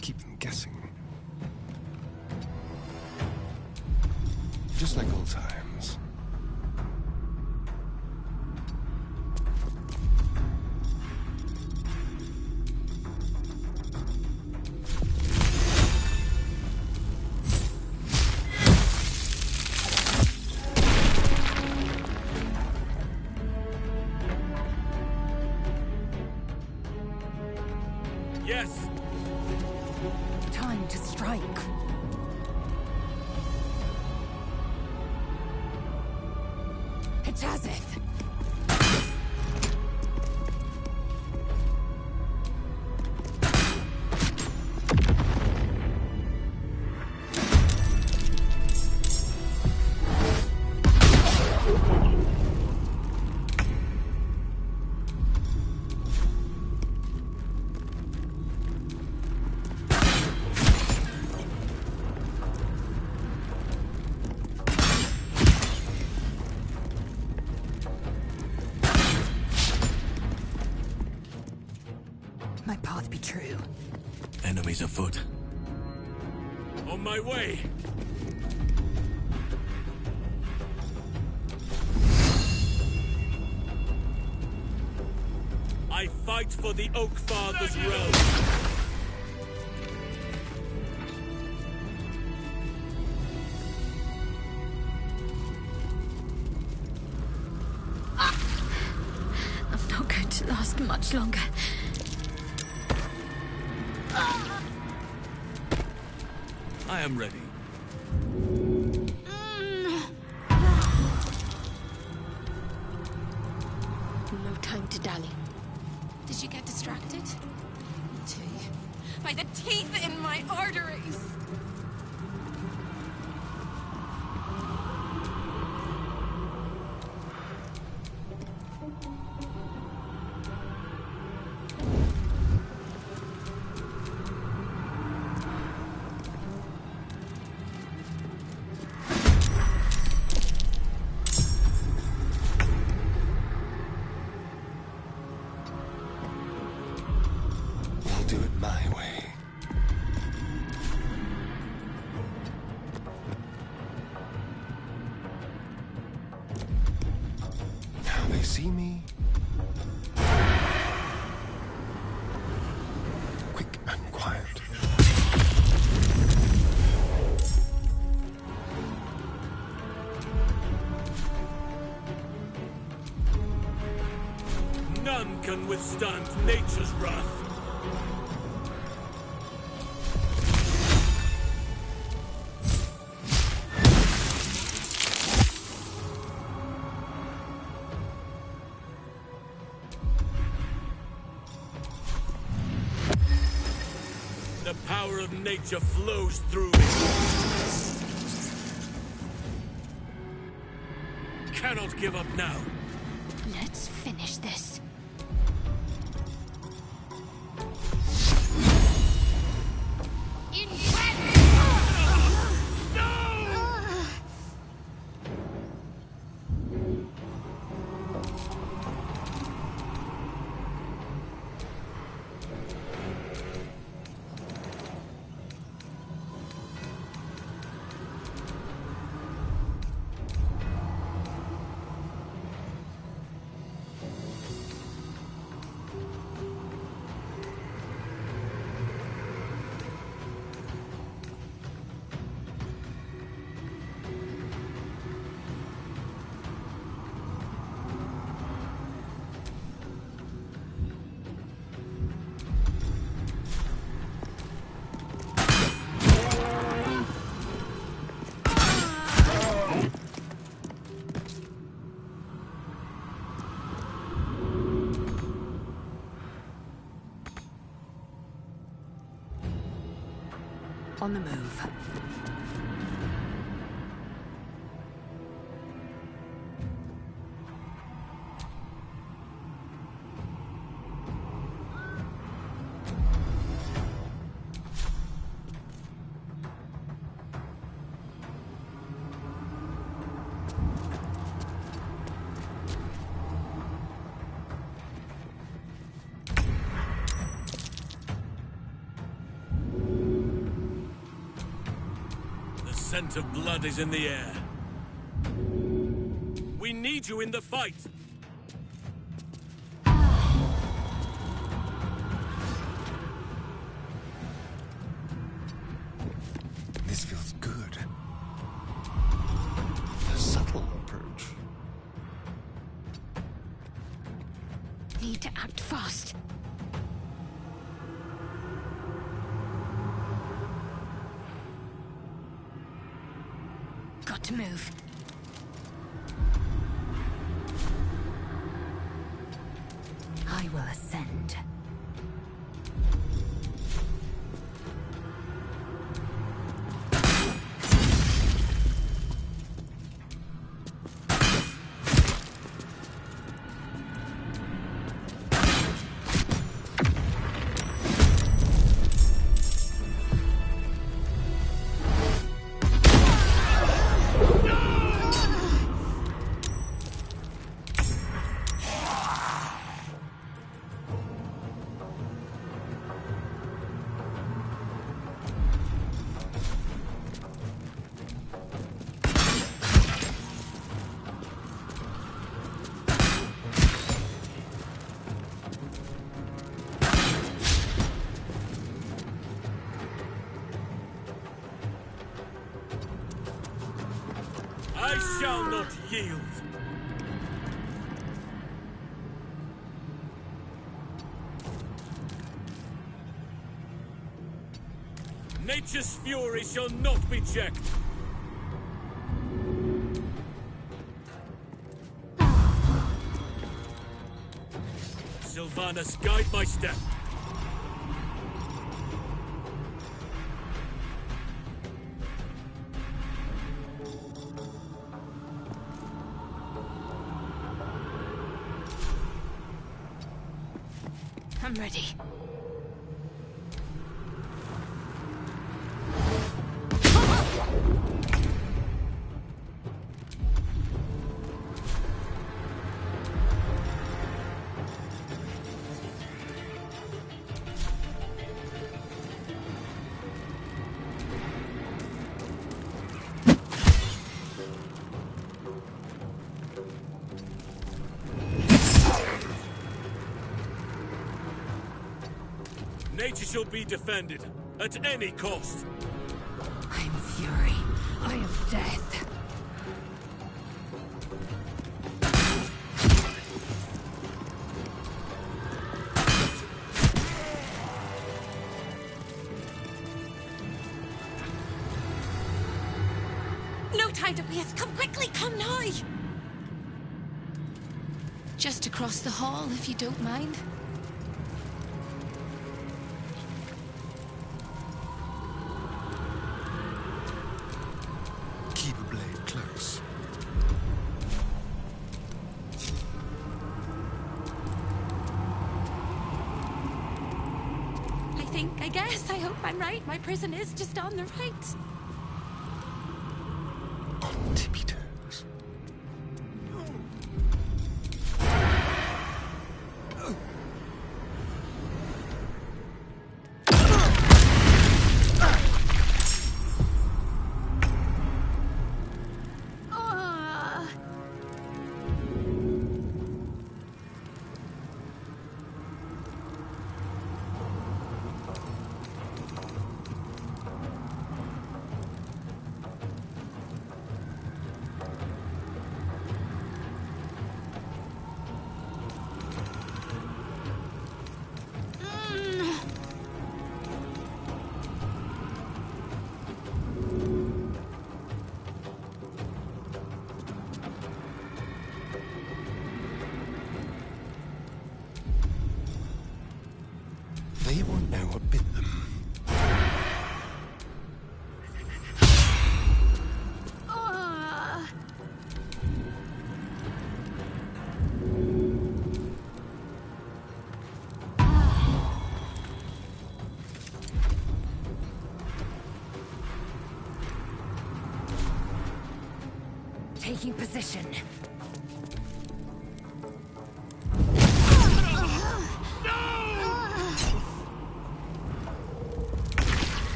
Keep them guessing. Just like old times. Yes! Time to strike. Tazith! My path be true. Enemies afoot. On my way! I fight for the Oak Father's realm! I'm not going to last much longer. I am ready. No time to dally. Did you get distracted? Me too. By the teeth in my arteries! Do it my way. Now they see me. Quick and quiet. None can withstand nature's wrath. The power of nature flows through me. Cannot give up now. Let's finish this. On the move. The scent of blood is in the air. We need you in the fight. This feels good. A subtle approach. Need to act fast. Got to move. I will ascend. I shall not yield. Nature's fury shall not be checked. Sylvanas, guide my step. I'm ready. Nature shall be defended, at any cost. I am fury. I am death. No time to waste. Come quickly, come now. Just across the hall, if you don't mind. Keep a blade close. I guess. I hope I'm right. My prison is just on the right. On tippy toes. taking position.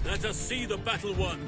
Let us see the battle won.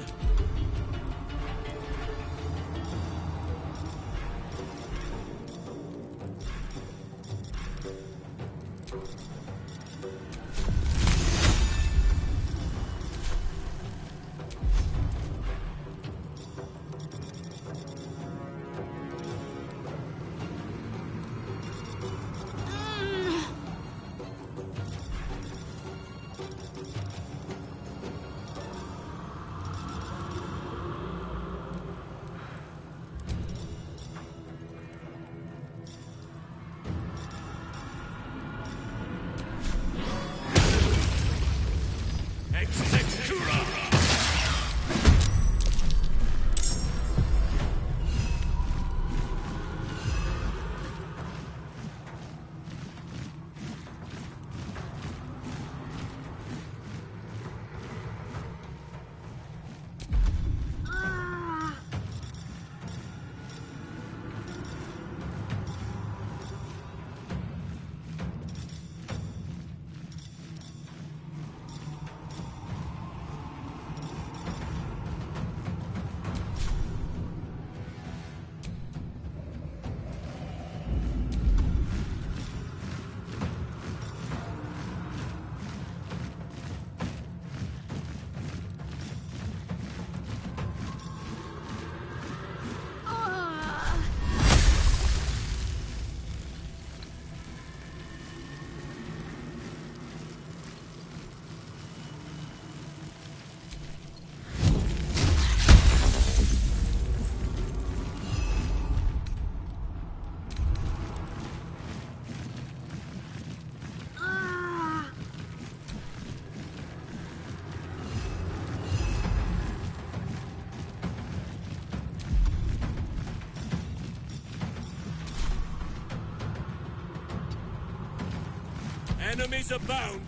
Enemies abound!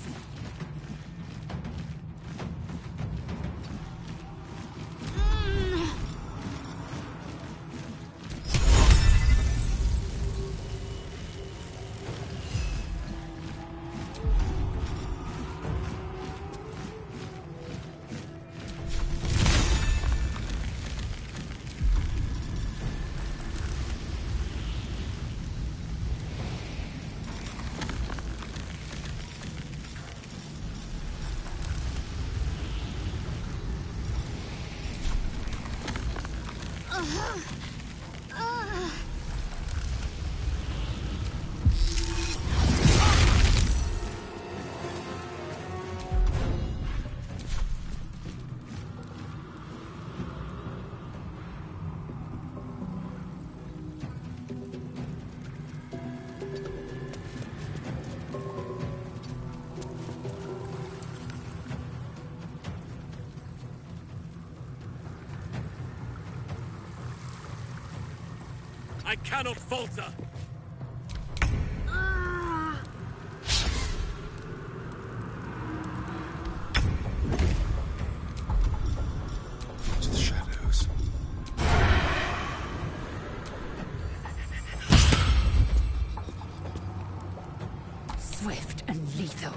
I cannot falter! To the shadows. Swift and lethal.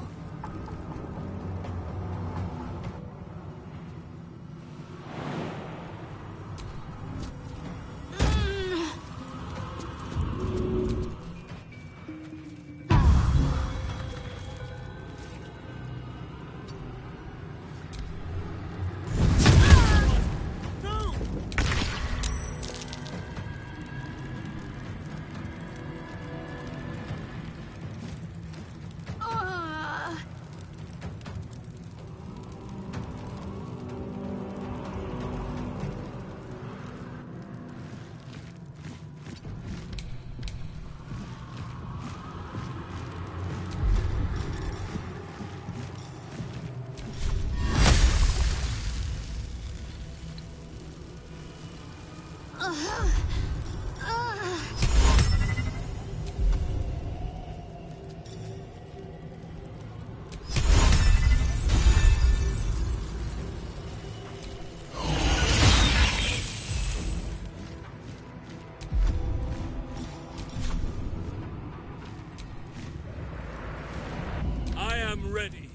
am ready.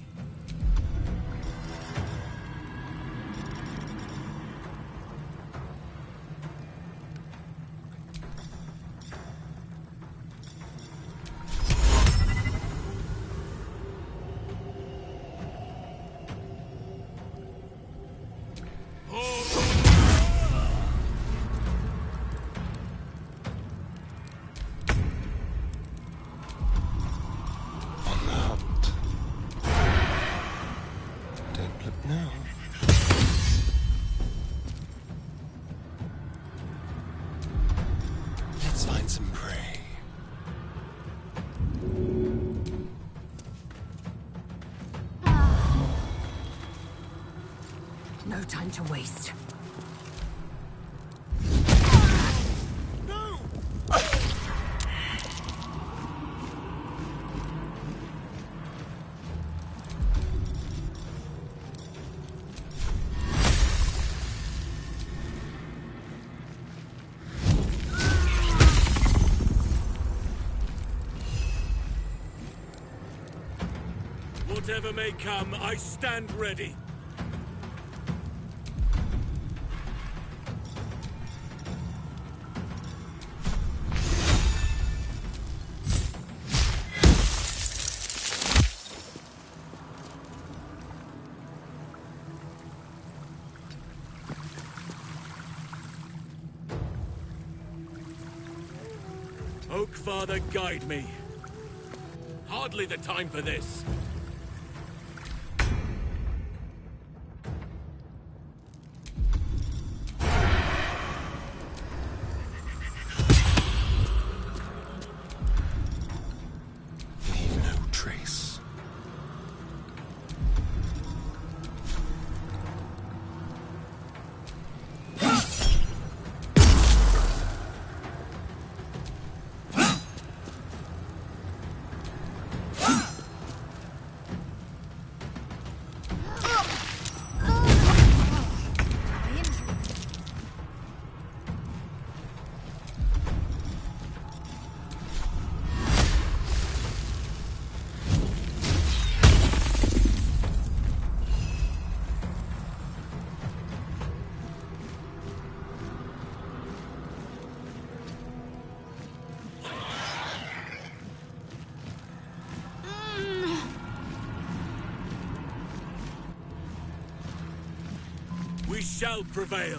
No time to waste. Whatever may come, I stand ready. Oak Father, guide me. Hardly the time for this. Leave no trace. We shall prevail.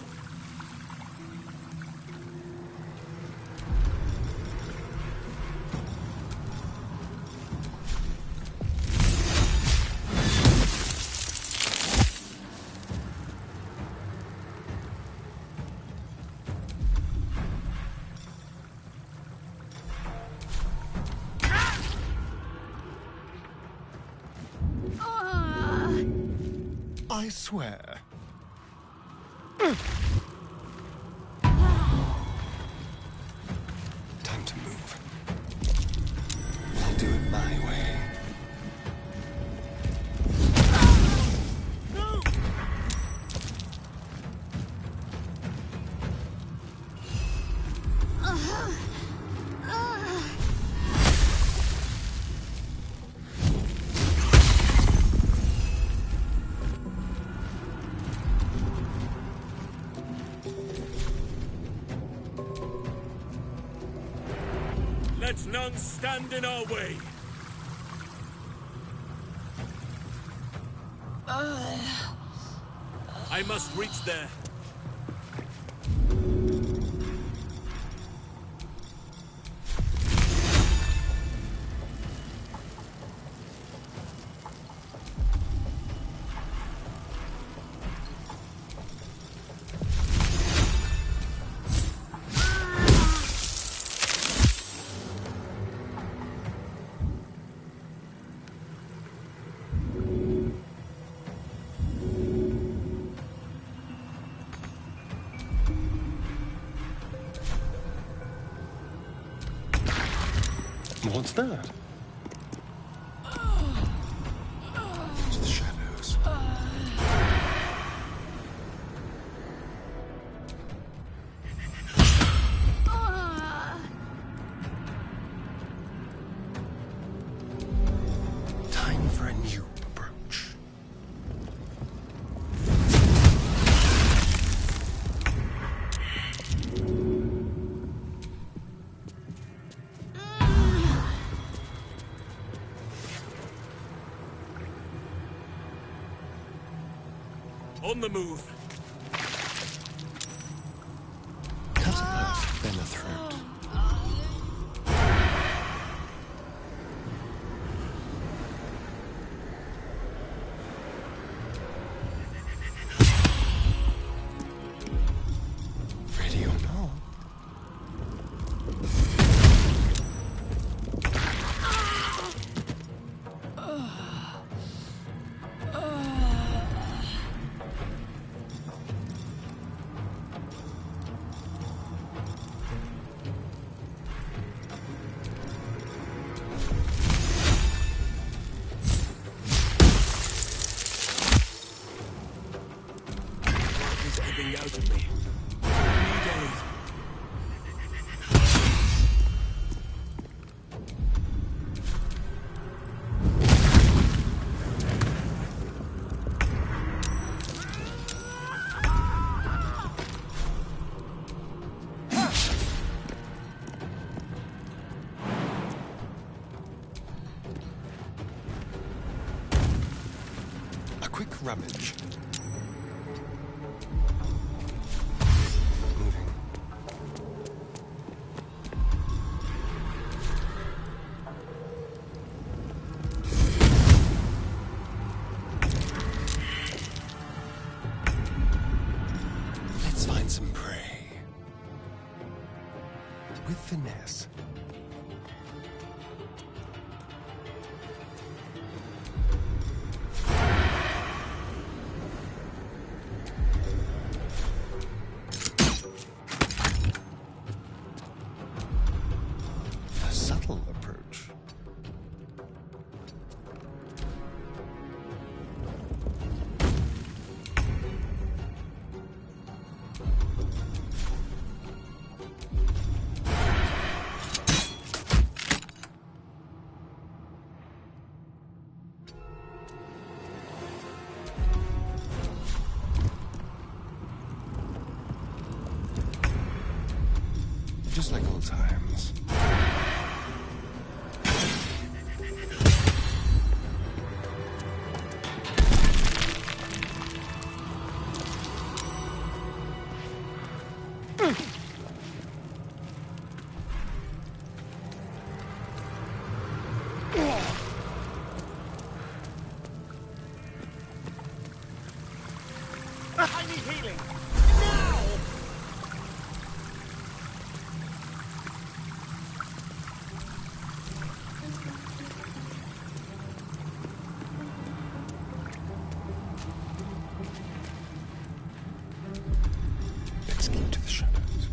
I swear. Time to move. I'll do it my way. Let none stand in our way. I must reach there. What's that? It's the shadows. Time for a new approach. On the move. Cut a mouth, then a throat. Ready or not? He's ebbing out of me. Need aid. A quick rummage. Let's find some prey. With finesse. A subtle approach. Just like old times. I need healing! Now! Let's get into the shadows.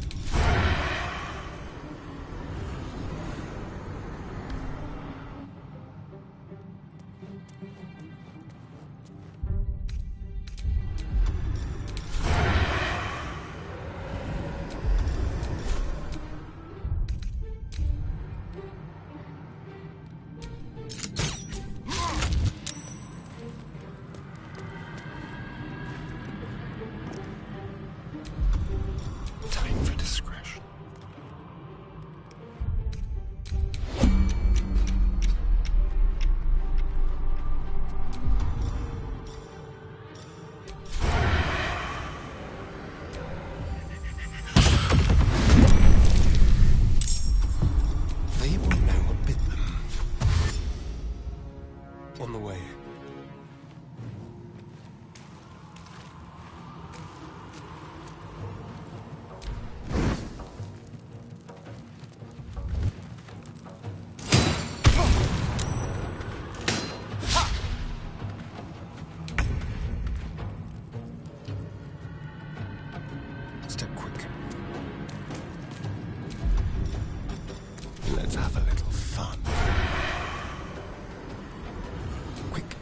Time for discretion. They will know what bit them. On the way. Step quick. Let's have a little fun. Quick.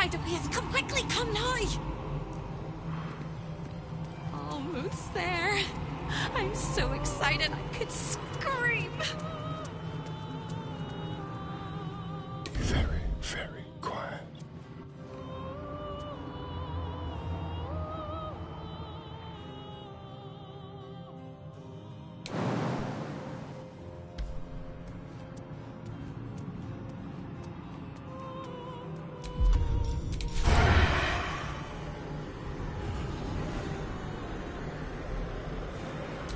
tide appears. Come quickly, come now! Almost there. I'm so excited I could scream. Very, very quiet.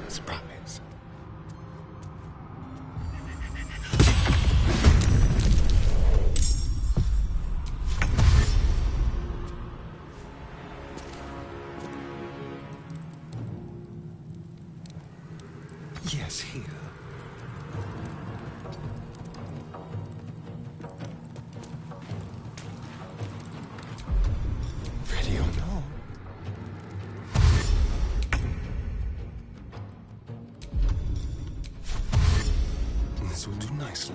Surprise. Yes, here. Ready or not? This will do nicely.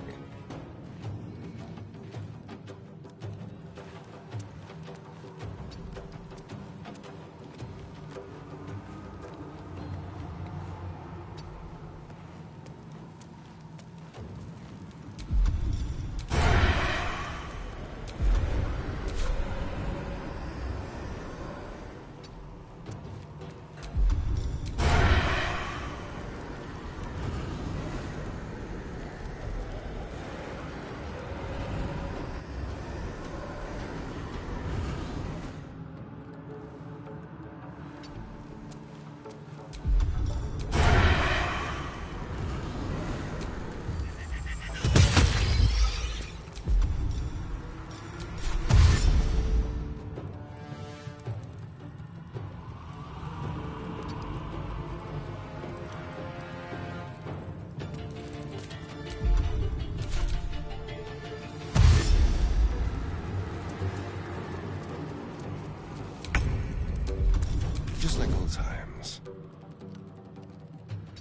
Just like old times.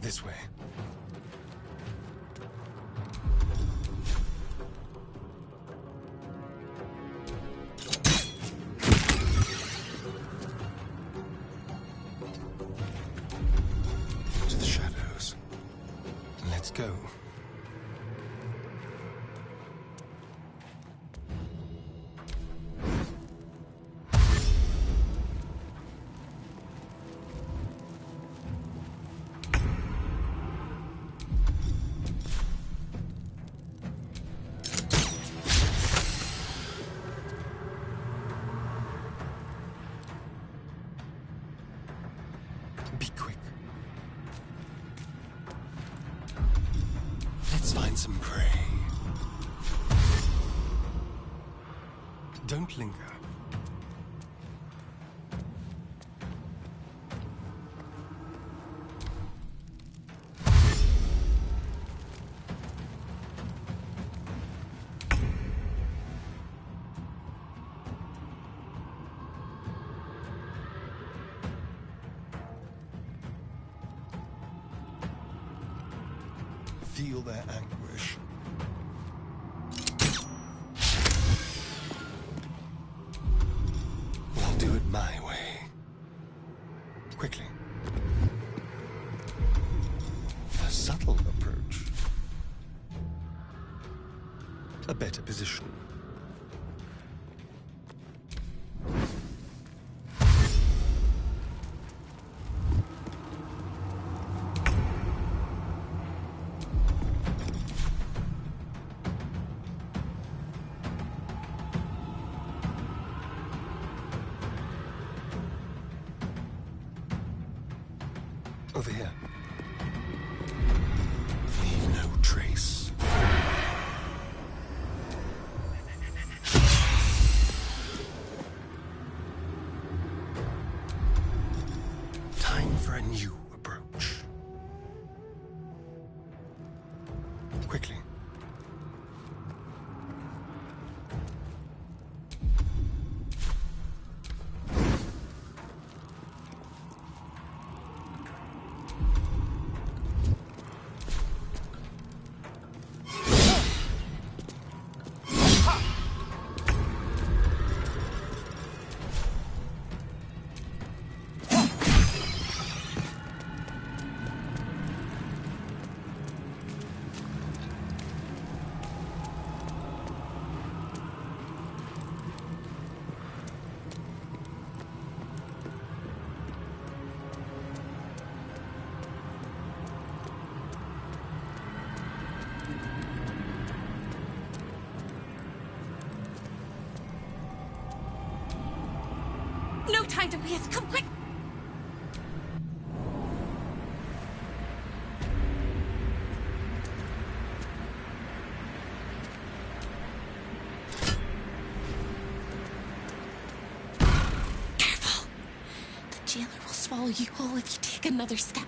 This way. To the shadows. Let's go. Be quick. Let's find some prey. Don't linger. Feel their anguish. I'll do it my way. Quickly. A subtle approach. A better position. Over here. Leave no trace. Time for a new approach. Quickly. No time to waste. Come quick. Careful. The jailer will swallow you whole if you take another step.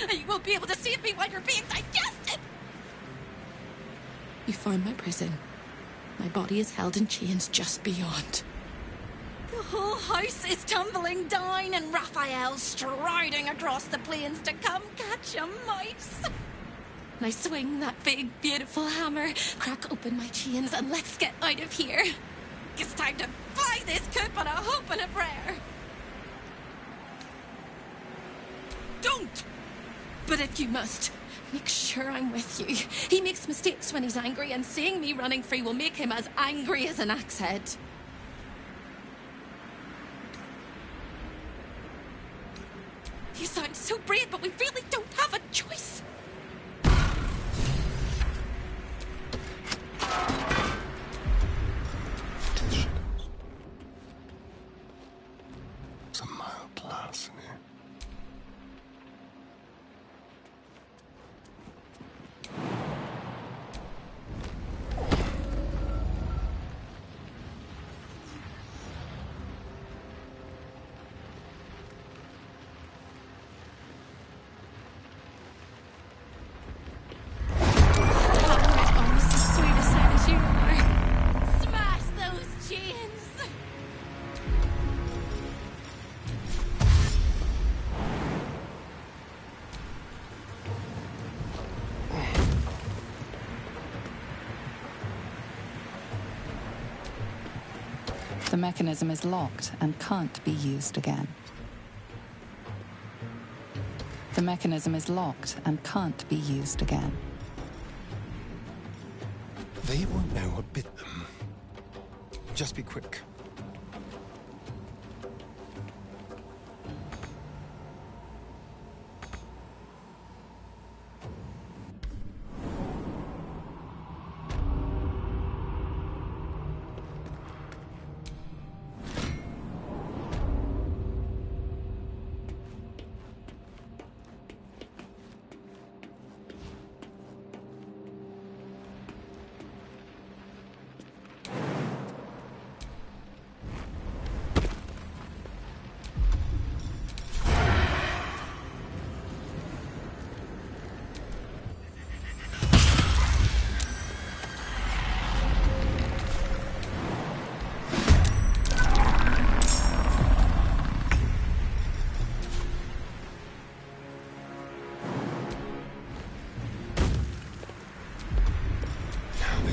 And you won't be able to save me while you're being digested. You found my prison. My body is held in chains just beyond. The whole house is tumbling down and Raphael's striding across the plains to come catch a mouse. Now swing that big, beautiful hammer, crack open my chains, and let's get out of here. It's time to fly this coop on a hope and a prayer. Don't! But if you must, make sure I'm with you. He makes mistakes when he's angry, and seeing me running free will make him as angry as an axe head. You sound so brave, but we really don't have a choice. It's a mild class in here. The mechanism is locked and can't be used again. The mechanism is locked and can't be used again. They won't know what bit them. Just be quick.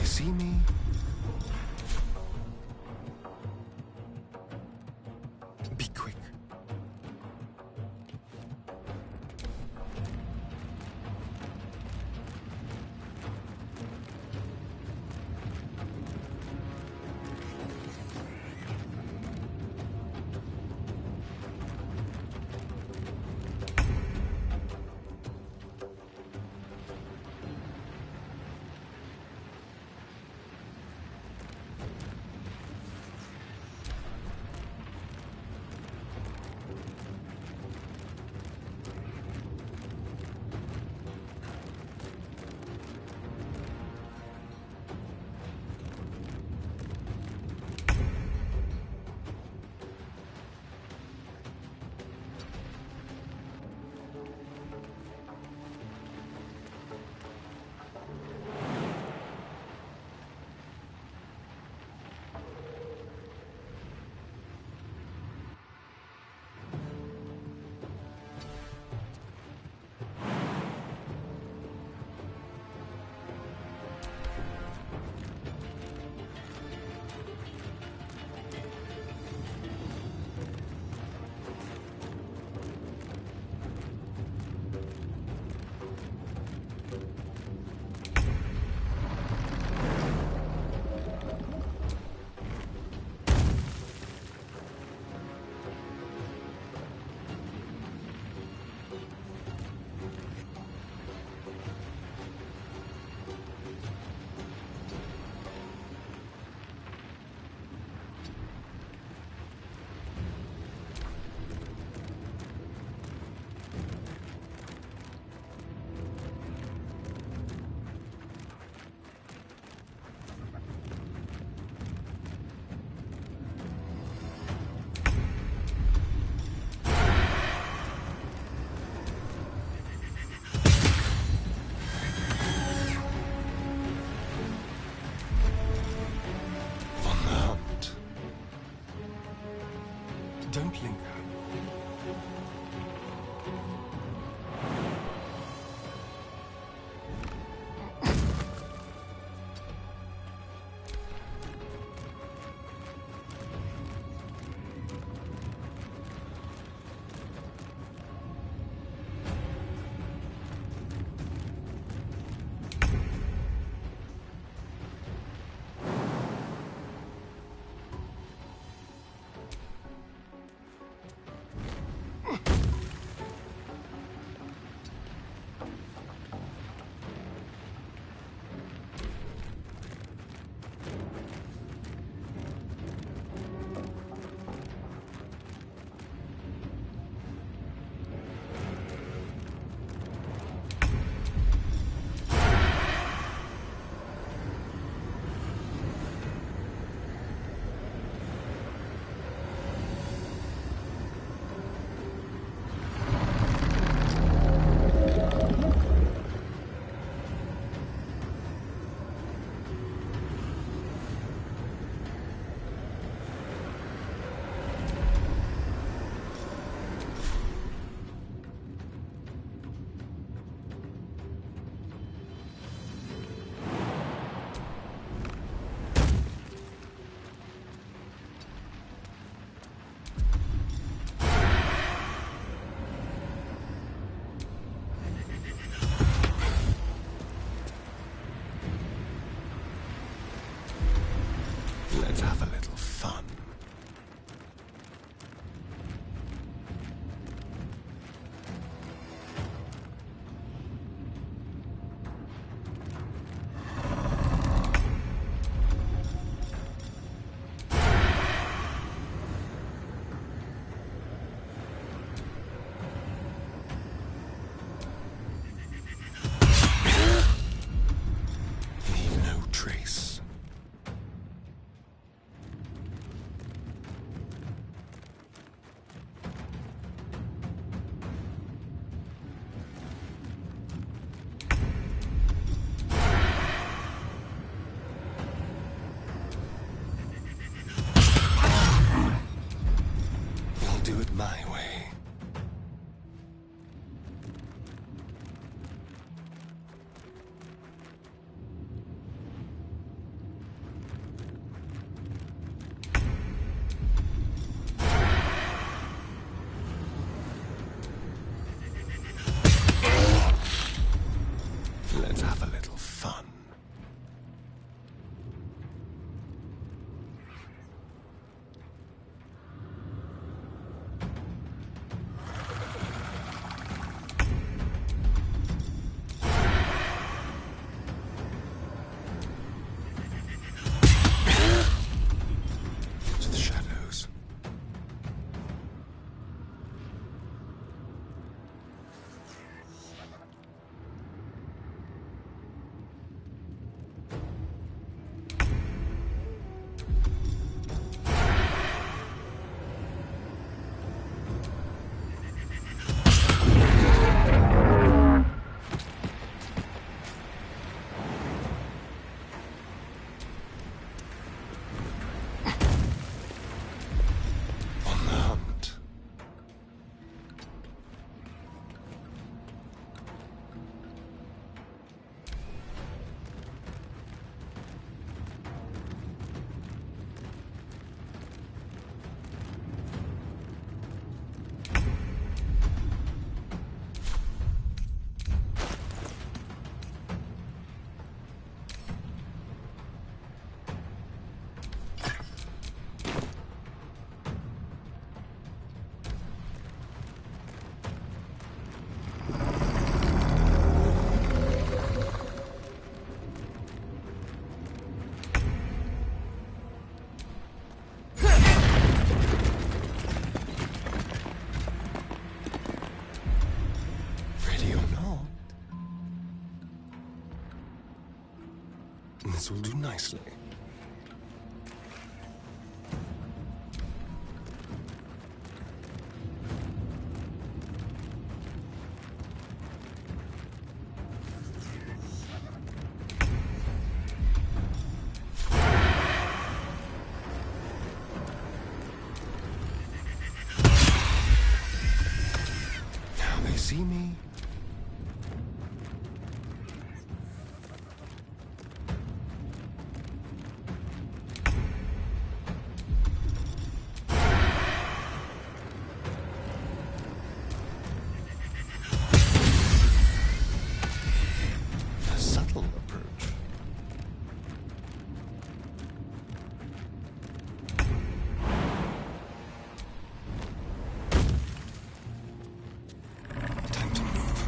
See me? Be quick. Don't linger. Let's have a little fun. Leave no trace. We'll do it my way. Let's have a little fun. To the shadows. On the hunt. Ready or not? This will do nicely. see me? A subtle approach. Time to move.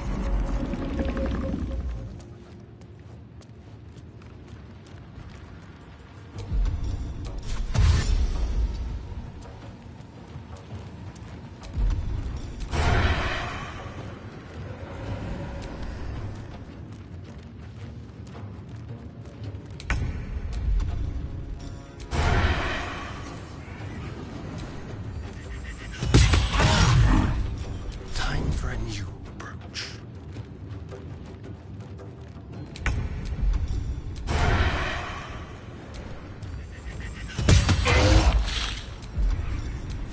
Time for a new approach.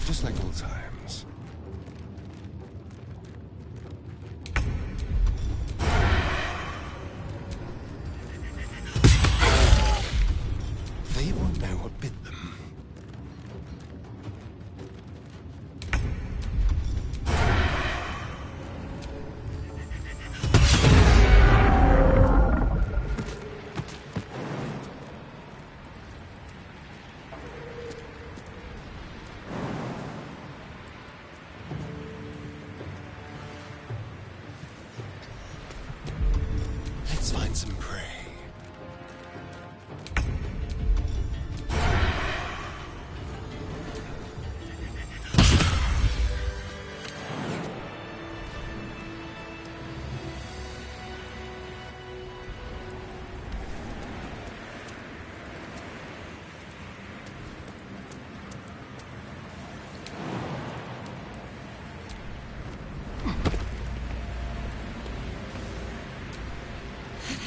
Just like old times. They won't know what bit them. Let's find some prey.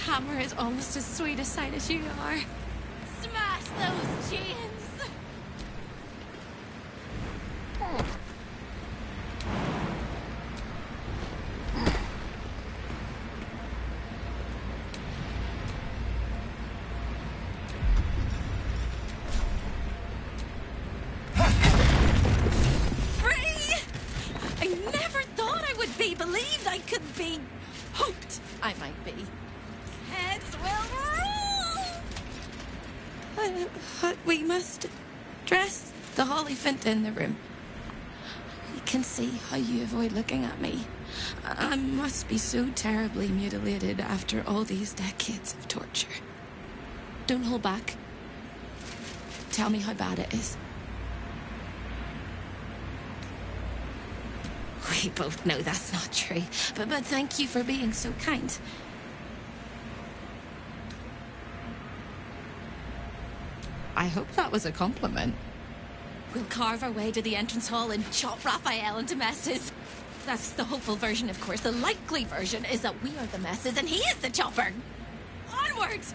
Hammer is almost as sweet a sight as you are. Smash those chains! Free! I never thought I would be believed I could be hoped I might be. Heads will roll! But we must dress the Hollyphant in the room. I can see how you avoid looking at me. I must be so terribly mutilated after all these decades of torture. Don't hold back. Tell me how bad it is. We both know that's not true, but thank you for being so kind. I hope that was a compliment. We'll carve our way to the entrance hall and chop Raphael into messes. That's the hopeful version, of course. The likely version is that we are the messes and he is the chopper. Onwards!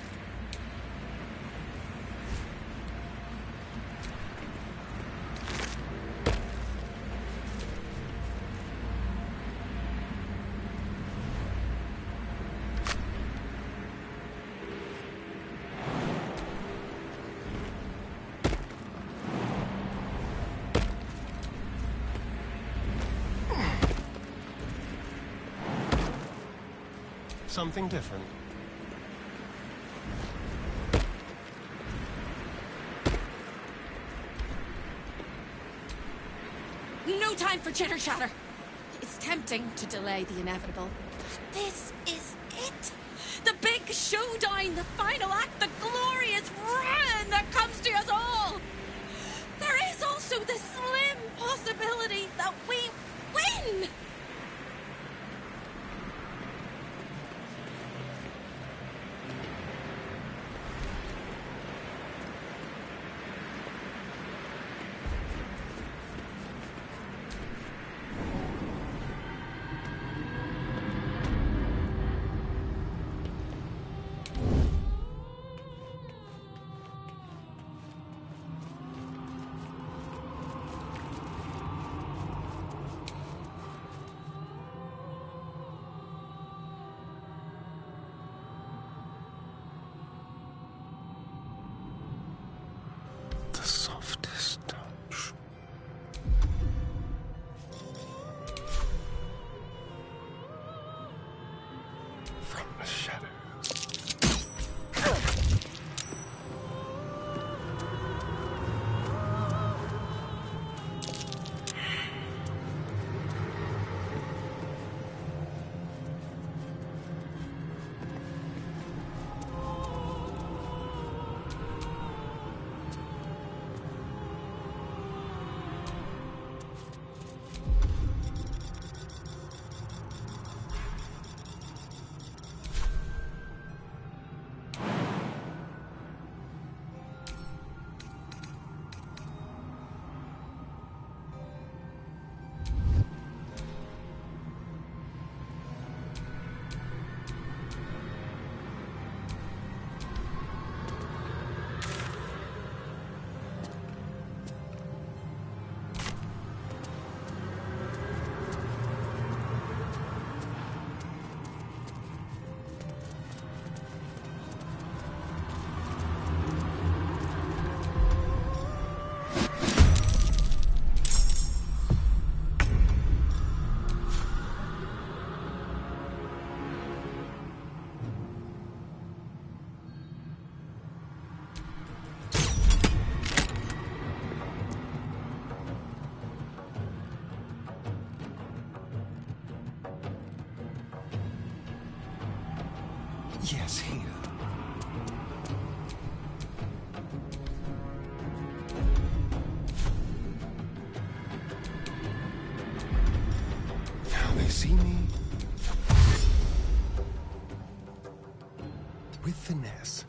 Something different. No time for chitter-chatter. It's tempting to delay the inevitable. This is it. The big showdown, the final act, the glorious ruin that comes to us all. There is also the slim possibility that we win. Yes, here. Now they see me with finesse.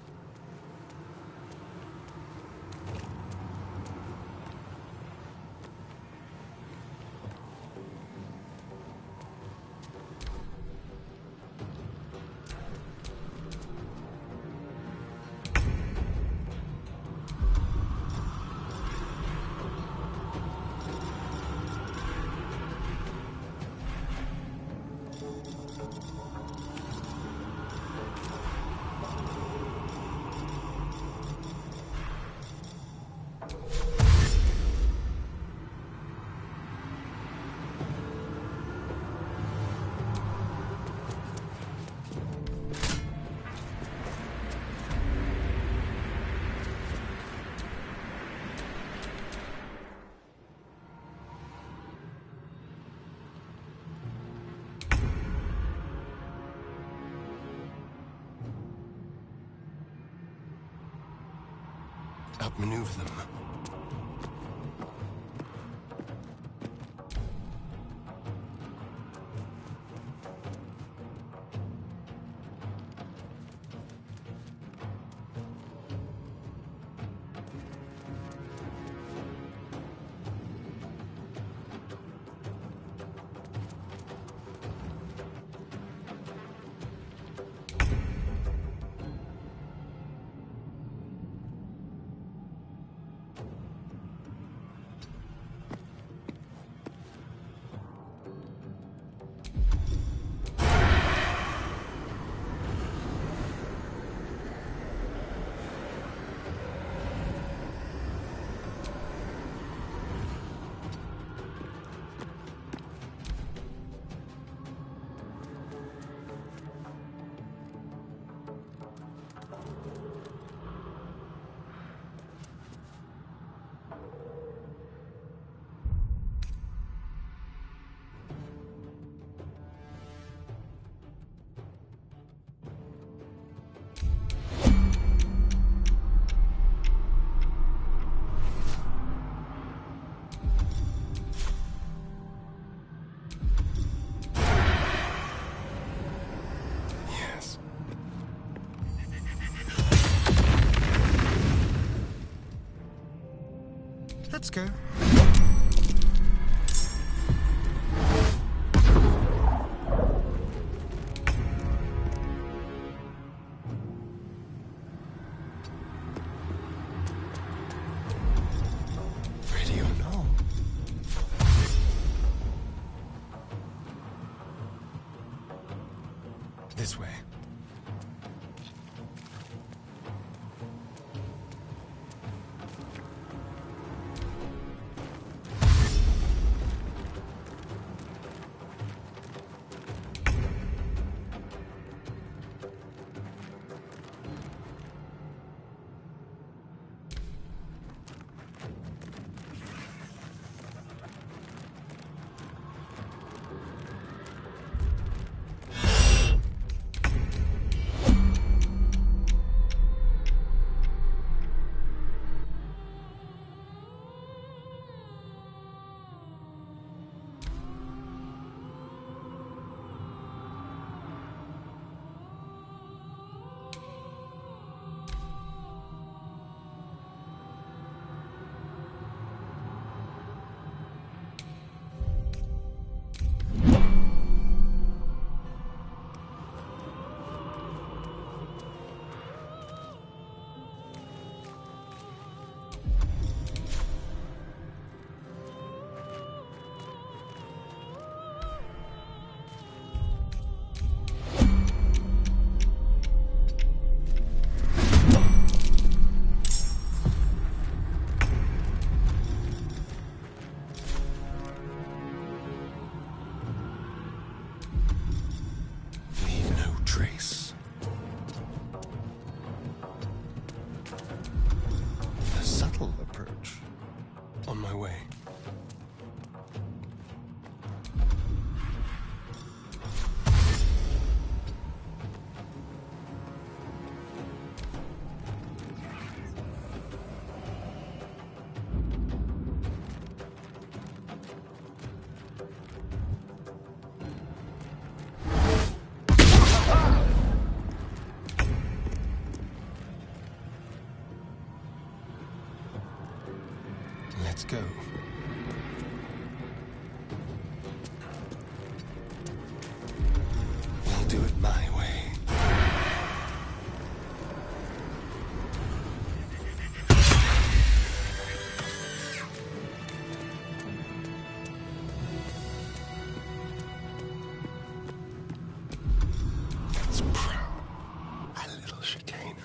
Outmaneuver them. Let's go. Ready or not? This way. Let's go. We'll do it my way. That's pro. A little chicanery.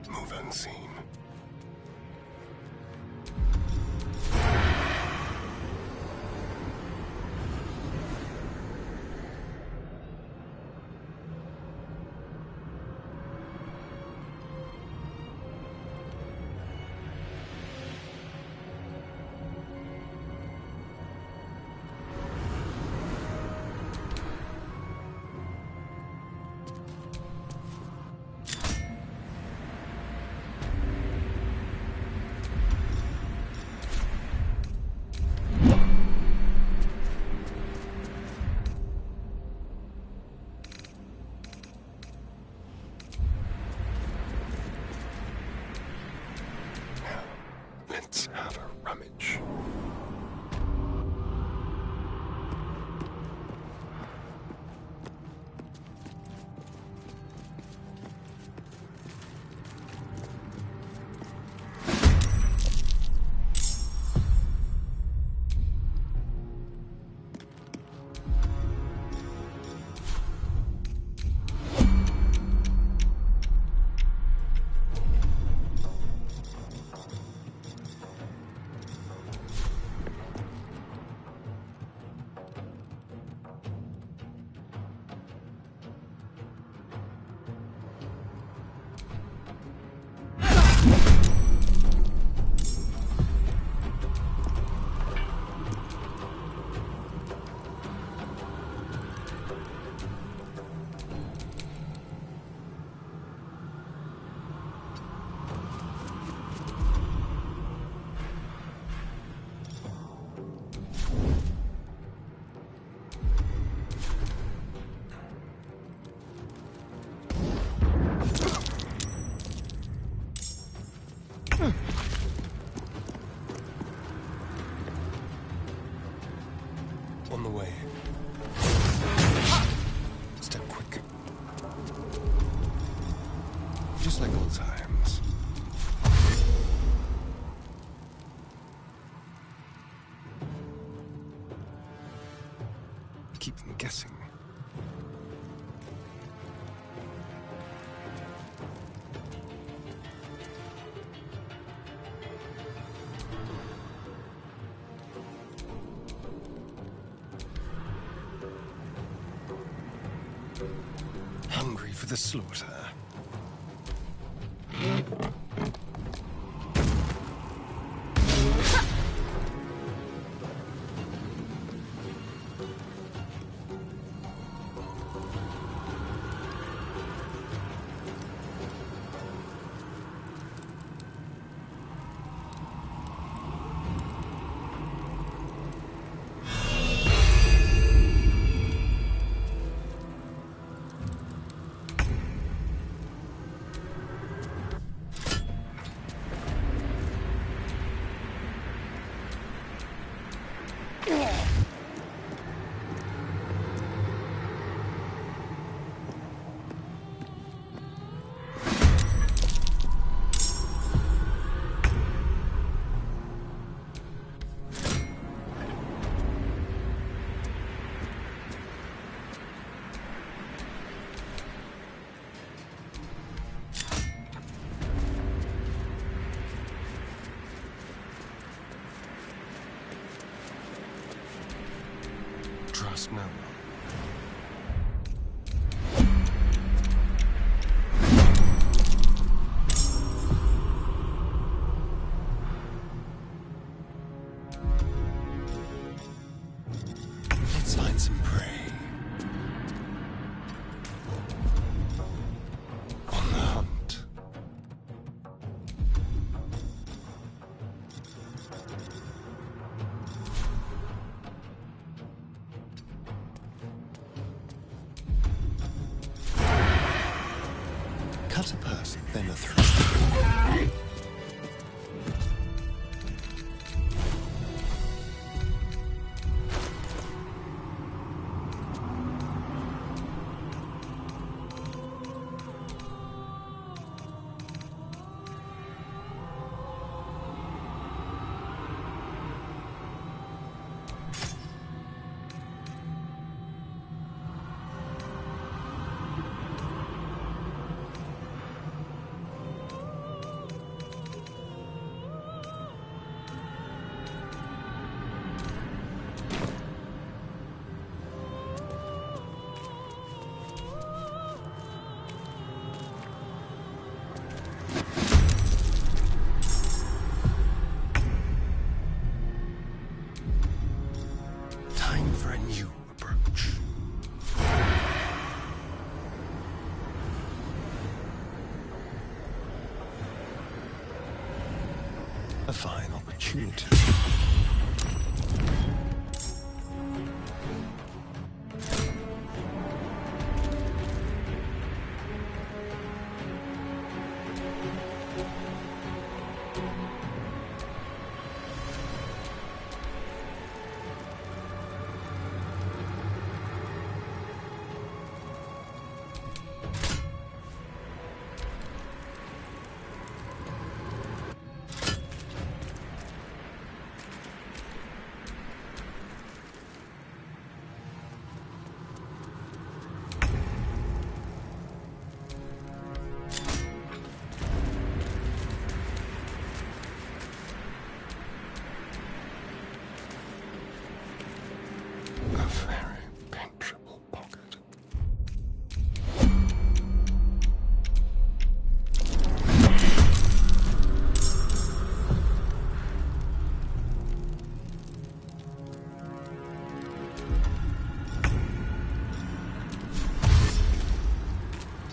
Move unseen. Let's have a rummage. On the way. Step quick. Just like old times. Keep them guessing. Hungry for the slaughter. cut a person, then a thread. For a new approach. A fine opportunity.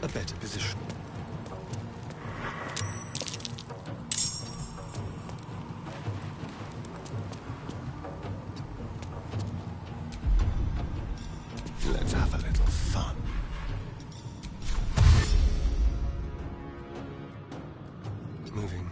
A better position. Let's have a little fun. Moving.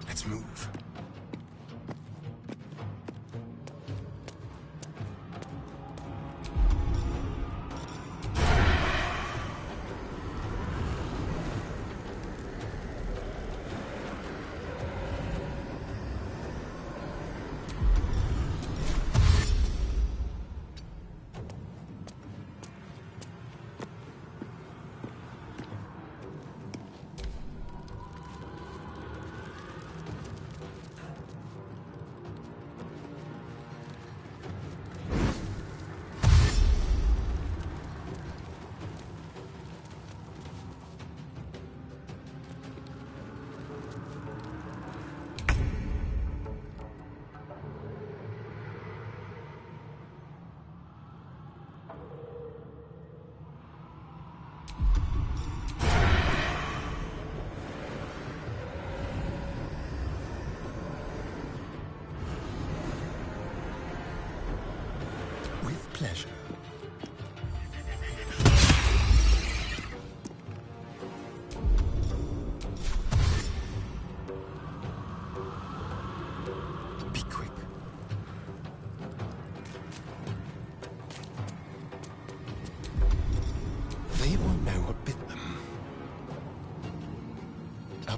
Let's move.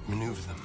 outmaneuver them.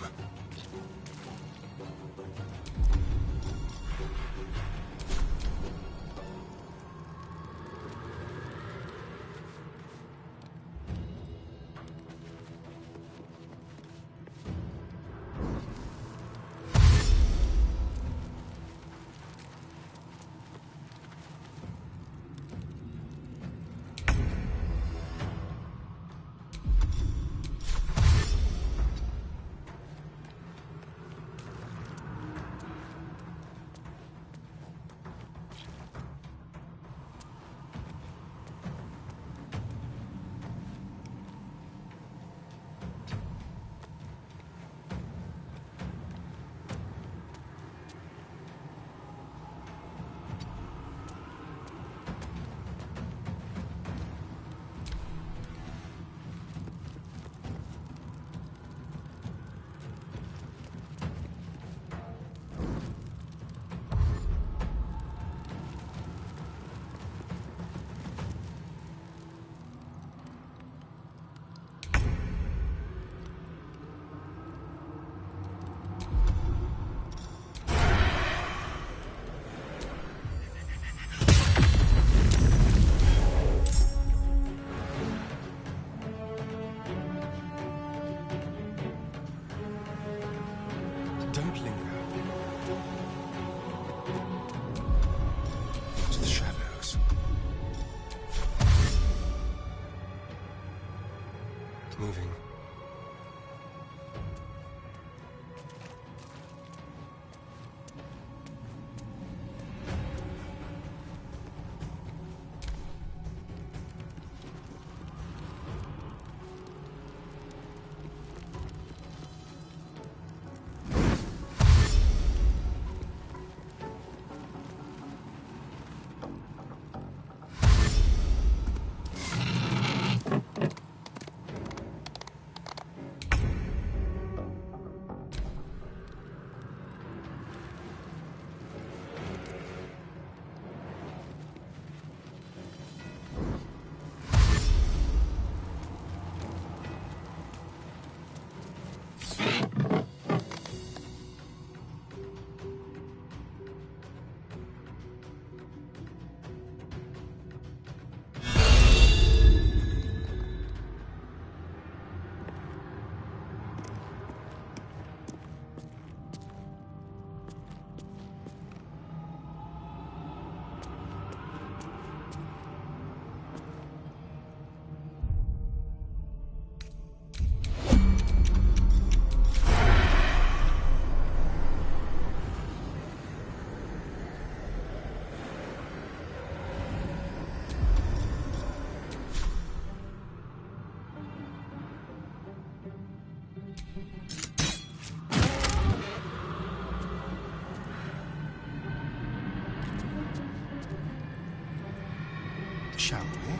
Moving. Shall we?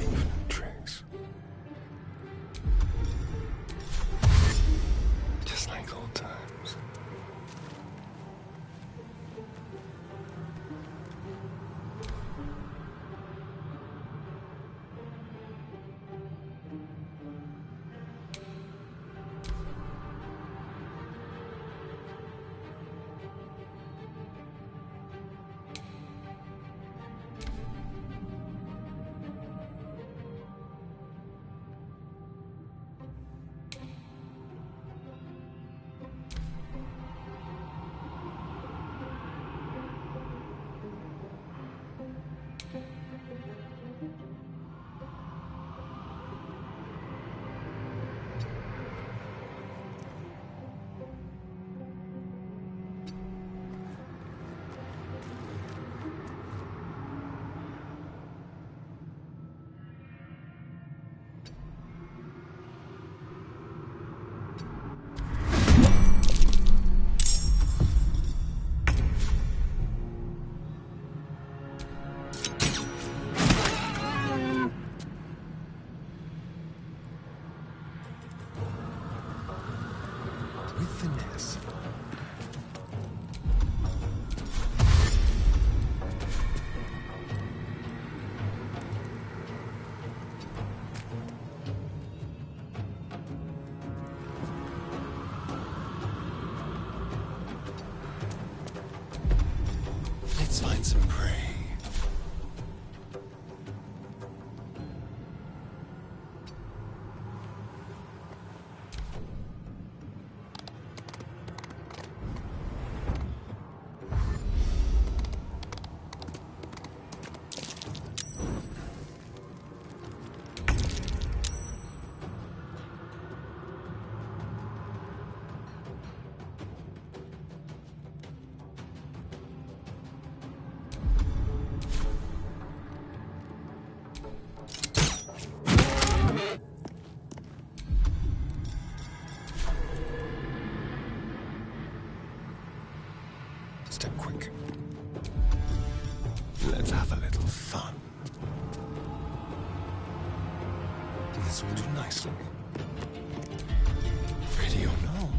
Infinite tricks. Just like old times. With finesse. Step quick. Let's have a little fun. This will do nicely. Ready or no?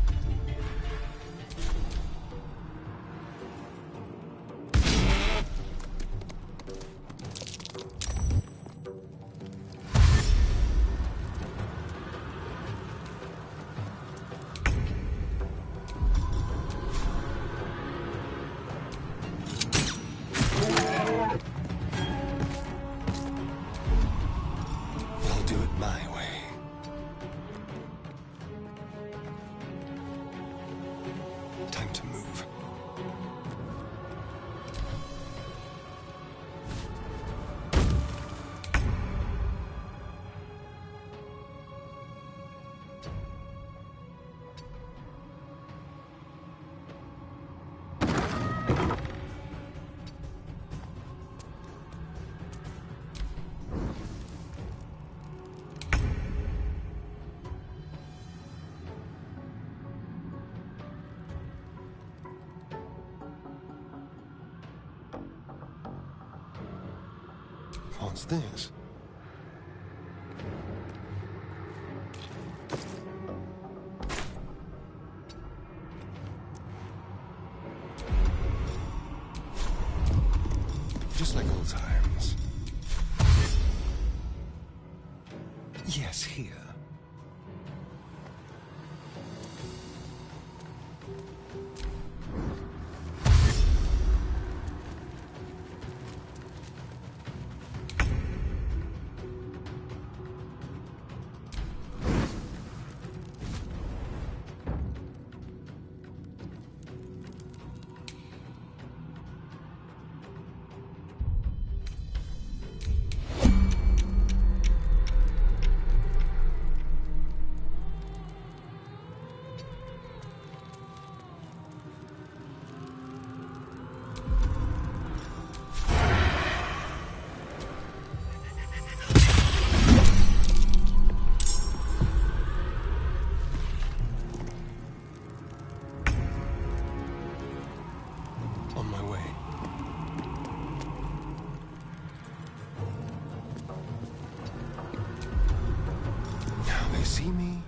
What's this? Just like old times. Yes, here. See me?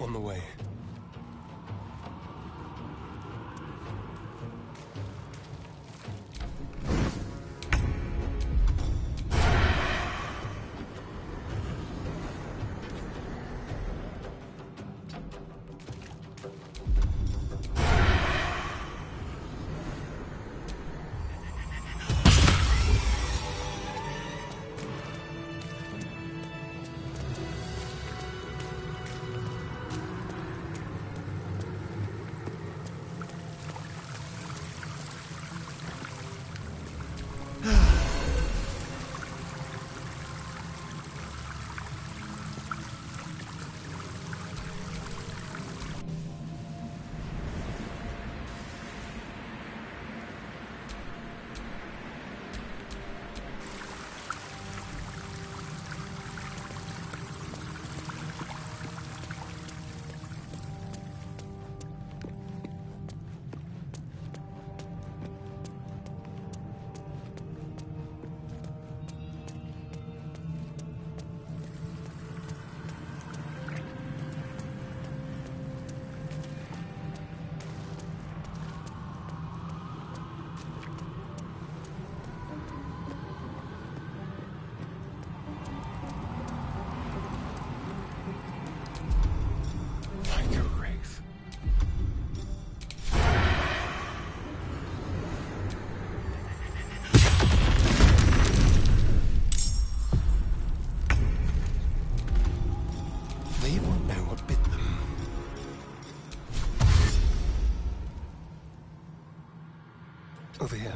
On the way. Over here.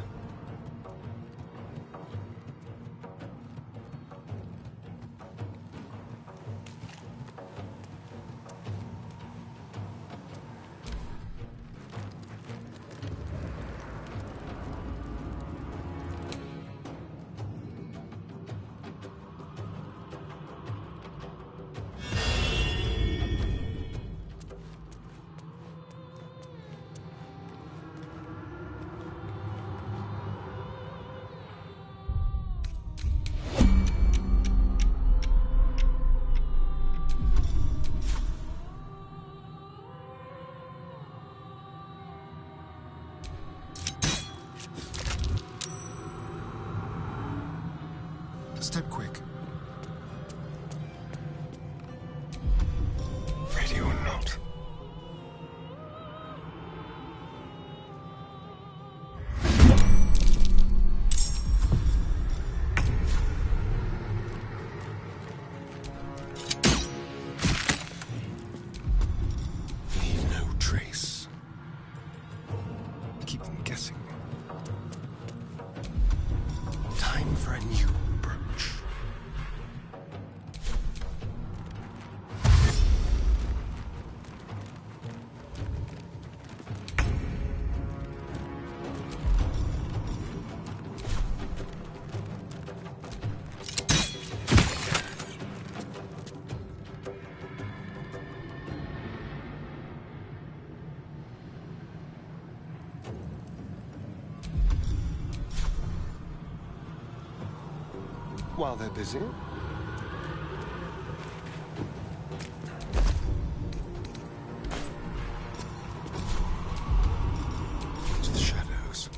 while they're busy. To the shadows.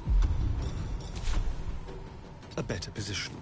A better position.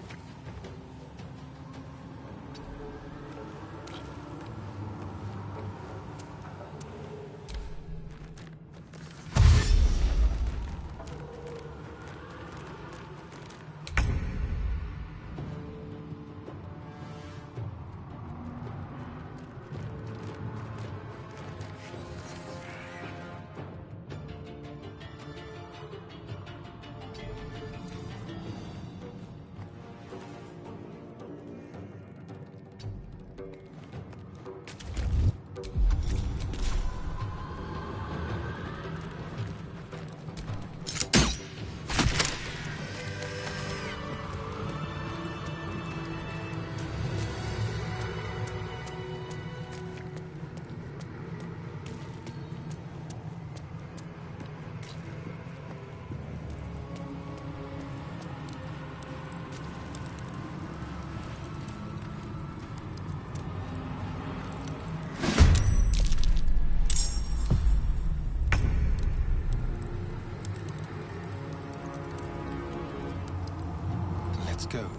Let's go.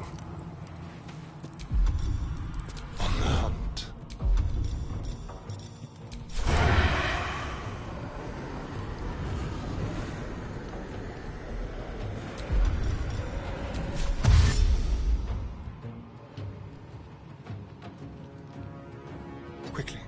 On the hunt. Quickly.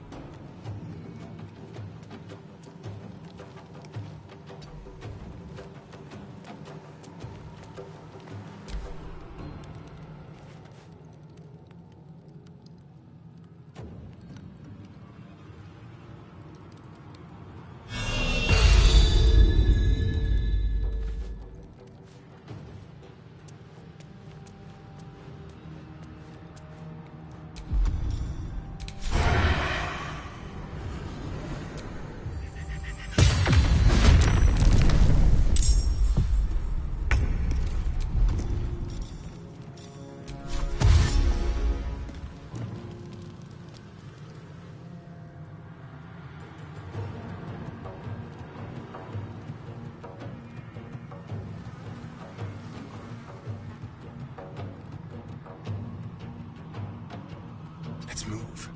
Let's move.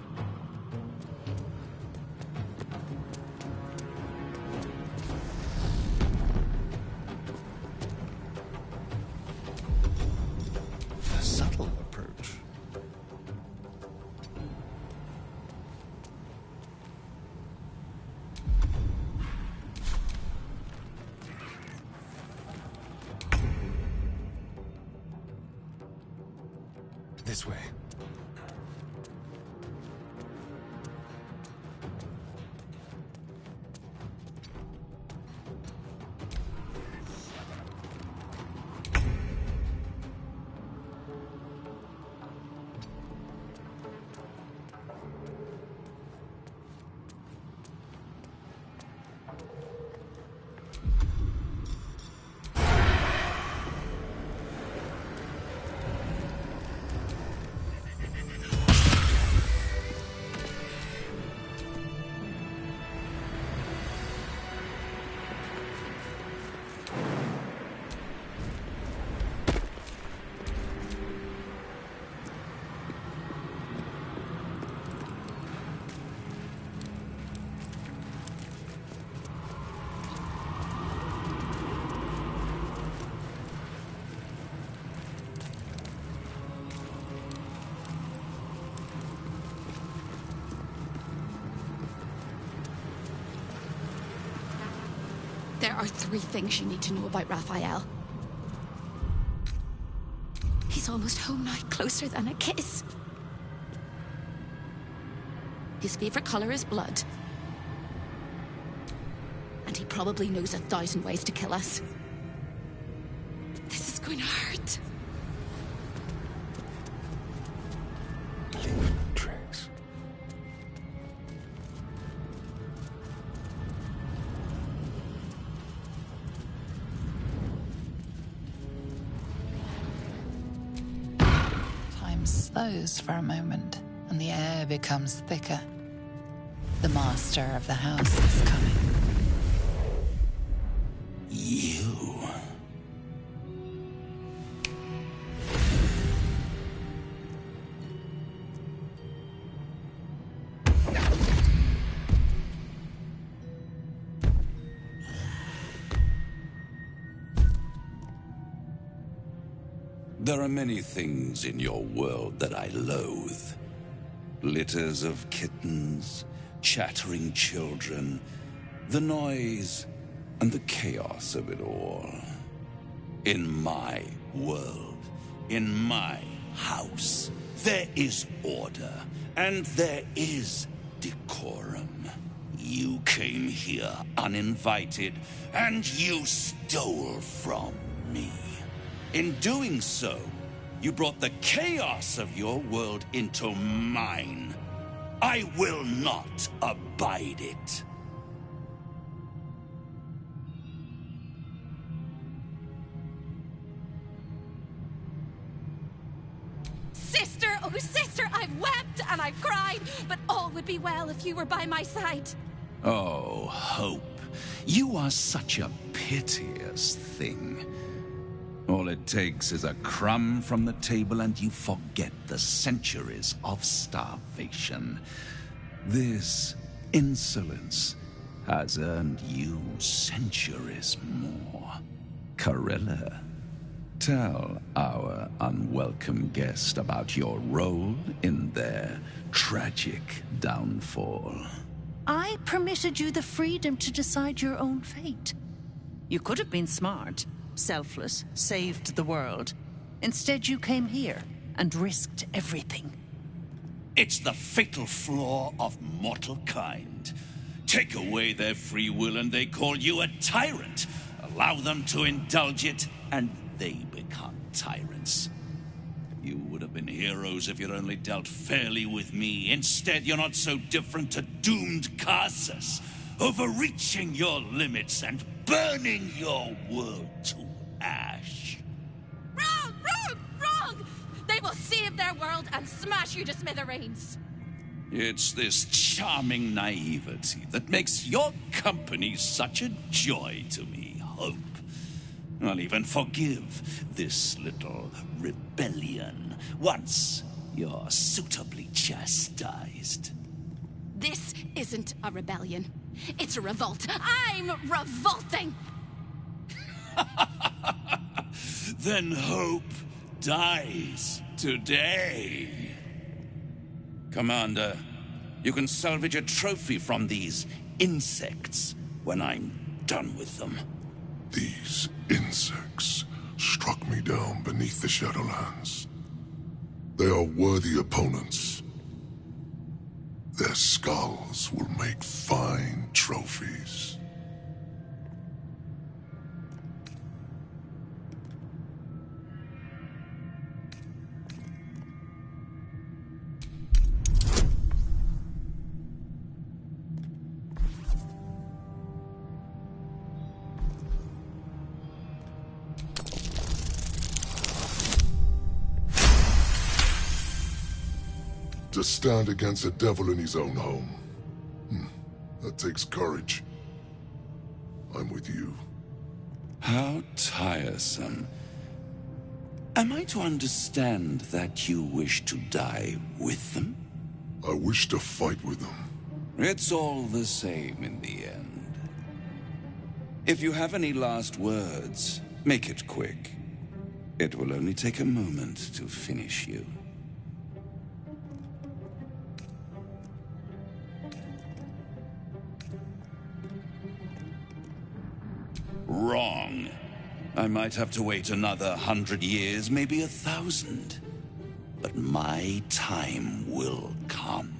A subtle approach. This way. There are 3 things you need to know about Raphael. He's almost home now, closer than a kiss. His favorite color is blood. And he probably knows 1,000 ways to kill us. This is going to hurt. Tricks. those for a moment, and the air becomes thicker. The master of the house is coming. You. There are many things in your world that I loathe. Litters of kittens, chattering children, the noise and the chaos of it all. In my world, in my house, there is order and there is decorum. You came here uninvited and you stole from me. In doing so, you brought the chaos of your world into mine. I will not abide it. Sister, oh sister, I've wept and I've cried, but all would be well if you were by my side. Oh, Hope, you are such a piteous thing. All it takes is a crumb from the table and you forget the centuries of starvation. This insolence has earned you centuries more. Corella, tell our unwelcome guest about your role in their tragic downfall. I permitted you the freedom to decide your own fate. You could have been smart, selfless, saved the world. Instead, you came here and risked everything. It's the fatal flaw of mortal kind. Take away their free will and they call you a tyrant. Allow them to indulge it and they become tyrants. You would have been heroes if you'd only dealt fairly with me. Instead, you're not so different to doomed Carsus, overreaching your limits and burning your world to ash. Wrong, wrong, wrong! They will save their world and smash you to smithereens. It's this charming naivety that makes your company such a joy to me, Hope. I'll even forgive this little rebellion once you're suitably chastised. This isn't a rebellion. It's a revolt. I'm revolting! Then Hope dies today. Commander, you can salvage a trophy from these insects when I'm done with them. These insects struck me down beneath the Shadowlands. They are worthy opponents. Their skulls will make fine trophies. To stand against a devil in his own home. That takes courage. I'm with you. How tiresome. Am I to understand that you wish to die with them? I wish to fight with them. It's all the same in the end. If you have any last words, make it quick. It will only take a moment to finish you. Wrong. I might have to wait another 100 years, maybe 1,000. But my time will come.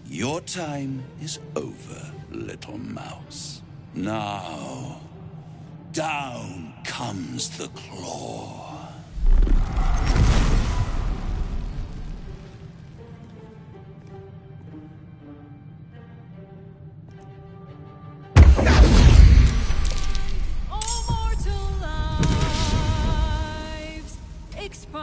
Your time is over, little mouse. Now, down comes the claw. Expire.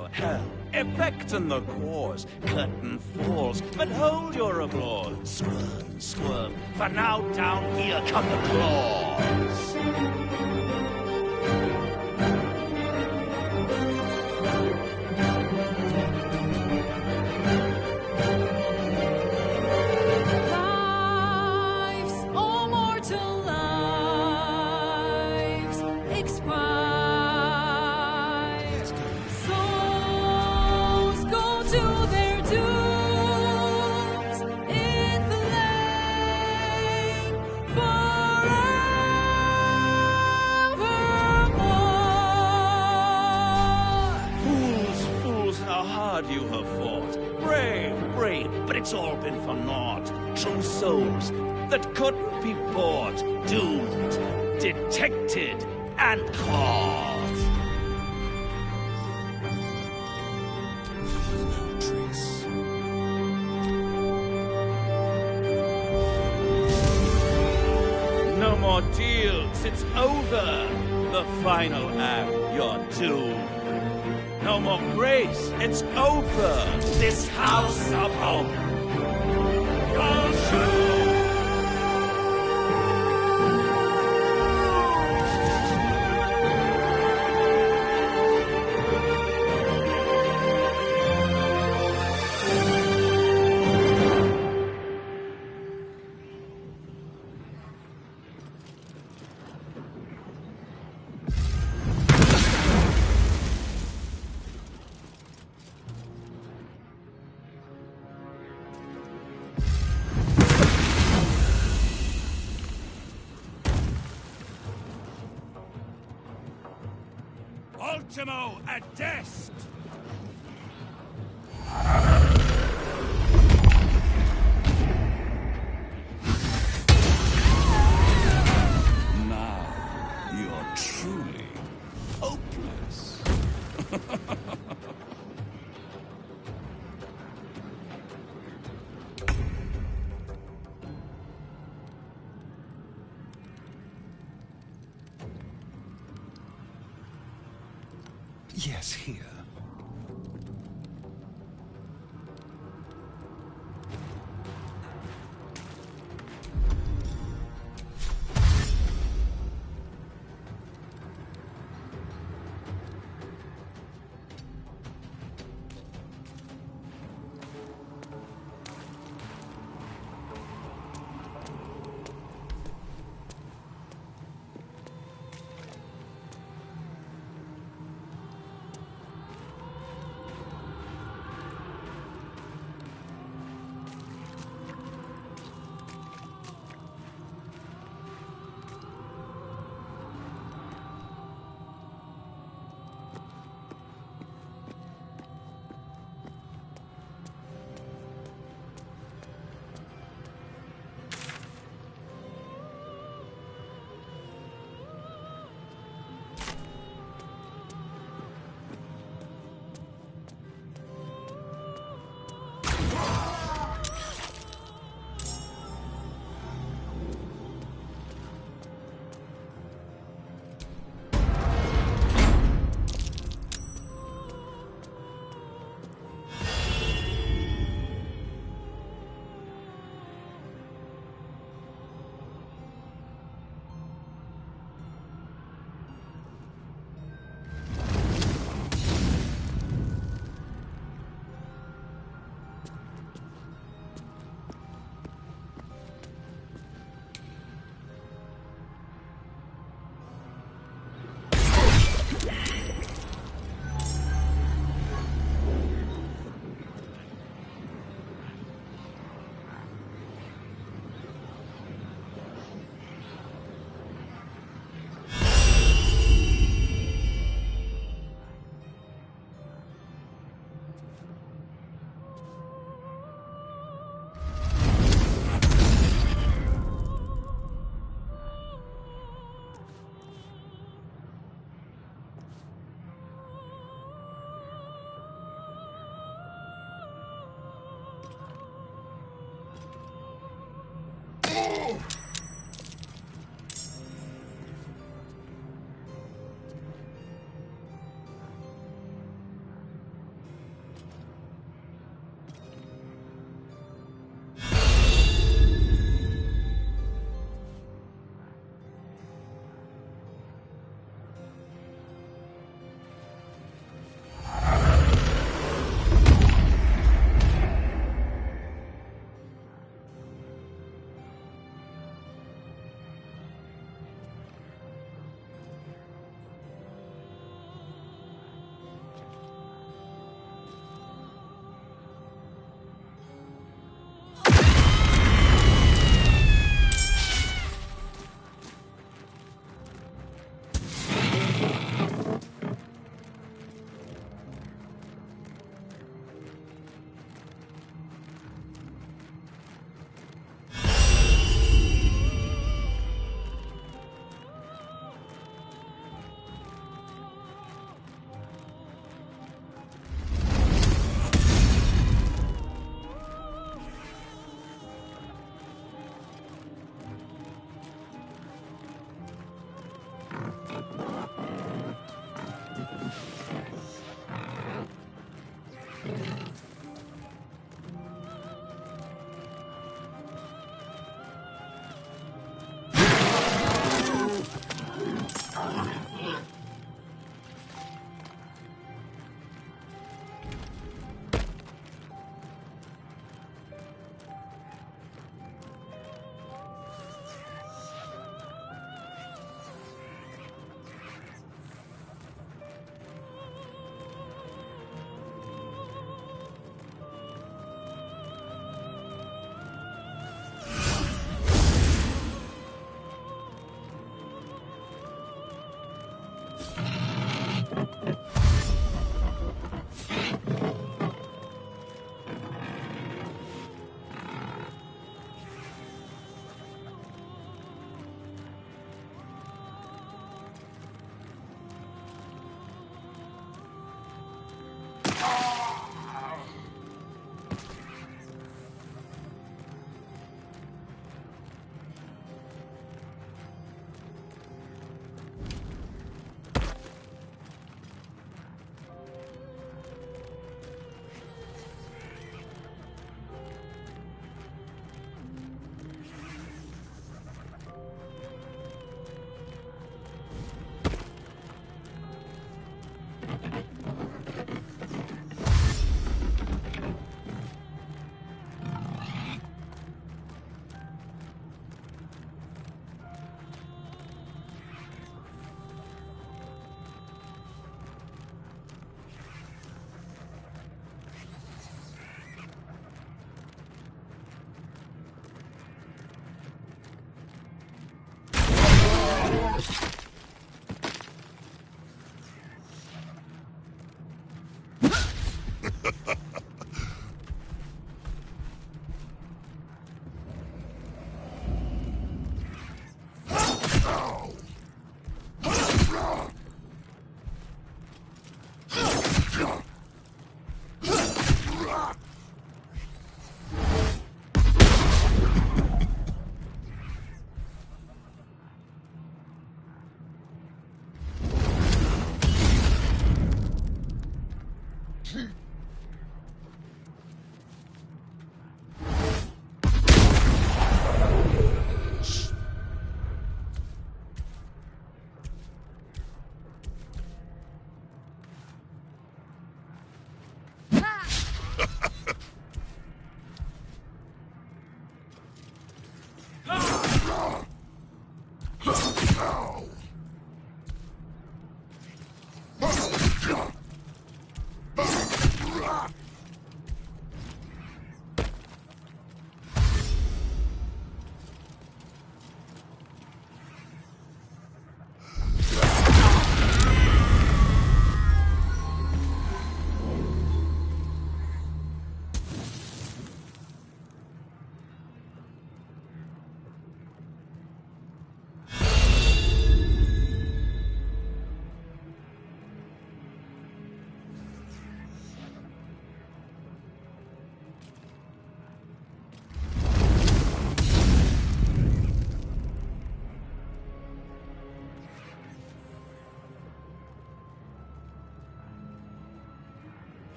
Hell, hell, effect in the cause. Curtain falls, but hold your applause. Squirm, squirm, for now down here come the claws. You have fought. Brave, brave, but it's all been for naught. True souls that couldn't be bought. Doomed, detected, and caught. Trace. No more deals, it's over. The final act, you're doomed. No more grace, it's over. This house of hope. You're Ultimo at Dest! Now you're truly hopeless. Yes, here.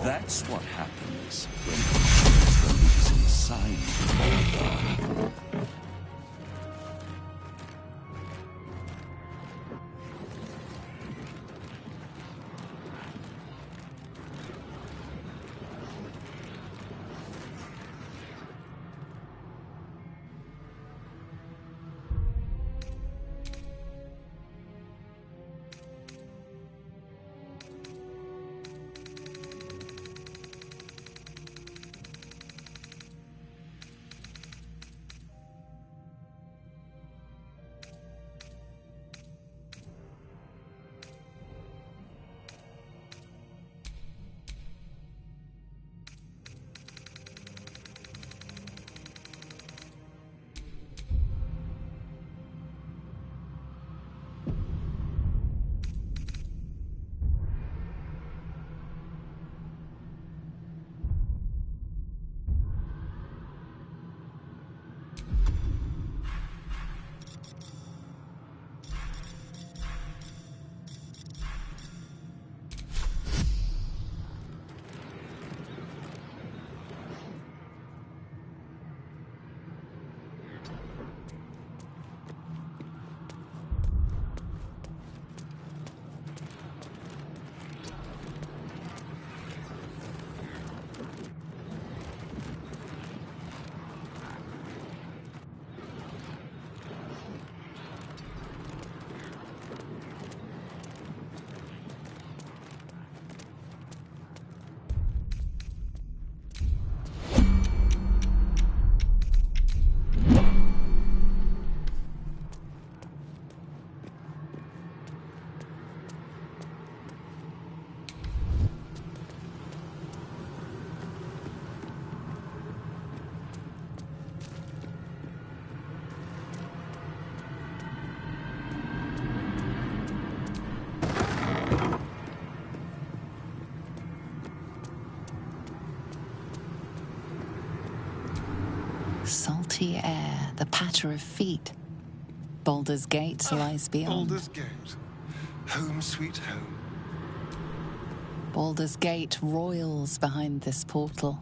That's what happens when the beast inside you. the patter of feet. Baldur's Gate lies beyond. Baldur's Gate. Home sweet home. Baldur's Gate roils behind this portal.